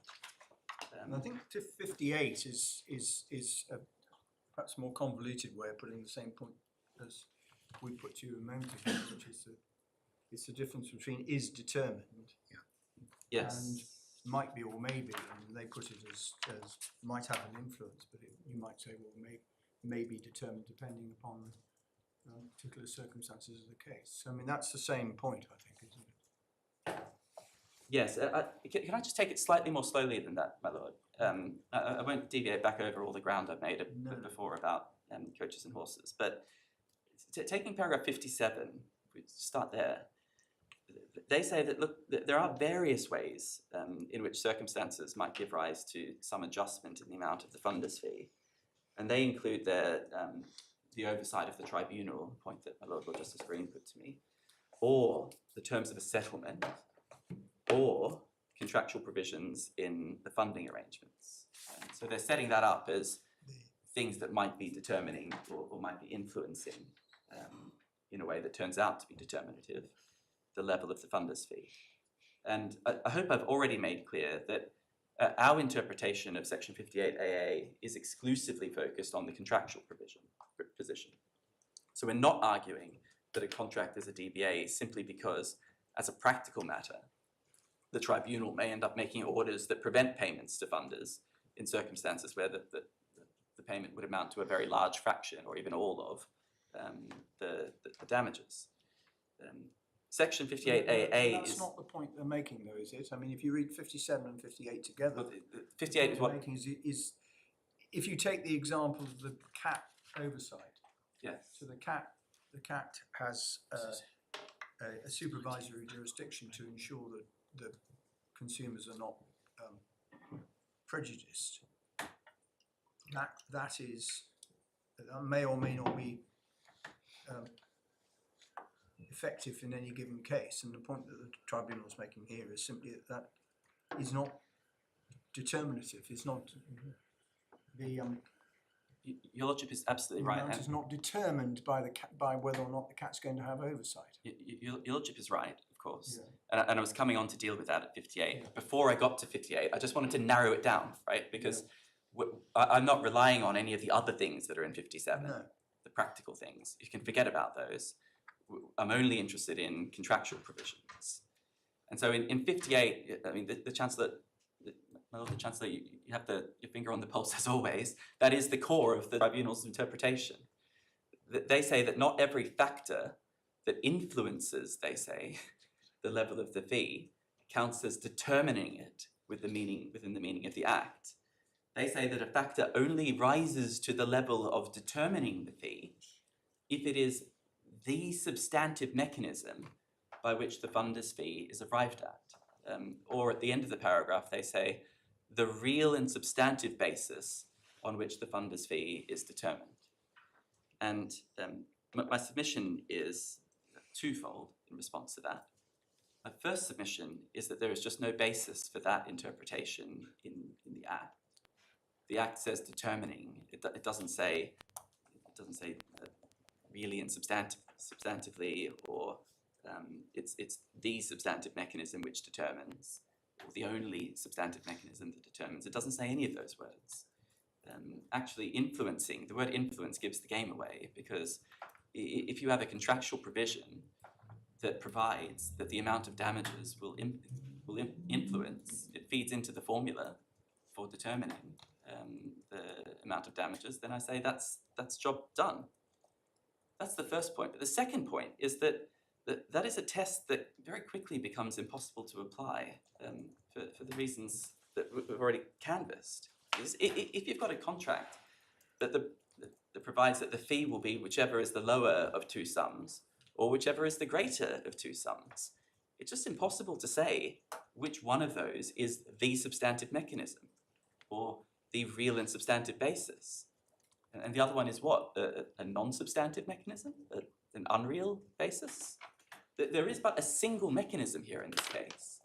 I think to 58 is a perhaps more convoluted way of putting the same point as we put to you a moment ago, which is that it's the difference between is determined Yes. and might be or may be, and they put it as might have an influence, but you might say, well, may be determined depending upon particular circumstances of the case. So, I mean, that's the same point, I think, isn't it? Yes. Can I just take it slightly more slowly than that, my lord? I won't deviate back over all the ground I've made before about coaches and horses, but taking paragraph 57, if we start there, they say that, look, there are various ways in which circumstances might give rise to some adjustment in the amount of the funder's fee, and they include the oversight of the tribunal, a point that my Lord Justice Green put to me, or the terms of a settlement, or contractual provisions in the funding arrangements. So they're setting that up as things that might be determining or might be influencing, in a way that turns out to be determinative, the level of the funder's fee. And I hope I've already made clear that our interpretation of Section 58AA is exclusively focused on the contractual position. So we're not arguing that a contract is a DBA simply because, as a practical matter, the tribunal may end up making orders that prevent payments to funders in circumstances where the payment would amount to a very large fraction or even all of the damages. Section 58AA That's not the point they're making, though, is it? I mean, if you read 57 and 58 together, well, 58 is what what... they're making is if you take the example of the CAT oversight, Yes. so the CAT has a supervisory jurisdiction to ensure that the consumers are not prejudiced. That may or may not be effective in any given case, and the point that the tribunal is making here is simply that is not determinative. It's not the Your Lordship is absolutely right. amount is not determined by whether or not the CAT's going to have oversight. Your Lordship is right, of course. Yeah. And I was coming on to deal with that at 58. Yeah. Before I got to 58, I just wanted to narrow it down, right? Because I'm not relying on any of the other things that are in 57, the practical things. You can forget about those. I'm only interested in contractual provisions. And so in 58, I mean, the Chancellor, my Lord the Chancellor, you have your finger on the pulse as always. That is the core of the tribunal's interpretation. They say that not every factor that influences, they say, the level of the fee counts as determining it within the meaning of the Act. they say that a factor only rises to the level of determining the fee if it is the substantive mechanism by which the funder's fee is arrived at. Or at the end of the paragraph, they say the real and substantive basis on which the funder's fee is determined. And my submission is twofold in response to that. My first submission is that there is just no basis for that interpretation in the Act. The Act says determining. It doesn't say really and substantively, or it's the substantive mechanism which determines, or the only substantive mechanism that determines. It doesn't say any of those words. Actually, influencing, the word influence gives the game away, because if you have a contractual provision that provides that the amount of damages will influence, it feeds into the formula for determining the amount of damages, then I say that's job done. That's the first point. But the second point is that that is a test that very quickly becomes impossible to apply for the reasons that we've already canvassed. If you've got a contract that provides that the fee will be whichever is the lower of two sums, or whichever is the greater of two sums, it's just impossible to say which one of those is the substantive mechanism, or the real and substantive basis. And the other one is what? A non-substantive mechanism? An unreal basis? There is but a single mechanism here in this case,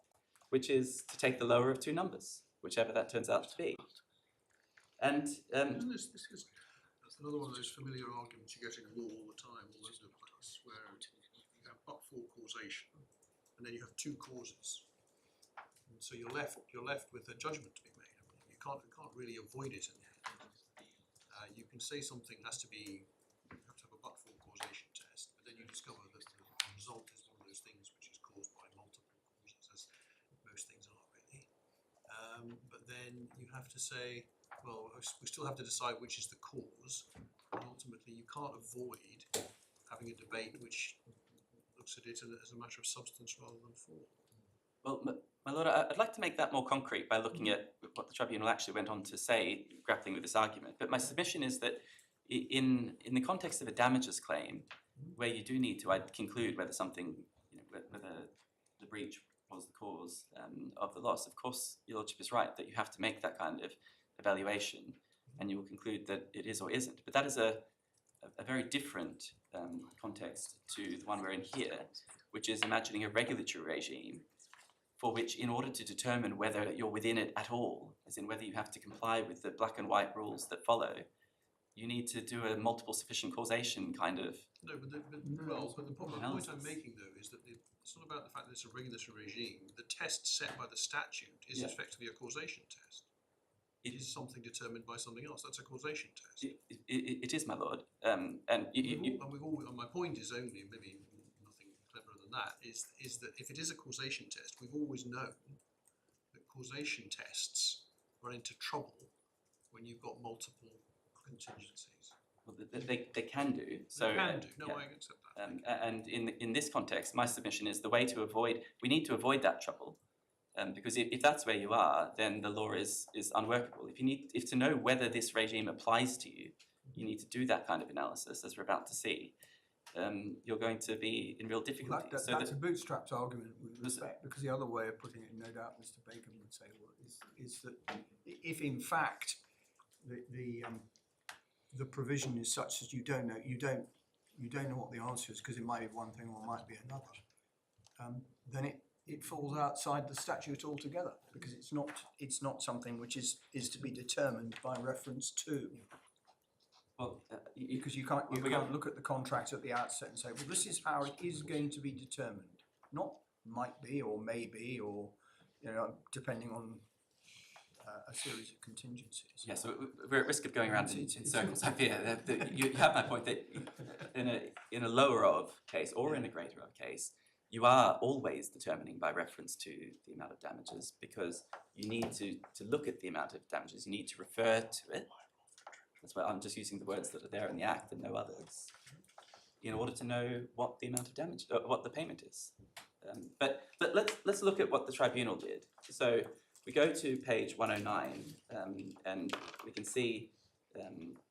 which is to take the lower of two numbers, whichever that turns out to be. And This is that's another one of those familiar arguments you get in law all the time, all over the place, where you have but-for causation, and then you have two causes, and so you're left with a judgment to be made. You can't really avoid it in the end. You can say something has to be, you have to have a but-for causation test, but then you discover that the result is one of those things which is caused by multiple causes, as most things are really. But then you have to say, well, we still have to decide which is the cause, and ultimately you can't avoid having a debate which looks at it as a matter of substance rather than form. well, my lord, I'd like to make that more concrete by looking at what the tribunal actually went on to say, grappling with this argument. But my submission is that in the context of a damages claim, where you do need to conclude whether something, whether the breach was the cause of the loss, of course, your lordship is right that you have to make that kind of evaluation, and you will conclude that it is or isn't. But that is a very different context to the one we're in here, which is imagining a regulatory regime for which, in order to determine whether you're within it at all, as in whether you have to comply with the black and white rules that follow, you need to do a multiple sufficient causation kind of No, but the point I'm making though is that it's not about the fact that it's a regulatory regime. The test set by the statute is effectively a causation test. It is something determined by something else. That's a causation test. It is, my lord. And my point is only, maybe nothing cleverer than that, is that if it is a causation test, we've always known that causation tests run into trouble when you've got multiple contingencies. Well, they can do. So, they can do. No, I accept that. And in this context, my submission is the way to avoid, we need to avoid that trouble. Because if that's where you are, then the law is unworkable. If to know whether this regime applies to you, you need to do that kind of analysis, as we're about to see. You're going to be in real difficulty. Well, that's a bootstrapped argument with respect, because the other way of putting it, no doubt Mr. Bacon would say, is that if in fact the provision is such that you don't know what the answer is, because it might be one thing or it might be another, then it falls outside the statute altogether, because it's not something which is to be determined by reference to. Well, because you can't look at the contract at the outset and say, well, this is how it is going to be determined. Not might be or may be, or depending on a series of contingencies. Yeah, so we're at risk of going around in circles. I fear that you have my point that in a lower of case or in a greater of case, you are always determining by reference to the amount of damages, because you need to look at the amount of damages. You need to refer to it. That's why I'm just using the words that are there in the Act and no others, in order to know what the amount of damage, what the payment is. But let's look at what the tribunal did. So we go to page 109, and we can see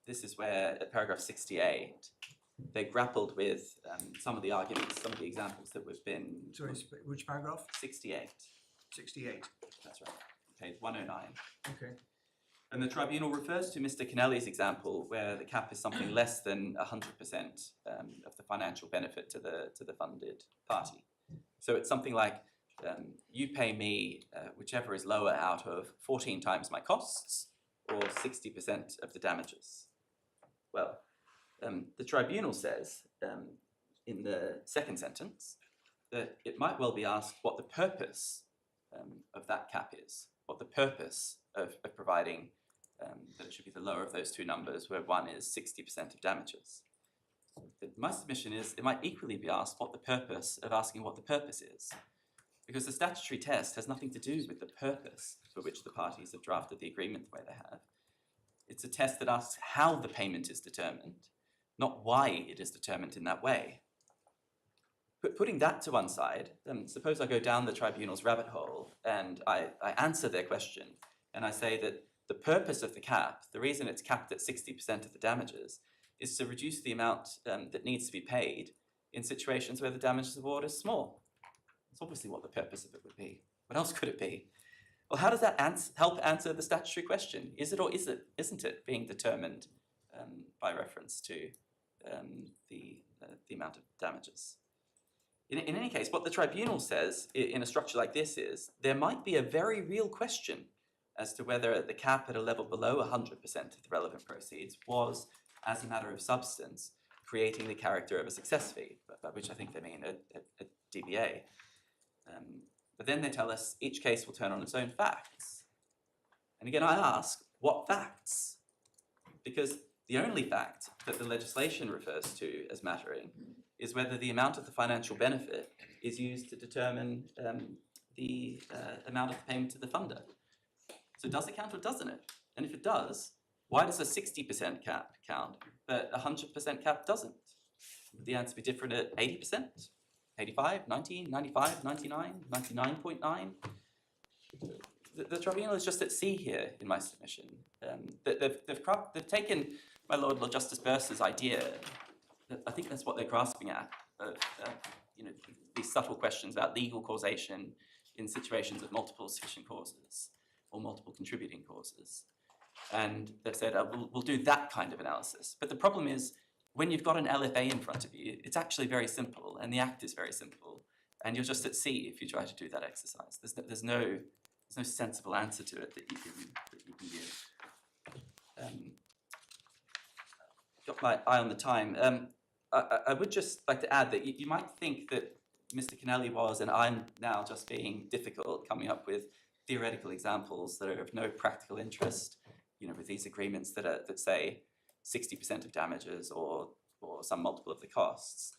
this is where at paragraph 68 they grappled with some of the arguments, some of the examples that we've been. Sorry, which paragraph? 68. 68. That's right. Page 109. Okay. And the tribunal refers to Mr. Kennelly's example where the cap is something less than 100% of the financial benefit to the funded party. So it's something like you pay me whichever is lower out of 14 times my costs or 60% of the damages. Well, the tribunal says in the second sentence that it might well be asked what the purpose of that cap is, what the purpose of providing that it should be the lower of those two numbers where one is 60% of damages. My submission is it might equally be asked what the purpose of asking what the purpose is, because the statutory test has nothing to do with the purpose for which the parties have drafted the agreement the way they have. It's a test that asks how the payment is determined, not why it is determined in that way. But putting that to one side, suppose I go down the tribunal's rabbit hole and I answer their question and I say that the purpose of the cap, the reason it's capped at 60% of the damages, is to reduce the amount that needs to be paid in situations where the damages award is small. That's obviously what the purpose of it would be. What else could it be? Well, how does that help answer the statutory question? Is it or isn't it being determined by reference to the amount of damages? In any case, what the tribunal says in a structure like this is there might be a very real question as to whether the cap at a level below 100% of the relevant proceeds was, as a matter of substance, creating the character of a success fee, by which I think they mean a DBA. But then they tell us each case will turn on its own facts. And again, I ask, what facts? Because the only fact that the legislation refers to as mattering is whether the amount of the financial benefit is used to determine the amount of the payment to the funder. So does it count or doesn't it? And if it does, why does a 60% cap count, but a 100% cap doesn't? Would the answer be different at 80%? 85, 90, 95, 99, 99.9? The tribunal is just at sea here in my submission. They've taken my Lord Justice Burse's idea. I think that's what they're grasping at, these subtle questions about legal causation in situations of multiple sufficient causes or multiple contributing causes. And they've said, we'll do that kind of analysis. But the problem is, when you've got an LFA in front of you, it's actually very simple, and the Act is very simple, and you're just at sea if you try to do that exercise. There's no sensible answer to it that you can give. Got my eye on the time. I would just like to add that you might think that Mr. Kennelly was, and I'm now just being difficult, coming up with theoretical examples that are of no practical interest, with these agreements that say 60% of damages or some multiple of the costs.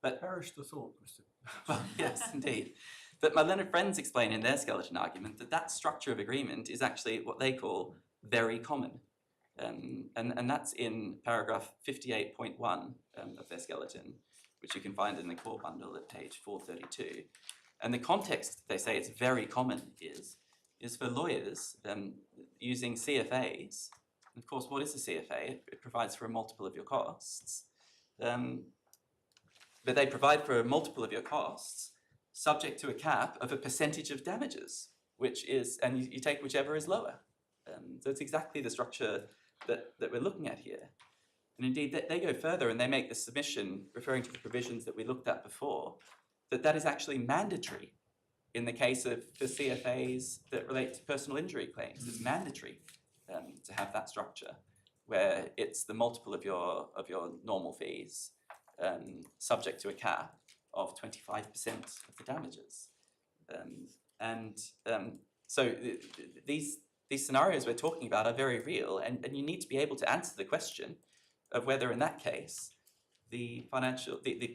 But Perish the thought, Mr. well, yes, indeed. But my learned friends explain in their skeleton argument that structure of agreement is actually what they call very common. And that's in paragraph 58.1 of their skeleton, which you can find in the core bundle at page 432. And the context they say it's very common is for lawyers using CFAs. And of course, what is a CFA? It provides for a multiple of your costs. But they provide for a multiple of your costs subject to a cap of a percentage of damages, which is, and you take whichever is lower. So it's exactly the structure that we're looking at here. And indeed, they go further and they make the submission, referring to the provisions that we looked at before, that is actually mandatory in the case of the CFAs that relate to personal injury claims. It's mandatory to have that structure where it's the multiple of your normal fees subject to a cap of 25% of the damages. So these scenarios we're talking about are very real, and you need to be able to answer the question of whether in that case the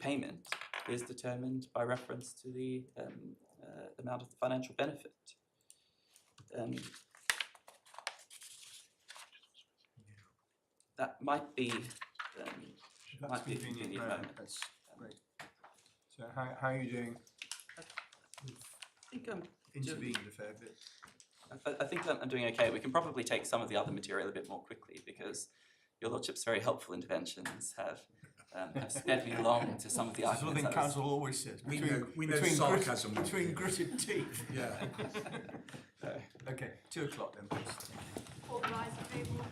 payment is determined by reference to the amount of the financial benefit. That might be That's a convenient convenient moment. moment. That's great. So how are you doing? I think Intervened a fair bit. I think I'm doing okay. We can probably take some of the other material a bit more quickly because your Lordship's very helpful interventions have sped me along to some of the That's what arguments. the council always says. We know between sarcasm. between gritted teeth. Yeah. Okay, 2 o'clock then, please. All rise in favour.